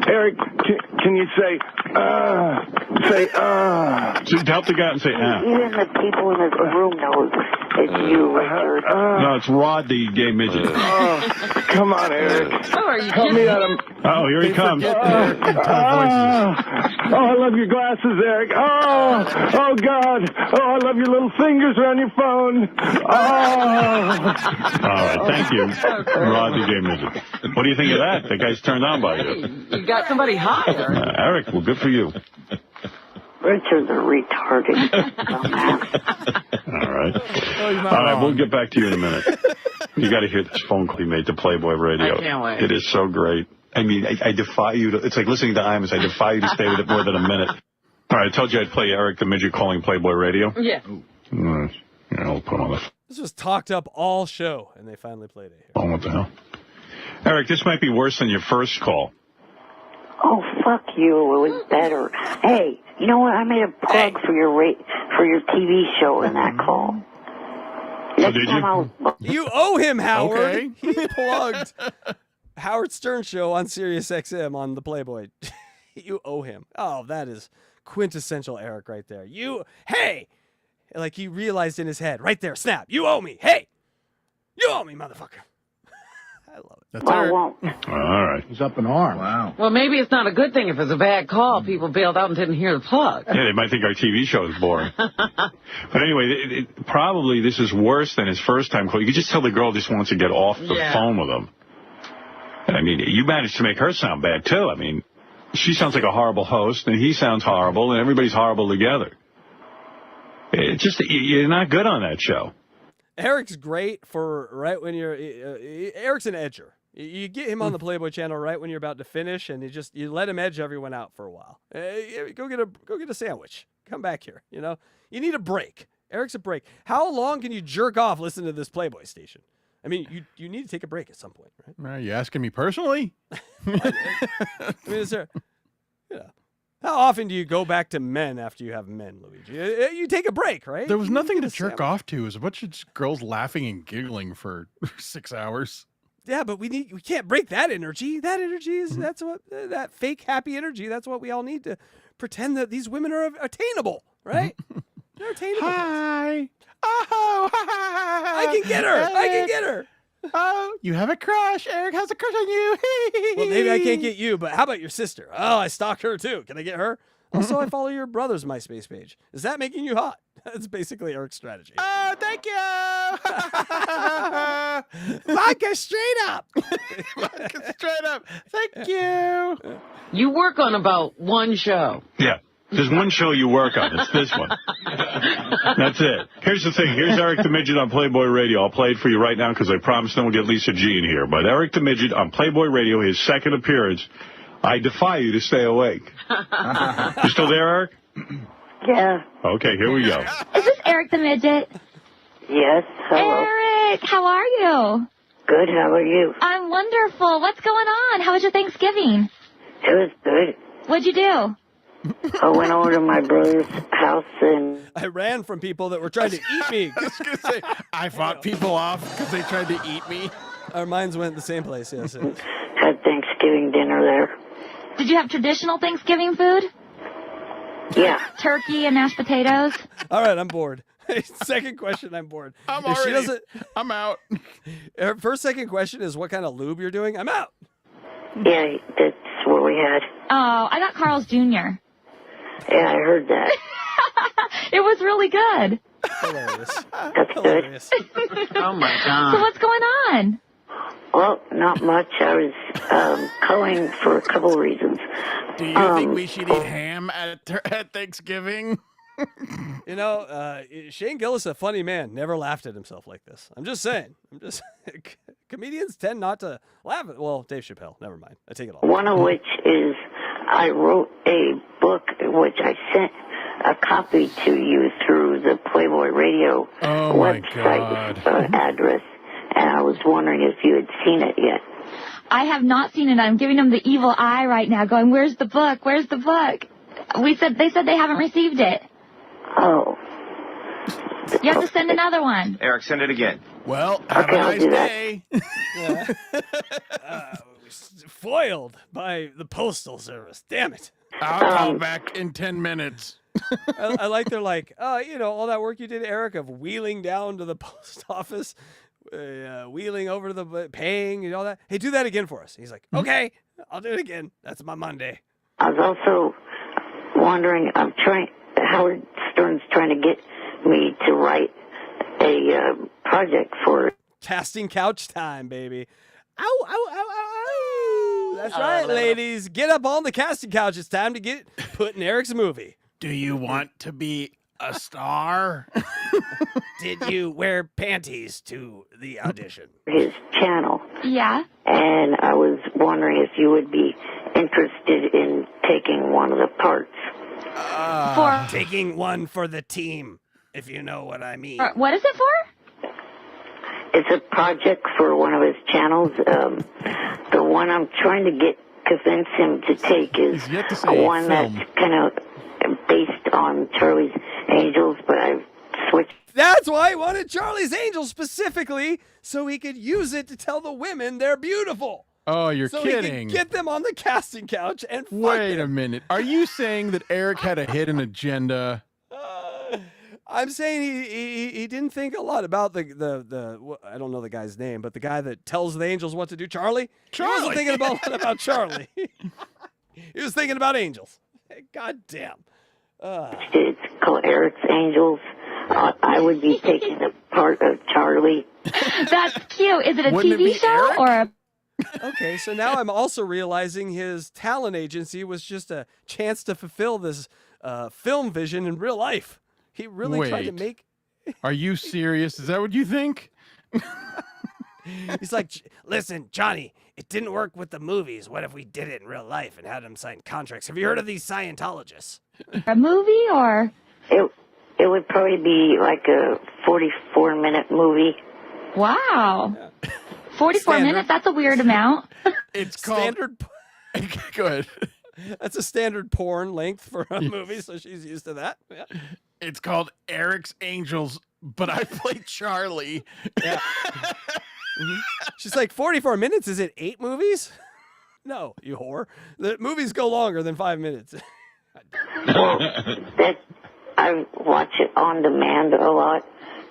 S10: Eric, can you say,
S8: So help the guy and say,
S4: Even the people in this room know It's you, Richard.
S8: No, it's Rod, the gay midget.
S10: Come on, Eric.
S1: Oh, are you
S10: Help me out of...
S8: Oh, here he comes.
S10: Oh, I love your glasses, Eric. Oh, God. Oh, I love your little fingers around your phone. Oh.
S8: All right, thank you, Rod, the gay midget. What do you think of that? The guy's turned on by you.
S1: You got somebody higher.
S8: Eric, well, good for you.
S4: Richard's a retarded dumbass.
S8: All right, we'll get back to you in a minute. You got to hear this phone call he made to Playboy Radio.
S1: I can't wait.
S8: It is so great. I mean, I defy you to, it's like listening to Imus. I defy you to stay with it more than a minute. All right, I told you I'd play Eric the Midget calling Playboy Radio.
S1: Yeah.
S8: I'll put on the
S6: This was talked up all show, and they finally played it.
S8: phone. What the hell? Eric, this might be worse than your first call.
S4: Oh, fuck you. It was better. Hey, you know what? I made a plug for your TV show in that call.
S8: Oh, did you?
S6: You owe him, Howard.
S7: Okay.
S6: He plugged Howard Stern show on Sirius XM on the Playboy. You owe him. Oh, that is quintessential Eric right there. Hey! Like he realized in his head, right there, snap. You owe me. Hey! You owe me, motherfucker. I love it.
S7: That's
S4: Well, I
S7: Eric.
S4: won't.
S8: All right.
S9: He's up in arms.
S13: Wow.
S1: Well, maybe it's not a good thing if it's a bad call. People bailed out and didn't hear the plug.
S8: Yeah, they might think our TV show is boring. But anyway, probably this is worse than his first time call. You could just tell the girl just wants to get off the phone with him. I mean, you managed to make her sound bad, too. I mean, she sounds like a horrible host, and he sounds horrible, and everybody's horrible together. It's just, you're not good on that show.
S6: Eric's great for right when you're. Eric's an edger. You get him on the Playboy channel right when you're about to finish, and you let him edge everyone out for a while. Go get a sandwich. Come back here. You know, you need a break. Eric's a break. How long can you jerk off listening to this Playboy station? I mean, you need to take a break at some point, right?
S7: Are you asking me personally?
S6: I mean, is there? How often do you go back to men after you have men, Luigi? You take a break, right?
S7: There was
S6: You
S7: nothing
S6: get
S7: to
S6: a
S7: jerk
S6: sandwich.
S7: off to. It was a bunch of just girls laughing and giggling for 6 hours.
S6: Yeah, but we can't break that energy. That energy is that's what that fake happy energy. That's what we all need to pretend that these women are attainable, right? They're attainable.
S7: Hi. Oh, hi.
S6: I can get her. I can get her.
S7: Oh, you have a crush. Eric has a crush on you.
S6: Well, maybe I can't get you, but how about your sister? Oh, I stalked her too. Can I get her? Also, I follow your brother's MySpace page. Is that making you hot? That's basically Eric's strategy.
S7: Oh, thank you.
S6: Vodka straight up.
S7: Straight up. Thank you.
S1: You work on about one show.
S8: Yeah. There's one show you work on. It's this one. That's it. Here's the thing. Here's Eric the Midget on Playboy Radio. I'll play it for you right now because I promised then we'll get Lisa G in here. But Eric the Midget on Playboy Radio, his second appearance. I defy you to stay awake. You still there, Eric?
S4: Yeah.
S8: Okay, here we go.
S14: Is this Eric the Midget?
S4: Yes. Hello.
S14: Eric, how are you?
S4: Good. How are you?
S14: I'm wonderful. What's going on? How was your Thanksgiving?
S4: It was good.
S14: What'd you do?
S4: I went over to my brother's house and
S6: I ran from people that were trying to eat me.
S7: I was going to say, I fought people off because they tried to eat me.
S6: Our minds went the same place, yes.
S4: had Thanksgiving dinner there.
S14: Did you have traditional Thanksgiving food?
S4: Yeah.
S14: Turkey and mashed potatoes?
S6: All right, I'm bored. Second question, I'm bored.
S7: I'm out.
S6: Second question is what kind of lube you're doing? I'm out.
S4: Yeah, that's what we had.
S14: Oh, I got Carl's Jr.
S4: Yeah, I heard that.
S14: It was really good.
S6: Hilarious.
S4: That's
S6: Hilarious.
S1: Oh, my God.
S14: So what's going on?
S4: Well, not much. I was calling for a couple reasons.
S7: Do you think we should eat ham at Thanksgiving?
S6: You know, Shane Gillis, a funny man, never laughed at himself like this. I'm just saying. Comedians tend not to laugh at. Well, Dave Chappelle. Never mind. I take it all.
S4: One of which is I wrote a book which I sent a copy to you through the Playboy Radio website address, and I was wondering if you had seen it yet.
S14: I have not seen it. I'm giving them the evil eye right now, going, "Where's the book? Where's the book?" They said they haven't received it.
S4: Oh.
S14: You have to send another one.
S13: Eric, send it again.
S7: Well, have a nice day.
S6: Foiled by the Postal Service. Damn it.
S7: I'll call back in 10 minutes.
S6: I like they're like, oh, you know, all that work you did, Eric, of wheeling down to the post office, wheeling over to the paying and all that. Hey, do that again for us. He's like, okay, I'll do it again. That's my Monday.
S4: I was also wondering, Howard Stern's trying to get me to write a project for
S6: Casting couch time, baby. Ow, ow, ow, ow, ow. That's right, ladies. Get up on the casting couch. It's time to get put in Eric's movie.
S7: Do you want to be a star?
S6: Did you wear panties to the audition?
S4: his channel.
S14: Yeah.
S4: And I was wondering if you would be interested in taking one of the parts.
S6: Taking one for the team, if you know what I mean.
S14: What is it for?
S4: It's a project for one of his channels. The one I'm trying to convince him to take is one that's kind of based on Charlie's Angels, but I've switched.
S6: That's why he wanted Charlie's Angels specifically, so he could use it to tell the women they're beautiful.
S7: Oh, you're
S6: so
S7: kidding.
S6: He could get them on the casting couch and fuck
S7: Wait
S6: them.
S7: a minute. Are you saying that Eric had a hidden agenda?
S6: I'm saying he didn't think a lot about the I don't know the guy's name, but the guy that tells the angels what to do, Charlie. He wasn't thinking a lot about Charlie. He was thinking about angels. God damn.
S4: It's called Eric's Angels. I would be taking the part of Charlie.
S14: That's cute. Is it a TV show or a...
S6: Okay, so now I'm also realizing his talent agency was just a chance to fulfill this film vision in real life. He really tried to make...
S7: Are you serious? Is that what you think?
S6: He's like, listen, Johnny, it didn't work with the movies. What if we did it in real life and had them sign contracts? Have you heard of these Scientologists?
S14: A movie or...
S4: It would probably be like a 44-minute movie.
S14: Wow. 44 minutes? That's a weird amount.
S7: It's called...
S6: Standard...
S7: Go ahead.
S6: That's a standard porn length for a movie, so she's used to that. Yeah.
S7: It's called Eric's Angels, but I play Charlie.
S6: Yeah. She's like, 44 minutes? Is it 8 movies? No, you whore. The movies go longer than 5 minutes.
S4: I watch it on demand a lot,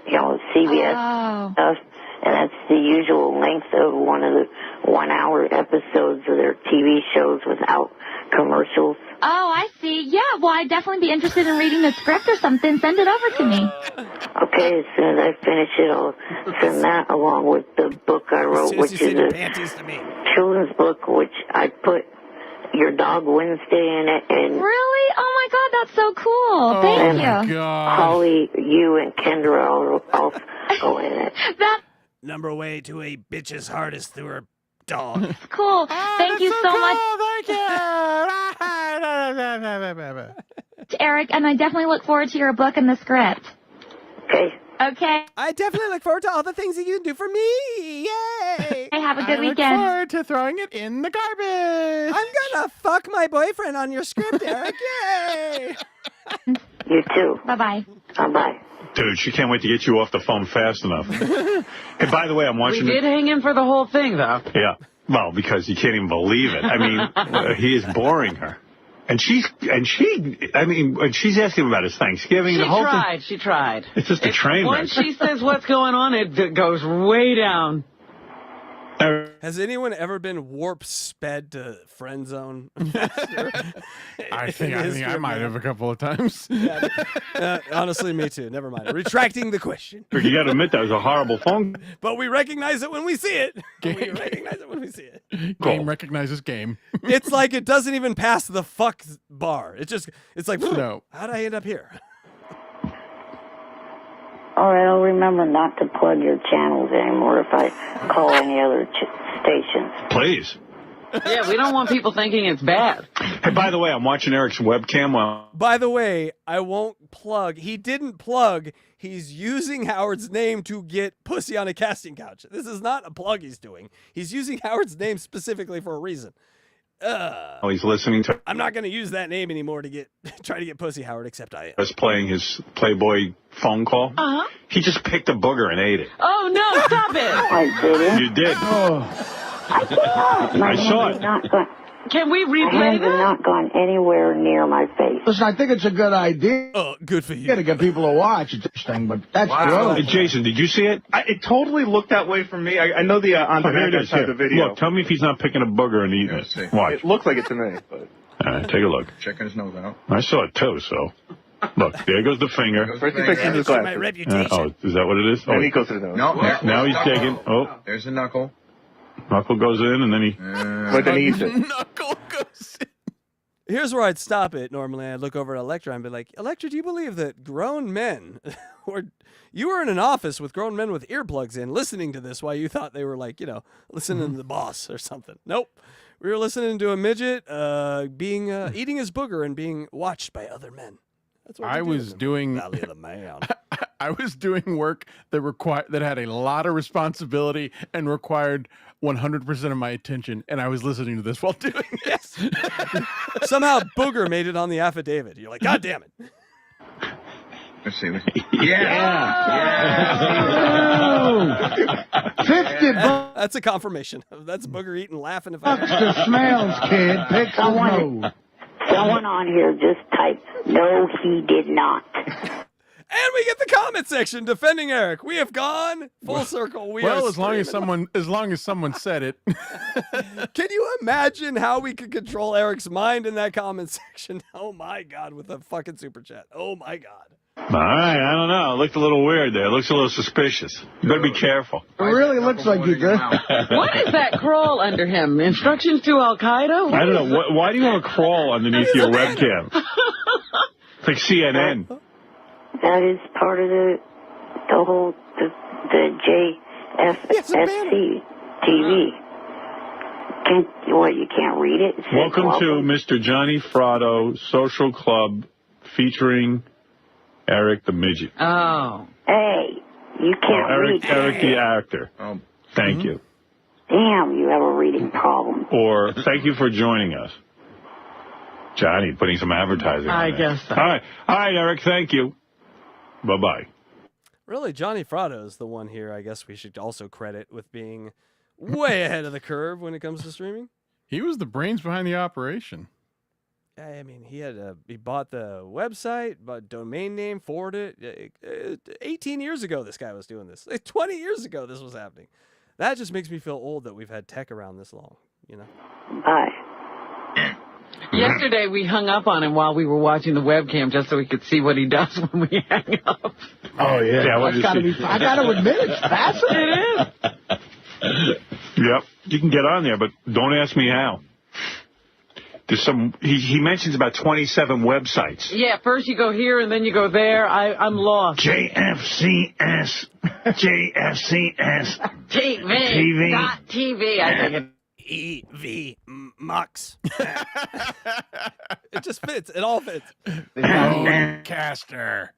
S4: CBS stuff, and that's the usual length of one of the 1-hour episodes of their TV shows without commercials.
S14: Oh, I see. Yeah, well, I'd definitely be interested in reading the script or something. Send it over to me.
S4: Okay, as soon as I finish it, I'll send that along with the book I wrote, which is a children's book, which I put Your Dog Wednesday in it. And
S14: really? Oh, my God, that's so cool. Thank you.
S4: Holly, you, and Kendra all go in it.
S6: Number way to a bitch's heart is through her dog.
S14: Cool. Thank you so much.
S7: Thank you.
S14: Eric, and I definitely look forward to your book and the script.
S4: Okay.
S14: Okay.
S6: I definitely look forward to all the things that you can do for me. Yay!
S14: Hey, have a good weekend.
S7: I look forward to throwing it in the garbage.
S6: I'm gonna fuck my boyfriend on your script, Eric. Yay!
S4: You too.
S14: Bye-bye.
S4: Bye-bye.
S8: Dude, she can't wait to get you off the phone fast enough. Hey, by the way, I'm watching...
S1: We did hang in for the whole thing, though.
S8: Yeah. Well, because you can't even believe it. I mean, he is boring her. And she's asking about his Thanksgiving.
S1: She tried.
S8: It's just a train wreck.
S1: Once she says what's going on, it goes way down.
S6: Has anyone ever been warp sped to friend zone?
S7: I think I might have a couple of times.
S6: Honestly, me too. Never mind. Retracting the question.
S8: You got to admit that was a horrible phone.
S6: But we recognize it when we see it. We recognize it when we see it.
S7: Game recognizes game.
S6: It's like it doesn't even pass the fuck bar. It's like,
S7: no.
S6: How'd I end up here?
S4: All right, I'll remember not to plug your channels anymore if I call any other stations.
S8: Please.
S1: Yeah, we don't want people thinking it's bad.
S8: Hey, by the way, I'm watching Eric's webcam.
S6: By the way, I won't plug. He didn't plug. He's using Howard's name to get pussy on a casting couch. This is not a plug he's doing. He's using Howard's name specifically for a reason.
S8: He's listening to...
S6: I'm not going to use that name anymore to try to get pussy, Howard, except I am.
S8: Was playing his Playboy phone call.
S1: Uh-huh.
S8: He just picked a booger and ate it.
S1: Oh, no, stop it.
S4: I didn't.
S8: You did.
S4: I did not.
S8: I saw it.
S1: Can we
S4: My
S1: replay
S4: hands have
S1: that?
S4: not gone anywhere near my face.
S9: Listen, I think it's a good idea.
S6: Oh, good for you.
S9: To get people to watch this thing, but that's gross.
S8: Hey, Jason, did you see it?
S15: It totally looked that way for me. I know the on
S8: Here
S15: demand
S8: it is.
S15: side
S8: Here.
S15: of the video.
S8: Look, tell me if he's not picking a booger and eating it. Watch.
S15: It looks like it to me. But.
S8: All right, take a look.
S13: Checking his nose out.
S8: I saw it too, so. Look, there goes the finger.
S15: First he fixes his glasses.
S6: My reputation.
S8: Oh, is that what it is?
S15: Then
S8: Oh,
S15: he goes to the nose.
S13: No,
S8: now he's digging. Oh,
S13: there's the knuckle.
S8: knuckle goes in, and then he.
S15: But then he eats it.
S7: Knuckle goes in.
S6: Here's where I'd stop it. Normally, I'd look over at Electra and be like, Electra, do you believe that grown men, or you were in an office with grown men with earplugs in, listening to this while you thought they were like, listening to the boss or something? Nope. We were listening to a midget being eating his booger and being watched by other men. That's what
S7: I was doing.
S6: Valley of the Man.
S7: I was doing work that had a lot of responsibility and required 100% of my attention, and I was listening to this while doing this.
S6: Somehow booger made it on the affidavit. You're like, God damn it.
S13: Let's see.
S9: Yeah. 50 bucks
S6: That's a confirmation. That's booger eating, laughing. If
S9: to Smails, kid. Pick
S4: Someone on here just typed, no, he did not.
S6: And we get the comment section defending Eric. We have gone full circle.
S7: As long as someone said it.
S6: Can you imagine how we could control Eric's mind in that comment section? Oh my God, with a fucking super chat. Oh my God.
S8: All right, I don't know. It looked a little weird there. It looks a little suspicious. You better be careful.
S9: It really looks like you did.
S1: What is that crawl under him? Instructions to Al Qaeda?
S8: I don't know. Why do you want to crawl underneath your webcam? It's like CNN.
S4: That is part of the whole, the JFSC TV. You can't read it? It says
S8: Welcome to Mr. Johnny Fratto Social Club featuring Eric the Midget.
S1: Oh.
S4: Hey, you can't read.
S8: Eric the actor. Thank you.
S4: Damn, you have a reading problem.
S8: Or thank you for joining us. Johnny, putting some advertising on
S1: I
S8: there.
S1: guess so.
S8: All right, Eric, thank you. Bye-bye.
S6: Really, Johnny Fratto is the one here I guess we should also credit with being way ahead of the curve when it comes to streaming.
S7: He was the brains behind the operation.
S6: I mean, he bought the website, bought domain name, forwarded it. 18 years ago, this guy was doing this. 20 years ago, this was happening. That just makes me feel old that we've had tech around this long,
S4: Bye.
S1: Yesterday, we hung up on him while we were watching the webcam just so we could see what he does when we hang up.
S9: Oh, yeah. I got to admit, it's fascinating.
S1: It is.
S8: Yep, you can get on there, but don't ask me how. There's he mentions about 27 websites.
S1: Yeah, first you go here and then you go there. I'm lost.
S8: JFCS.
S1: TV. I think it.
S6: EV Mux. It just fits. It all fits.
S7: Caster.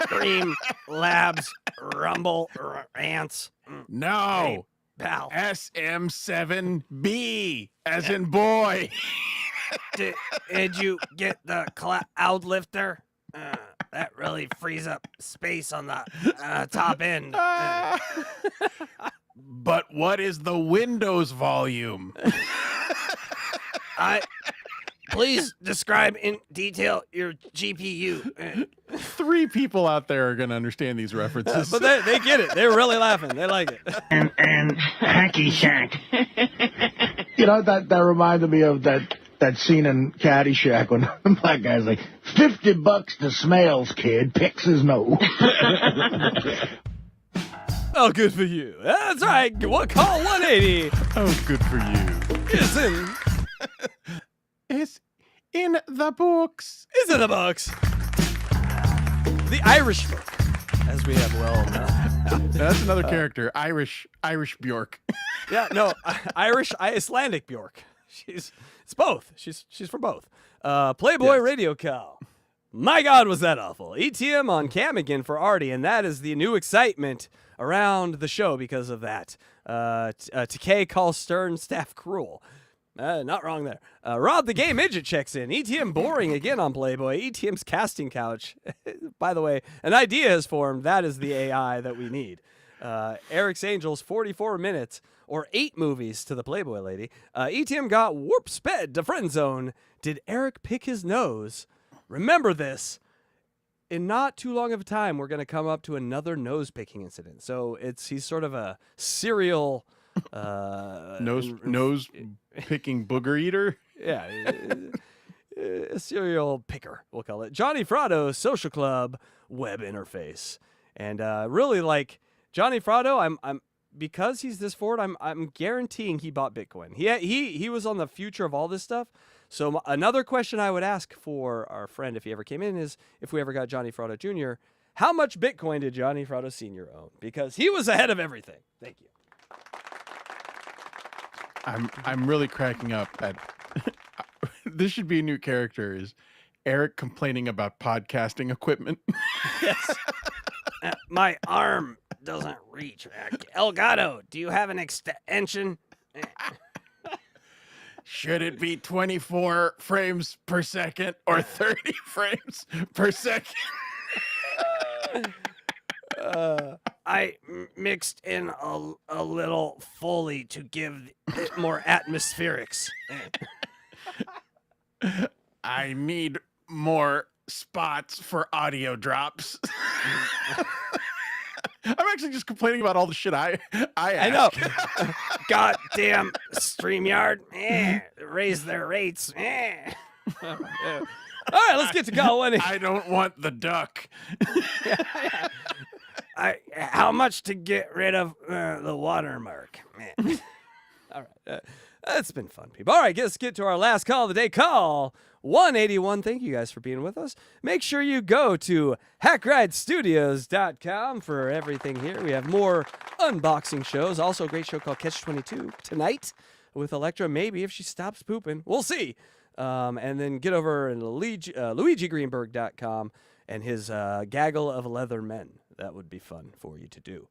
S6: Stream Labs Rumble Rants.
S7: No.
S6: Hey, pal.
S7: SM7B, as in boy.
S6: Did you get the cloud lifter? That really frees up space on the top end.
S7: But what is the Windows volume?
S6: Please describe in detail your GPU.
S7: 3 people out there are going to understand these references.
S6: But they get it. They're really laughing. They like it.
S8: And Hacky Shack.
S9: That reminded me of that scene in Caddyshack when the black guy's like, $50 to Smails, kid. Picks his nose.
S6: Oh, good for you. That's right. Call 180.
S7: Oh, good for you.
S6: It's
S7: in the books.
S6: It's in the books. The Irish book, as we have well known.
S7: That's another character. Irish Bjork.
S6: Yeah, no, Irish Icelandic Bjork. It's both. She's for both. Playboy Radio Cow. My God, was that awful. ETM on cam again for Artie, and that is the new excitement around the show because of that. TK calls Stern staff cruel. Not wrong there. Rob the Gay Midget checks in. ETM boring again on Playboy. ETM's casting couch. By the way, an idea has formed. That is the AI that we need. Eric's Angels, 44 minutes, or 8 movies to the Playboy lady. ETM got warp sped to friend zone. Did Eric pick his nose? Remember this. In not too long of a time, we're going to come up to another nose picking incident. So he's sort of a serial
S7: nose picking booger eater.
S6: Yeah, a serial picker, we'll call it. Johnny Fratto's Social Club web interface, and really like Johnny Fratto, I'm because he's this forward, I'm guaranteeing he bought Bitcoin. He was on the future of all this stuff. So another question I would ask for our friend if he ever came in is if we ever got Johnny Fratto Jr., how much Bitcoin did Johnny Fratto Sr. own? Because he was ahead of everything. Thank you.
S7: I'm really cracking up at this should be a new character, is Eric complaining about podcasting equipment.
S6: Yes. My arm doesn't reach. Elgato, do you have an extension?
S7: Should it be 24 frames per second or 30 frames per second?
S6: I mixed in a little Foley to give it more atmospherics.
S7: I need more spots for audio drops. I'm actually just complaining about all the shit I
S6: know. Goddamn StreamYard. Raise their rates. All right, let's get to call one.
S7: I don't want the duck.
S6: How much to get rid of the watermark? All right. That's been fun, people. All right, let's get to our last call of the day. Call 181. Thank you guys for being with us. Make sure you go to hackridestudios.com for everything here. We have more unboxing shows. Also, a great show called Catch 22 tonight with Electra. Maybe if she stops pooping. We'll see. And then get over and LuigiGreenberg.com and his gaggle of leather men. That would be fun for you to do.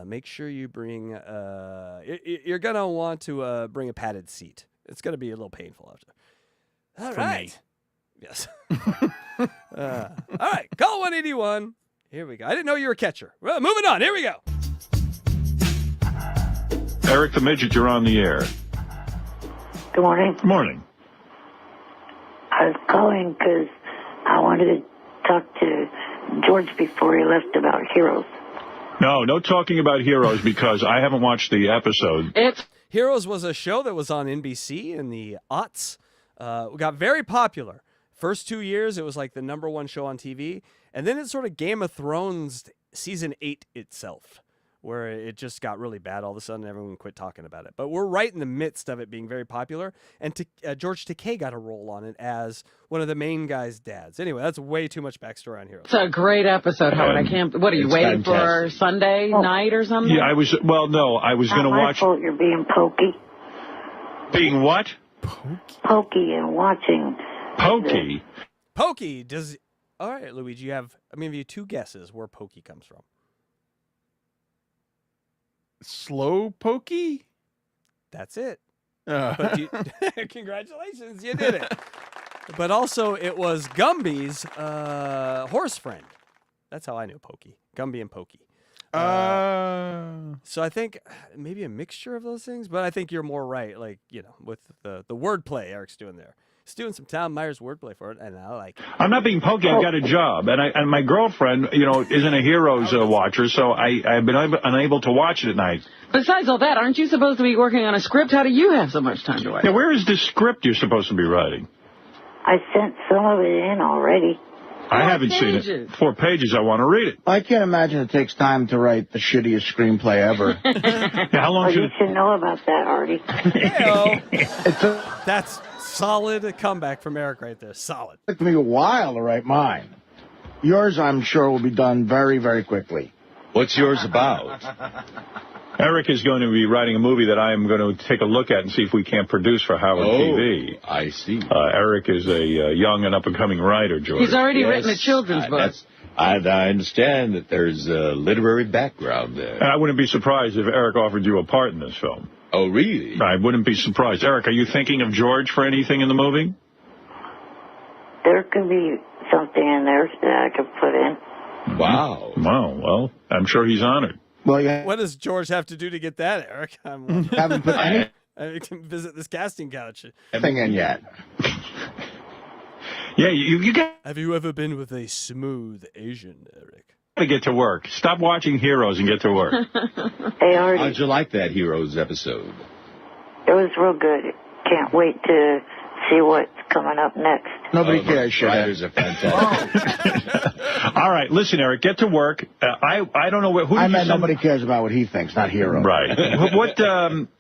S6: Make sure you bring, you're going to want to bring a padded seat. It's going to be a little painful after. All right. Yes. All right. Call 181. Here we go. I didn't know you were a catcher. Well, moving on. Here we go.
S8: Eric the Midget, you're on the air.
S4: Good morning.
S8: Good morning.
S4: I was calling because I wanted to talk to George before he left about Heroes.
S8: No talking about Heroes because I haven't watched the episode.
S6: Heroes was a show that was on NBC in the aughts. Got very popular. First 2 years, it was like the #1 show on TV. And then it sort of Game of Thrones season 8 itself, where it just got really bad all of a sudden. Everyone quit talking about it. But we're right in the midst of it being very popular. And George Takei got a role on it as one of the main guy's dads. Anyway, that's way too much backstory on Heroes.
S1: It's a great episode, Howard. I can't. What are you waiting for Sunday night or something?
S8: Yeah, I was going to watch.
S4: Fault you're being pokey.
S8: Being what?
S4: Pokey and watching.
S8: Pokey?
S6: Pokey does. All right, Luigi, you have 2 guesses where Pokey comes from.
S7: Slow pokey?
S6: That's it. But congratulations, you did it. But also, it was Gumby's horse friend. That's how I knew Pokey. Gumby and Pokey. So I think maybe a mixture of those things, but I think you're more right. Like, with the wordplay Eric's doing there. He's doing some Tom Myers wordplay for it, and I like it.
S8: I'm not being pokey. I've got a job, and my girlfriend, isn't a Heroes watcher, so I've been unable to watch it at night.
S1: Besides all that, aren't you supposed to be working on a script? How do you have so much time to write?
S8: Yeah, where is this script you're supposed to be writing?
S4: I sent some of it in already.
S8: I haven't seen it. 4 pages. I want to read it.
S9: I can't imagine it takes time to write the shittiest screenplay ever.
S8: How long
S4: you should know about that, Artie.
S6: That's solid comeback from Eric right there. Solid.
S9: It took me a while to write mine. Yours, I'm sure, will be done very, very quickly.
S13: What's yours about?
S8: Eric is going to be writing a movie that I am going to take a look at and see if we can't produce for Howard TV.
S13: I see.
S8: Eric is a young and up-and-coming writer, George.
S1: He's already written a children's book.
S13: I understand that there's a literary background there.
S8: And I wouldn't be surprised if Eric offered you a part in this film.
S13: Oh, really?
S8: I wouldn't be surprised. Eric, are you thinking of George for anything in the movie?
S4: There could be something in there that I could put in.
S13: Wow.
S8: Wow, well, I'm sure he's honored.
S9: Well, yeah.
S6: What does George have to do to get that, Eric?
S9: Haven't put anything
S6: I can visit this casting couch.
S9: in yet.
S8: Yeah, you got
S6: Have you ever been with a smooth Asian, Eric?
S8: to get to work. Stop watching Heroes and get to work.
S4: Hey, Artie,
S13: How'd you like that Heroes episode?
S4: it was real good. Can't wait to see what's coming up next.
S9: Nobody cares,
S13: The writers are fantastic.
S8: All right, listen, Eric, get to work. I don't know who.
S9: I meant nobody cares about what he thinks, not Hero.
S8: Right.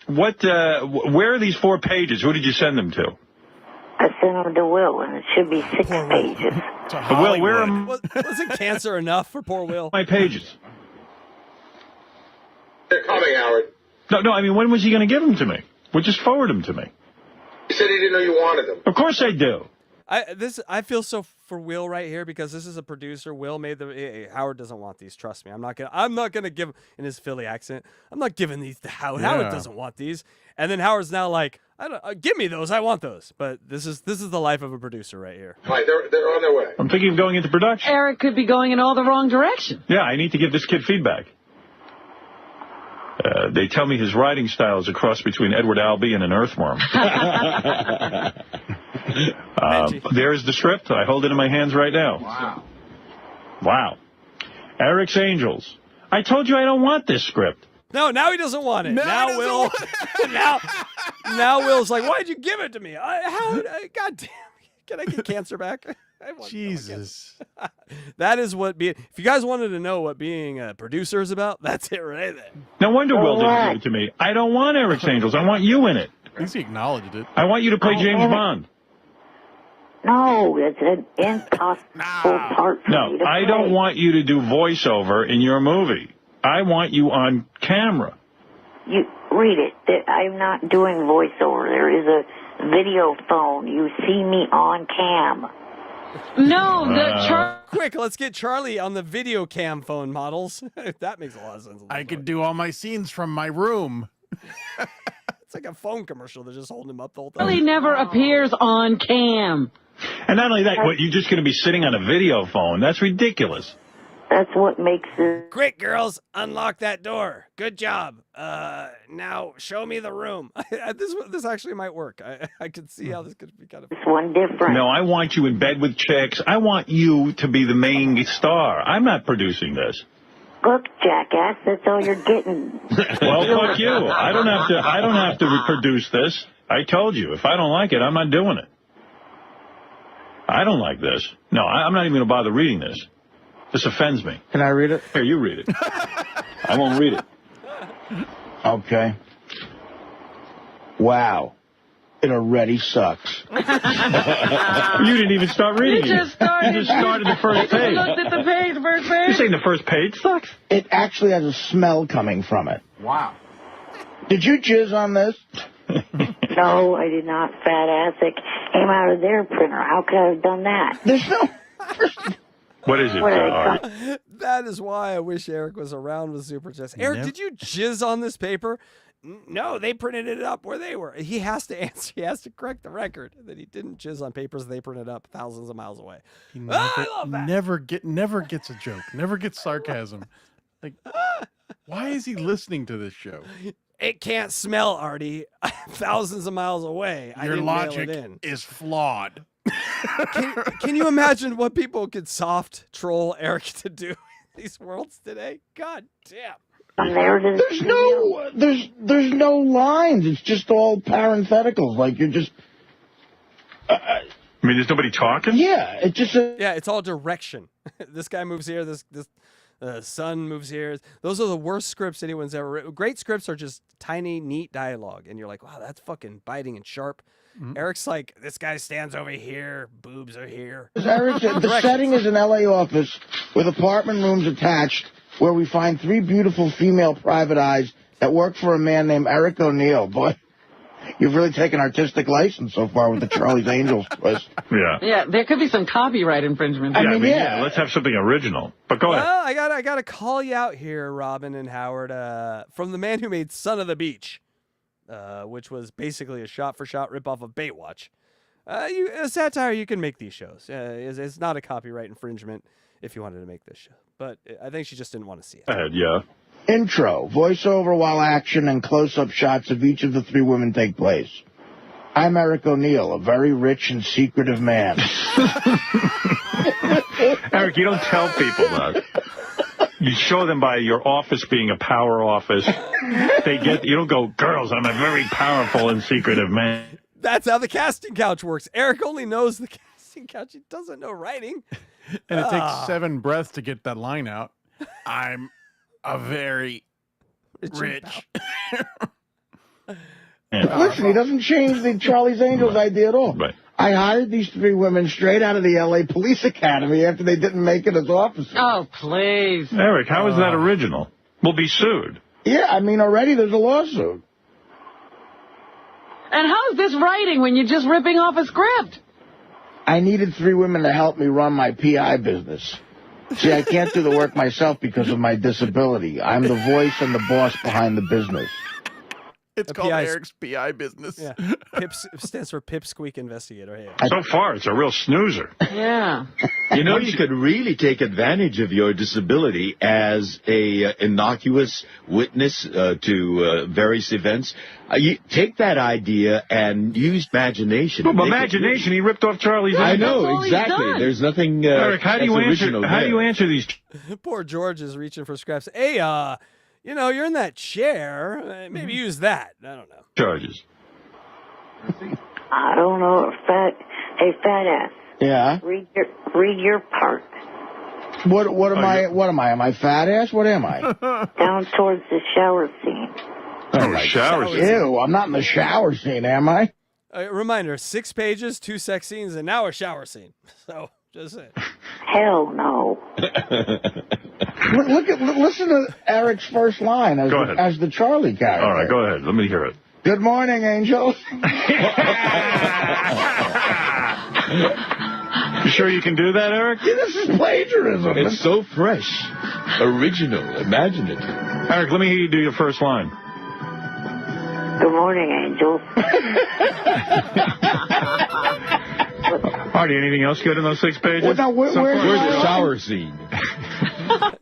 S8: Where are these 4 pages? Who did you send them to?
S4: I sent them to Will, and it should be 6 pages.
S8: Will, where are
S6: Wasn't cancer enough for poor Will?
S8: my pages?
S12: They're coming, Howard.
S8: No, I mean, when was he going to give them to me? Well, just forward them to me.
S12: He said he didn't know you wanted them.
S8: Of course I do.
S6: I feel so for Will right here because this is a producer. Will made Howard doesn't want these. Trust me, I'm not gonna give in his Philly accent. I'm not giving these to Howard.
S7: Yeah.
S6: Howard doesn't want these. And then Howard's now like, give me those. I want those. But this is the life of a producer right here.
S12: All right, they're on their way.
S8: I'm thinking of going into production.
S1: Eric could be going in all the wrong direction.
S8: Yeah, I need to give this kid feedback. They tell me his writing style is a cross between Edward Albee and an earthworm. There's the script. I hold it in my hands right now. Wow. Eric's Angels. I told you I don't want this script.
S6: No, now he doesn't want it. Now Will. now Will's like, why'd you give it to me? Howard, God damn. Can I get cancer back?
S7: Jesus.
S6: That is what being. If you guys wanted to know what being a producer is about, that's it right there.
S8: No wonder Will didn't give it to me. I don't want Eric's Angels. I want you in it.
S7: At least he acknowledged it.
S8: I want you to play James Bond.
S4: No, it's an impossible part for
S8: No,
S4: me to
S8: I
S4: play.
S8: don't want you to do voiceover in your movie. I want you on camera.
S4: You read it. I'm not doing voiceover. There is a video phone. You see me on cam.
S1: No,
S6: quick, let's get Charlie on the video cam phone models. That makes a lot of sense.
S7: I could do all my scenes from my room.
S6: It's like a phone commercial. They're just holding him up the whole
S1: Charlie
S6: time.
S1: never appears on cam.
S8: And not only that, what, you're just going to be sitting on a video phone? That's ridiculous.
S4: That's what makes it.
S6: Quick, girls, unlock that door. Good job. Now show me the room. This actually might work. I could see how this could be kind of.
S4: It's one different.
S8: No, I want you in bed with chicks. I want you to be the main star. I'm not producing this.
S4: Look, jackass, that's all you're getting.
S8: Well, fuck you. I don't have to reproduce this. I told you, if I don't like it, I'm not doing it. I don't like this. No, I'm not even going to bother reading this. This offends me.
S9: Can I read it?
S8: Here, you read it. I won't read it.
S9: Okay. Wow. It already sucks.
S8: You didn't even start reading it. You just started the first page.
S1: Looked at the page, first page.
S8: You're saying the first page sucks?
S9: It actually has a smell coming from it.
S1: Wow.
S9: Did you jizz on this?
S4: No, I did not, fat ass. It came out of their printer. How could I have done that?
S9: There's no...
S8: What is it, Art?
S6: That is why I wish Eric was around with Super Chess. Eric, did you jizz on this paper? No, they printed it up where they were. He has to answer. He has to correct the record that he didn't jizz on papers they printed up thousands of miles away.
S7: He
S6: I love that.
S7: never gets a joke. Never gets sarcasm. Like, why is he listening to this show?
S6: It can't smell, Artie. Thousands of miles away. I
S7: Your
S6: didn't nail
S7: logic
S6: it in.
S7: is flawed.
S6: Can you imagine what people could soft troll Eric to do in these worlds today? God damn.
S9: There's no lines. It's just all parentheticals. Like you're just.
S8: I mean, there's nobody talking?
S9: Yeah, it just.
S6: Yeah, it's all direction. This guy moves here. This son moves here. Those are the worst scripts anyone's ever written. Great scripts are just tiny, neat dialogue, and you're like, wow, that's fucking biting and sharp. Eric's like, this guy stands over here, boobs are here.
S9: Eric, the setting is an LA office with apartment rooms attached where we find 3 beautiful female private eyes that work for a man named Eric O'Neill. Boy, you've really taken artistic license so far with the Charlie's Angels twist.
S8: Yeah.
S1: Yeah, there could be some copyright infringement.
S9: I mean, yeah.
S8: Let's have something original. But go ahead.
S6: Well, I gotta call you out here, Robin and Howard, from the man who made Son of the Beach. Which was basically a shot-for-shot ripoff of Baywatch. A satire, you can make these shows. It's not a copyright infringement if you wanted to make this show. But I think she just didn't want to see it.
S8: Yeah.
S9: Intro, voiceover while action and close-up shots of each of the 3 women take place. I'm Eric O'Neill, a very rich and secretive man.
S8: Eric, you don't tell people that. You show them by your office being a power office. You don't go, girls, I'm a very powerful and secretive man.
S6: That's how the casting couch works. Eric only knows the casting couch. He doesn't know writing.
S7: And it takes 7 breaths to get that line out. I'm a very rich.
S9: Listen, he doesn't change the Charlie's Angels idea at all.
S8: Right.
S9: I hired these 3 women straight out of the L.A. Police Academy after they didn't make it as officers.
S1: Oh, please.
S8: Eric, how is that original? We'll be sued.
S9: Yeah, I mean, already there's a lawsuit.
S1: And how is this writing when you're just ripping off a script?
S9: I needed 3 women to help me run my PI business. See, I can't do the work myself because of my disability. I'm the voice and the boss behind the business.
S7: It's called Eric's PI business.
S6: Yeah. PIPS stands for Pipsqueak Investigator. Hey.
S8: So far, it's a real snoozer.
S1: Yeah.
S13: You know, you could really take advantage of your disability as a innocuous witness to various events. You take that idea and use imagination.
S8: Well, imagination, he ripped off Charlie's Angels.
S13: I know, exactly. There's nothing
S8: Eric, how do you answer these?
S6: Poor George is reaching for scraps. Hey, you know, you're in that chair. Maybe use that. I don't know.
S8: Charges.
S4: I don't know. Hey, fat ass.
S9: Yeah?
S4: Read your part.
S9: What am I? What am I? Am I fat ass? What am I?
S4: Down towards the shower scene.
S8: Oh, shower scene.
S9: Ew, I'm not in the shower scene, am I?
S6: Reminder, 6 pages, 2 sex scenes, and now a shower scene. So, just saying.
S4: Hell no.
S9: Listen to Eric's first line as the Charlie character.
S8: All right, go ahead. Let me hear it.
S9: Good morning, angels.
S8: You sure you can do that, Eric?
S9: Yeah, this is plagiarism.
S13: It's so fresh, original, imaginative.
S8: Eric, let me hear you do your first line.
S4: Good morning, angels.
S8: Artie, anything else good in those 6 pages?
S9: Well, now, where's
S13: the shower scene?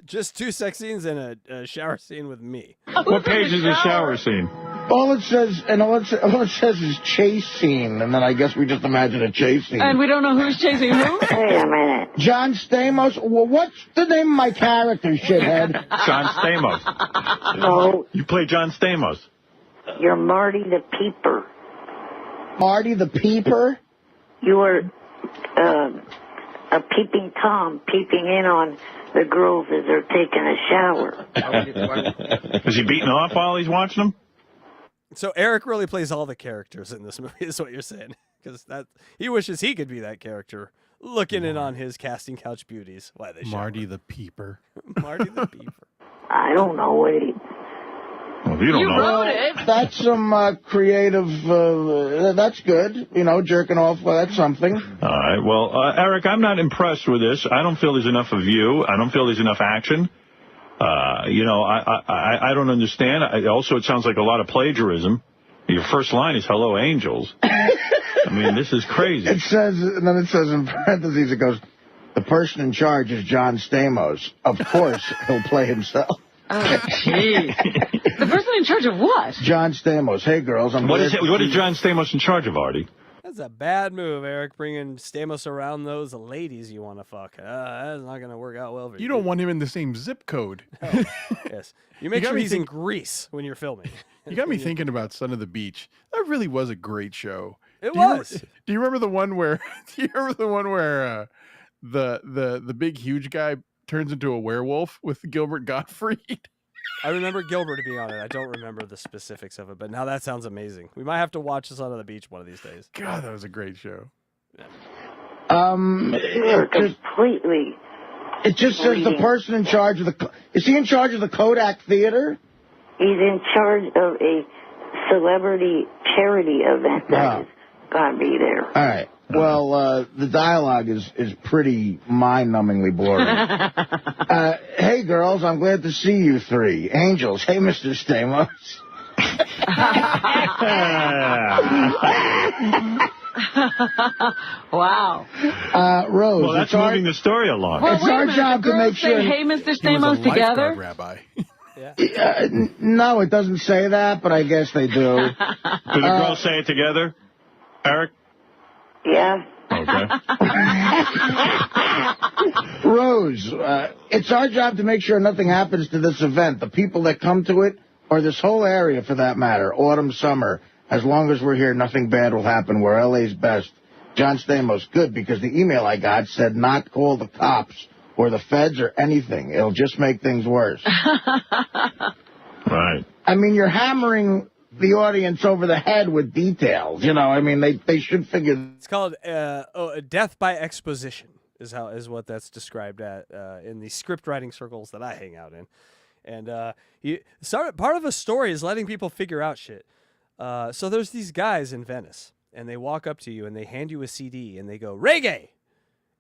S6: Just 2 sex scenes and a shower scene with me.
S8: What page is the shower scene?
S9: All it says is chase scene, and then I guess we just imagine a chase scene.
S1: And we don't know who's chasing who?
S4: Wait a minute.
S9: John Stamos. Well, what's the name of my character, shithead?
S8: John Stamos.
S4: No.
S8: You play John Stamos.
S4: You're Marty the Peeper.
S9: Marty the Peeper?
S4: You are a peeping Tom peeping in on the girls as they're taking a shower.
S8: Is he beating off while he's watching them?
S6: So Eric really plays all the characters in this movie, is what you're saying. Because he wishes he could be that character, looking in on his casting couch beauties. Why they
S7: Marty the Peeper.
S6: Marty the Peeper.
S4: I don't know what he...
S8: Well, you don't know.
S1: Wrote it.
S9: That's some creative, that's good. You know, jerking off, well, that's something.
S8: All right. Well, Eric, I'm not impressed with this. I don't feel there's enough of you. I don't feel there's enough action. You know, I don't understand. Also, it sounds like a lot of plagiarism. Your first line is, hello, angels. I mean, this is crazy.
S9: It says, and then it says in parentheses, it goes, the person in charge is John Stamos. Of course, he'll play himself.
S1: Oh, gee. The person in charge of what?
S9: John Stamos. Hey, girls.
S8: What is John Stamos in charge of, Artie?
S6: That's a bad move, Eric, bringing Stamos around those ladies you want to fuck. That's not going to work out well for you.
S7: You don't want him in the same zip code.
S6: Oh, yes. You make sure he's in Greece when you're filming.
S7: You got me thinking about Son of the Beach. That really was a great show.
S6: It was.
S7: Do you remember the one where the big huge guy turns into a werewolf with Gilbert Gottfried?
S6: I remember Gilbert being on it. I don't remember the specifics of it, but now that sounds amazing. We might have to watch this on the beach one of these days.
S7: God, that was a great show.
S4: Completely.
S9: It just says the person in charge of the... Is he in charge of the Kodak Theater?
S4: He's in charge of a celebrity charity event that is going to be there.
S9: All right. Well, the dialogue is pretty mind-numbingly boring. Hey, girls, I'm glad to see you 3. Angels. Hey, Mr. Stamos.
S1: Wow.
S9: Rose.
S8: Well, that's moving the story along.
S1: Well,
S9: it's our job to make sure.
S1: Hey, Mr. Stamos together.
S7: Rabbi.
S9: No, it doesn't say that, but I guess they do.
S8: Do the girls say it together, Eric?
S4: Yeah.
S8: Okay.
S9: Rose, it's our job to make sure nothing happens to this event. The people that come to it, or this whole area for that matter, autumn, summer, as long as we're here, nothing bad will happen. We're LA's best. John Stamos, good, because the email I got said not call the cops or the feds or anything. It'll just make things worse.
S8: Right.
S9: I mean, you're hammering the audience over the head with details. You know, I mean, they should figure.
S6: It's called death by exposition is what that's described at in the script writing circles that I hang out in. And part of a story is letting people figure out shit. So there's these guys in Venice, and they walk up to you and they hand you a CD and they go, reggae!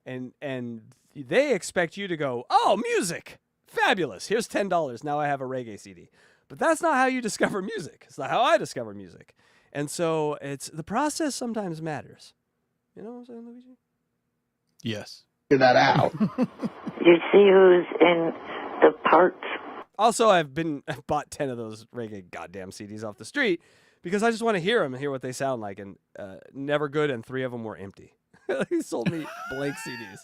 S6: And they expect you to go, oh, music! Fabulous! Here's $10. Now I have a reggae CD. But that's not how you discover music. It's not how I discover music. And so the process sometimes matters. You know what I'm saying, Luigi?
S7: Yes.
S9: Figure that out.
S4: You see who's in the parts.
S6: Also, I've bought 10 of those reggae goddamn CDs off the street because I just want to hear them and hear what they sound like. And never good, and 3 of them were empty. He sold me blank CDs.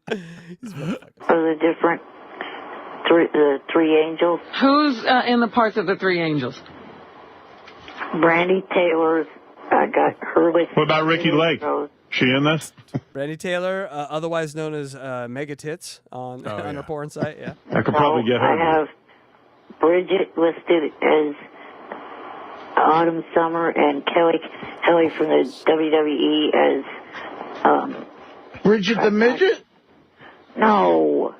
S4: For the different the 3 angels.
S1: Who's in the parts of the 3 angels?
S4: Brandy Taylor's. I got her with.
S8: What about Ricky Lake? She in this?
S6: Brandy Taylor, otherwise known as MIDGETS on her porn site. Yeah,
S8: I could probably get her.
S4: I have Bridget listed as Autumn Summer and Kelly from the WWE as
S9: Bridget the Midget?
S4: No.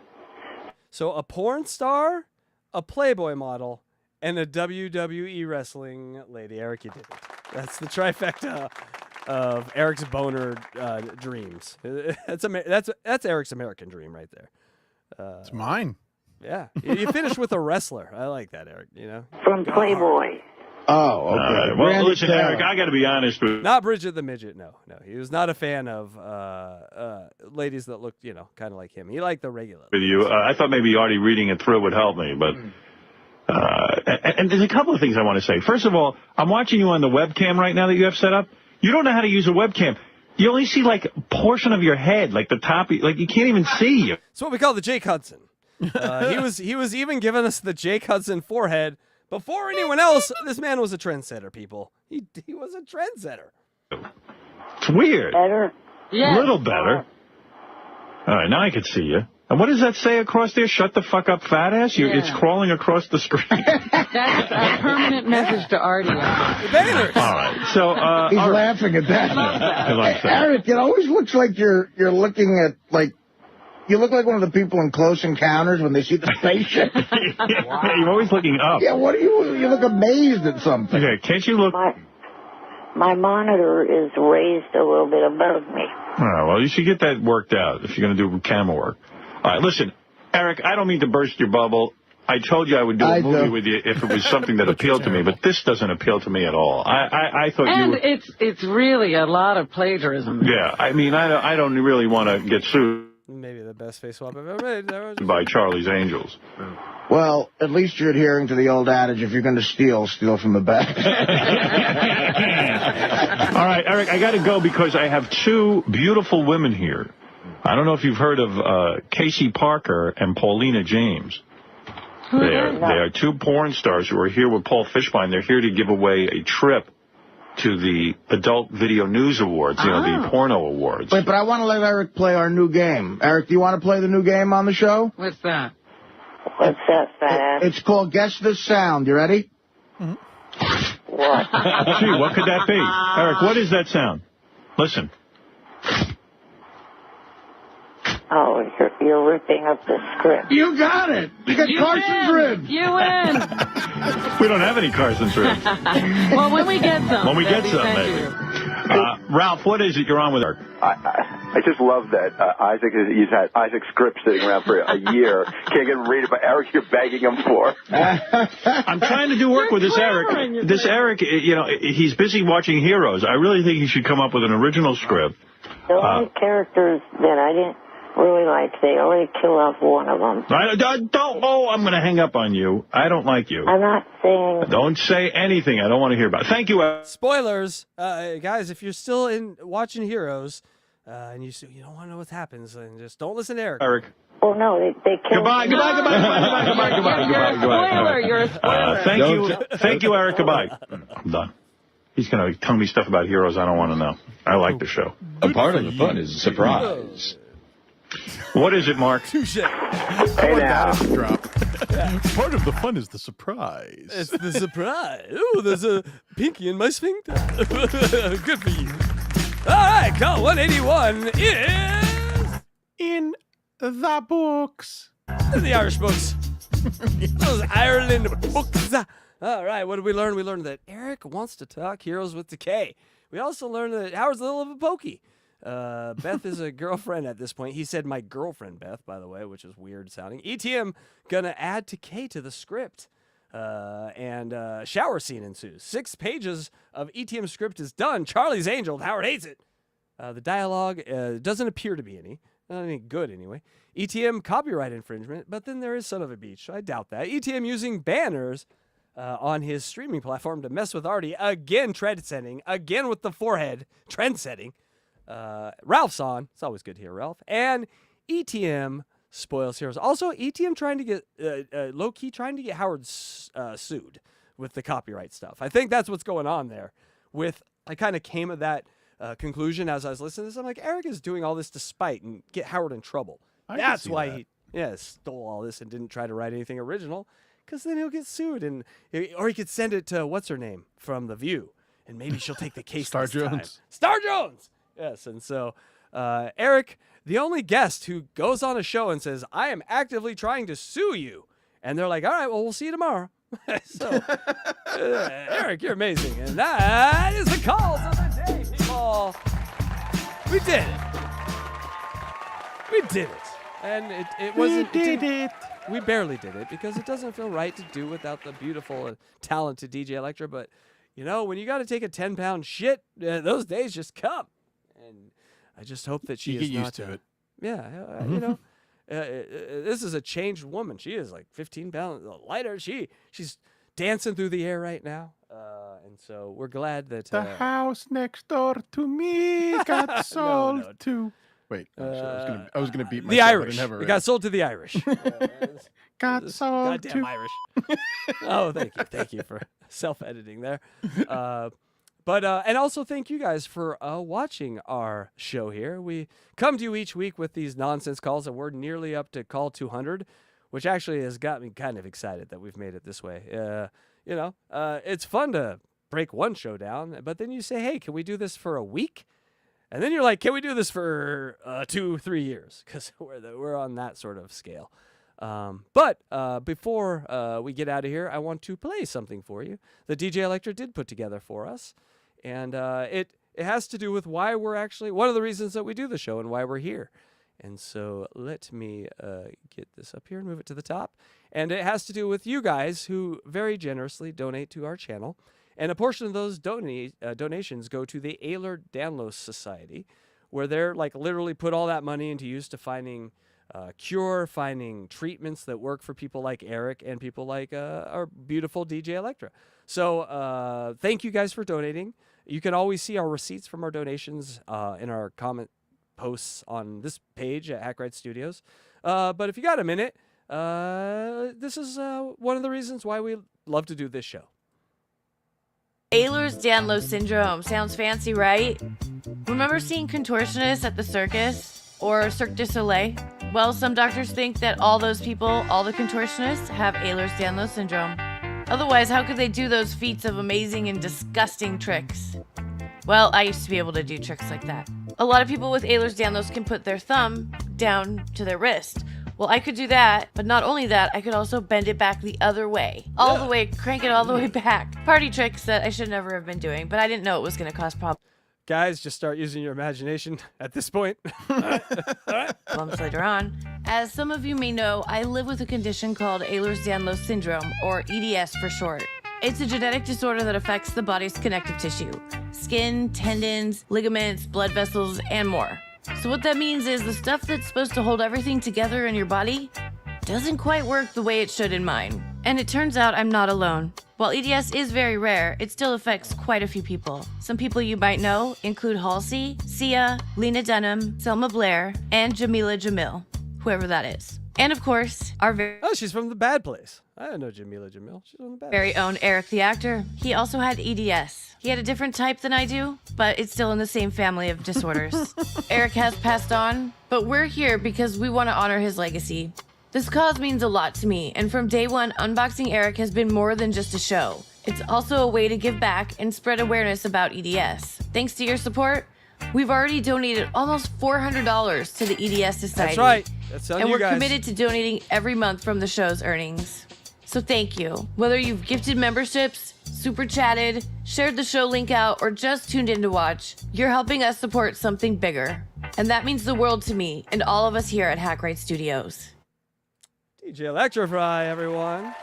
S6: So a porn star, a Playboy model, and a WWE wrestling lady. Eric, you did it. That's the trifecta of Eric's boner dreams. That's Eric's American dream right there.
S7: It's mine.
S6: Yeah, you finished with a wrestler. I like that, Eric. You know,
S4: from Playboy.
S9: Oh, okay.
S8: Well, listen, Eric, I got to be honest with you.
S6: Not Bridget the Midget. No. He was not a fan of ladies that looked, kind of like him. He liked the regular.
S8: With you, I thought maybe already reading it through would help me, but. And there's a couple of things I want to say. First of all, I'm watching you on the webcam right now that you have set up. You don't know how to use a webcam. You only see like a portion of your head, like the top, like you can't even see you.
S6: It's what we call the Jake Hudson. He was even giving us the Jake Hudson forehead before anyone else. This man was a trendsetter, people. He was a trendsetter.
S8: It's weird.
S4: Better?
S8: Yeah. A little better. All right, now I can see you. And what does that say across there? Shut the fuck up, fat ass? It's crawling across the screen.
S1: That's a permanent message to Artie.
S6: Banners.
S8: All right. So
S9: he's laughing at that.
S8: I like that.
S9: Eric, it always looks like you're looking at you look like one of the people in Close Encounters when they see the spaceship.
S8: You're always looking up.
S9: Yeah, what are you look amazed at something.
S8: Okay, can't you look?
S4: My monitor is raised a little bit above me.
S8: All right, well, you should get that worked out if you're going to do camera work. All right, listen, Eric, I don't mean to burst your bubble. I told you I would do a movie with you if it was something that appealed to me, but this doesn't appeal to me at all. I thought you were...
S1: it's really a lot of plagiarism.
S8: Yeah, I mean, I don't really want to get sued.
S6: Maybe the best face swap I've ever made.
S8: By Charlie's Angels.
S9: Well, at least you're adhering to the old adage, if you're going to steal from the back.
S8: All right, Eric, I got to go because I have 2 beautiful women here. I don't know if you've heard of Casey Parker and Paulina James. They are 2 porn stars who are here with Paul Fishbein. They're here to give away a trip to the Adult Video News Awards, the Porno Awards.
S9: Wait, but I want to let Eric play our new game. Eric, do you want to play the new game on the show?
S1: What's that?
S4: What's that, fat ass?
S9: It's called Guess This Sound. You ready?
S4: What?
S8: Gee, what could that be? Eric, what is that sound? Listen.
S4: Oh, you're ripping up the script.
S9: You got it. You got Carson's ribs.
S1: You win.
S8: We don't have any Carson's ribs.
S1: Well, when we get some.
S8: When we get some, maybe. Ralph, what is it you're on with Eric?
S16: I just love that you've had Isaac script sitting around for a year. Can't get him read it, but Eric, you're begging him for.
S8: I'm trying to do work with this Eric. This Eric, he's busy watching Heroes. I really think he should come up with an original script.
S4: The only characters that I didn't really like. They already killed off one of them.
S8: I'm going to hang up on you. I don't like you.
S4: I'm not saying...
S8: Don't say anything. I don't want to hear about it. Thank you.
S6: Spoilers. Guys, if you're still watching Heroes and you don't want to know what happens, then just don't listen to Eric.
S4: Oh, no, they killed...
S8: Goodbye.
S1: You're a spoiler.
S8: Thank you, Eric. Goodbye. I'm done. He's going to tell me stuff about Heroes I don't want to know. I like the show.
S13: A part of the fun is a surprise.
S8: What is it, Mark?
S7: Touche.
S16: Hey now.
S7: Part of the fun is the surprise.
S6: It's the surprise. Ooh, there's a pinky in my sphincter. Good for you. All right, call 181 is...
S7: In the books.
S6: In the Irish books. Those Ireland books. All right, what did we learn? We learned that Eric wants to talk Heroes with Decay. We also learned that Howard's a little of a pokey. Beth is a girlfriend at this point. He said my girlfriend, Beth, by the way, which is weird sounding. ETM gonna add Decay to the script. And shower scene ensues. 6 pages of ETM script is done. Charlie's Angel. Howard hates it. The dialogue doesn't appear to be not any good anyway. ETM copyright infringement, but then there is Son of a Beach. I doubt that. ETM using banners on his streaming platform to mess with Artie. Again, trend setting. Again with the forehead. Trend setting. Ralph's on. It's always good to hear Ralph. And ETM spoils Heroes. Also, ETM trying to get, low-key trying to get Howard sued with the copyright stuff. I think that's what's going on there. I kind of came at that conclusion as I was listening to this. I'm like, Eric is doing all this to spite and get Howard in trouble. That's why he stole all this and didn't try to write anything original, because then he'll get sued. Or he could send it to what's-her-name from The View, and maybe she'll take the case
S7: Star
S6: this time.
S7: Jones.
S6: Star Jones! Yes, and so Eric, the only guest who goes on a show and says, I am actively trying to sue you. And they're like, all right, well, we'll see you tomorrow. So, Eric, you're amazing. And that is the calls of the day, people. We did it. We did it. And it wasn't... We barely did it because it doesn't feel right to do without the beautiful and talented DJ Electra. But, when you got to take a 10-pound shit, those days just come. And I just hope that she
S7: you
S6: is
S7: get
S6: not...
S7: used to it.
S6: Yeah, this is a changed woman. She is like 15 pounds lighter. She's dancing through the air right now. And so we're glad that...
S7: The house next door to me got sold to... Wait, I was gonna beat myself.
S6: The Irish.
S7: It
S6: got sold to the Irish.
S7: Got sold
S6: Goddamn
S7: to...
S6: Irish. Oh, thank you for self-editing there. But and also thank you guys for watching our show here. We come to you each week with these nonsense calls, and we're nearly up to call 200, which actually has got me kind of excited that we've made it this way. It's fun to break one show down, but then you say, hey, can we do this for a week? And then you're like, can we do this for 2-3 years? Because we're on that sort of scale. But before we get out of here, I want to play something for you that DJ Electra did put together for us. And it has to do with why we're actually, one of the reasons that we do the show and why we're here. And so let me get this up here and move it to the top. And it has to do with you guys who very generously donate to our channel. And a portion of those donations go to the DANLOS Society, where they're like literally put all that money into use to finding finding treatments that work for people like Eric and people like our beautiful DJ Electra. So thank you guys for donating. You can always see our receipts from our donations in our comment posts on this page at Hack Right Studios. But if you got a minute, this is one of the reasons why we love to do this show.
S17: EHLERS-DANLOS syndrome. Sounds fancy, right? Remember seeing contortionists at the circus or Cirque du Soleil? Well, some doctors think that all those people, all the contortionists, have EHLERS-DANLOS syndrome. Otherwise, how could they do those feats of amazing and disgusting tricks? Well, I used to be able to do tricks like that. A lot of people with EHLERS-DANLOS can put their thumb down to their wrist. Well, I could do that, but not only that, I could also bend it back the other way. All the way, crank it all the way back. Party tricks that I should never have been doing, but I didn't know it was going to cause problems.
S6: Guys, just start using your imagination at this point.
S17: Problems later on. As some of you may know, I live with a condition called EHLERS-DANLOS syndrome, or EDS for short. It's a genetic disorder that affects the body's connective tissue. Skin, tendons, ligaments, blood vessels, and more. So what that means is the stuff that's supposed to hold everything together in your body doesn't quite work the way it should in mine. And it turns out I'm not alone. While EDS is very rare, it still affects quite a few people. Some people you might know include Halsey, Sia, Lena Dunham, Selma Blair, and Jamila Jamil, whoever that is. And of course, our
S6: Oh, she's from The Bad Place. I didn't know Jamila Jamil. She's from The Bad
S17: very
S6: Place.
S17: own Eric the actor. He also had EDS. He had a different type than I do, but it's still in the same family of disorders. Eric has passed on, but we're here because we want to honor his legacy. This cause means a lot to me, and from day one, Unboxing Eric has been more than just a show. It's also a way to give back and spread awareness about EDS. Thanks to your support, we've already donated almost $400 to the EDS Society.
S6: That's right. That's on
S17: And
S6: you
S17: we're
S6: guys.
S17: committed to donating every month from the show's earnings. So thank you. Whether you've gifted memberships, super chatted, shared the show link out, or just tuned in to watch, you're helping us support something bigger. And that means the world to me and all of us here at Hack Right Studios.
S6: DJ Electrify, everyone.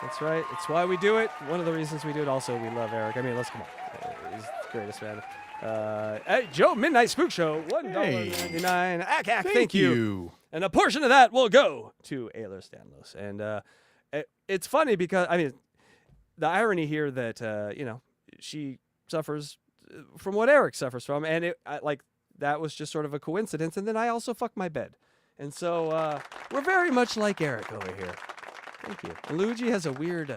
S6: That's right. It's why we do it. One of the reasons we do it. Also, we love Eric. I mean, let's come on. He's the greatest man. Hey, Joe, Midnight Spook Show, $1.99. Hey. Thank you. And a portion of that will go to EHLERS, DANLOS. And it's funny because, I mean, the irony here that, she suffers from what Eric suffers from. And that was just sort of a coincidence. And then I also fucked my bed. And so we're very much like Eric over here. Thank you. And Luigi has a weird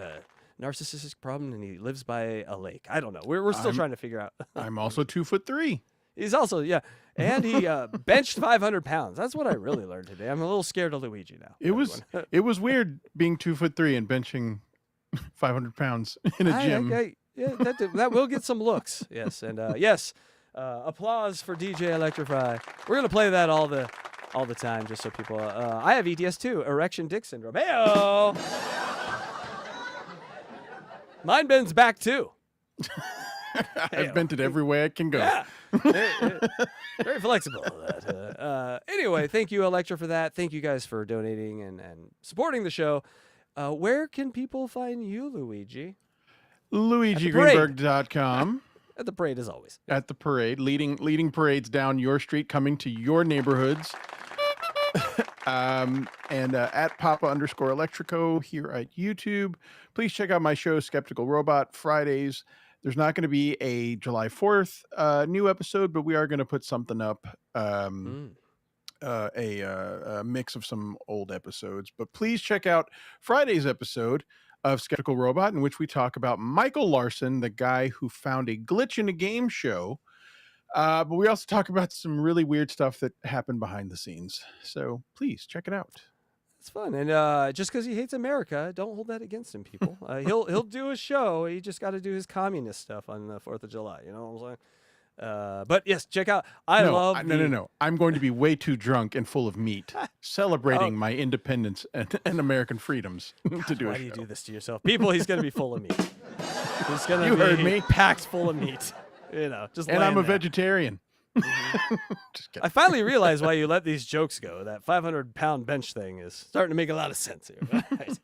S6: narcissistic problem, and he lives by a lake. I don't know. We're still trying to figure out.
S7: I'm also 2'3".
S6: He's also, yeah. And he benched 500 pounds. That's what I really learned today. I'm a little scared of Luigi now.
S7: It was weird being 2'3" and benching 500 pounds in a gym.
S6: Yeah, that will get some looks. Yes. And yes, applause for DJ Electrify. We're going to play that all the time, just so people. I have EDS too, erection dick syndrome. Hey-o! Mine bends back too.
S7: I've bent it every way I can go.
S6: Yeah. Very flexible. Anyway, thank you, Electra, for that. Thank you guys for donating and supporting the show. Where can people find you, Luigi?
S7: LuigiGreenberg.com.
S6: At the parade, as always.
S7: At the parade, leading parades down your street, coming to your neighborhoods. And at Papa_Electrico here at YouTube. Please check out my show, Skeptical Robot, Fridays. There's not going to be a July 4th new episode, but we are going to put something up, a mix of some old episodes. But please check out Friday's episode of Skeptical Robot, in which we talk about Michael Larson, the guy who found a glitch in a game show. But we also talk about some really weird stuff that happened behind the scenes. So please check it out.
S6: It's fun. And just because he hates America, don't hold that against him, people. He'll do a show. He just got to do his communist stuff on the 4th of July. You know what I'm saying? But yes, check out.
S7: No. I'm going to be way too drunk and full of meat, celebrating my independence and American freedoms to do a show.
S6: Why do you do this to yourself? People, he's going to be full of meat. He's going
S7: You
S6: to
S7: heard
S6: be
S7: me.
S6: packed full of meat. Just
S7: and I'm a
S6: there.
S7: vegetarian.
S6: Just kidding. I finally realized why you let these jokes go. That 500-pound bench thing is starting to make a lot of sense here. Right.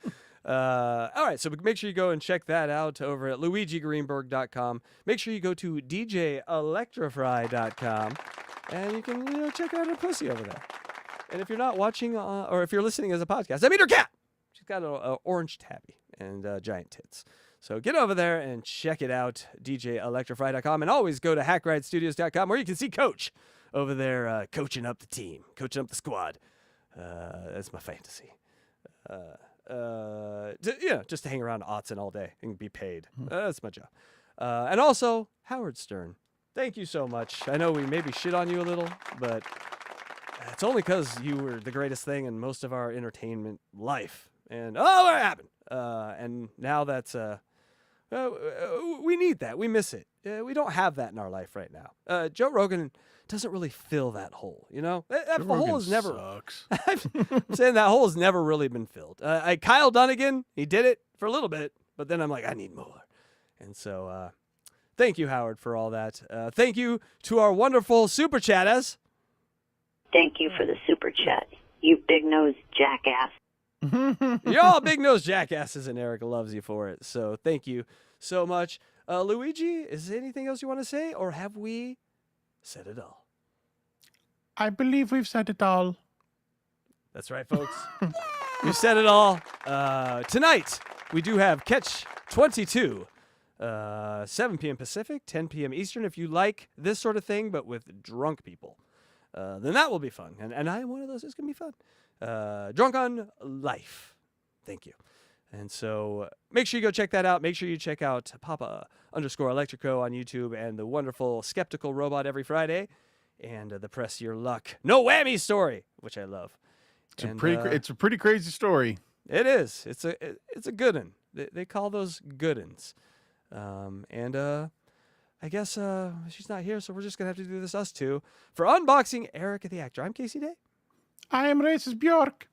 S6: All right, so make sure you go and check that out over at LuigiGreenberg.com. Make sure you go to DJElectrify.com, and you can check out her pussy over there. And if you're not watching, or if you're listening as a podcast, I mean her cat. She's got an orange tabby and giant tits. So get over there and check it out, DJElectrify.com, and always go to HackRideStudios.com, where you can see Coach over there coaching up the team, coaching up the squad. That's my fantasy. Just to hang around Autzen all day and be paid. That's my job. And also, Howard Stern, thank you so much. I know we maybe shit on you a little, but it's only because you were the greatest thing in most of our entertainment life. And, what happened? And now that's... we need that. We miss it. We don't have that in our life right now. Joe Rogan doesn't really fill that hole, you know? That hole has never...
S7: sucks.
S6: I'm saying that hole has never really been filled. Kyle Dunnigan, he did it for a little bit, but then I'm like, I need more. And so, thank you, Howard, for all that. Thank you to our wonderful super chatters.
S4: Thank you for the super chat, you big-nosed jackass.
S6: You're all big-nosed jackasses, and Eric loves you for it. So thank you so much. Luigi, is there anything else you want to say, or have we said it all?
S7: I believe we've said it all.
S6: That's right, folks. You said it all. Tonight, we do have Catch 22, 7 p.m. Pacific, 10 p.m. Eastern. If you like this sort of thing, but with drunk people, then that will be fun. And I am one of those. It's going to be fun. Drunk on Life. Thank you. And so make sure you go check that out. Make sure you check out Papa_Electrico on YouTube and the wonderful Skeptical Robot every Friday. And the Press Your Luck No Whammy story, which I love.
S7: It's a pretty crazy story.
S6: It is. It's a good one. They call those good uns. I guess she's not here, so we're just going to have to do this us two. For Unboxing Eric the Actor, I'm Casey Day.
S7: I am Racist Bjork.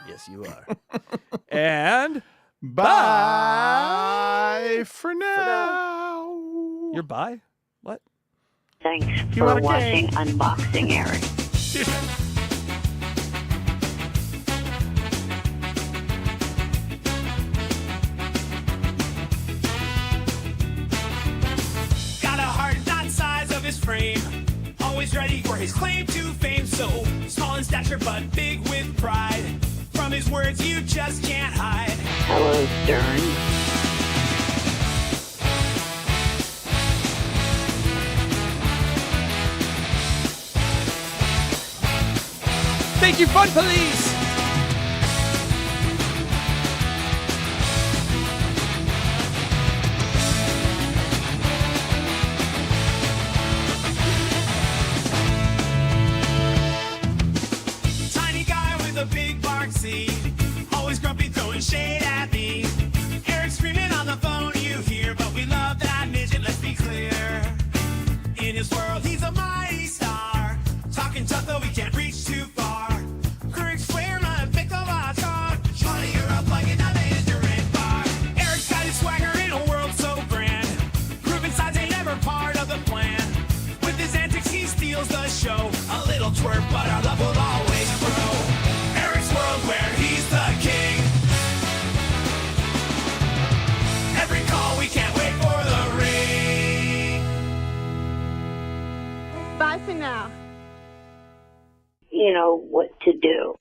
S6: Yes, you are. And
S7: bye for now.
S6: You're bye? What?
S4: Thanks for watching Unboxing Eric.
S3: Got a heart not size of his frame. Always ready for his claim to fame. So small in stature but big with pride. From his words you just can't hide.
S4: Hello, Stern.
S6: Thank you, Fun Police!
S3: Tiny guy with a big bark seat. Always grumpy, throwing shade at me. Eric screaming on the phone, you hear. But we love that midget, let's be clear. In his world, he's a mighty star. Talking tough, though we can't reach too far. Critics swear my pick of our talk. Charlie, you're a plug-in on the internet bar. Eric's got his swagger in a world so grand. Proving sides ain't ever part of the plan. With his antics, he steals the show. A little twerp, but our love will always grow. Eric's world where he's the king. Every call, we can't wait for the ring.
S11: Bye for now.
S4: You know what to do.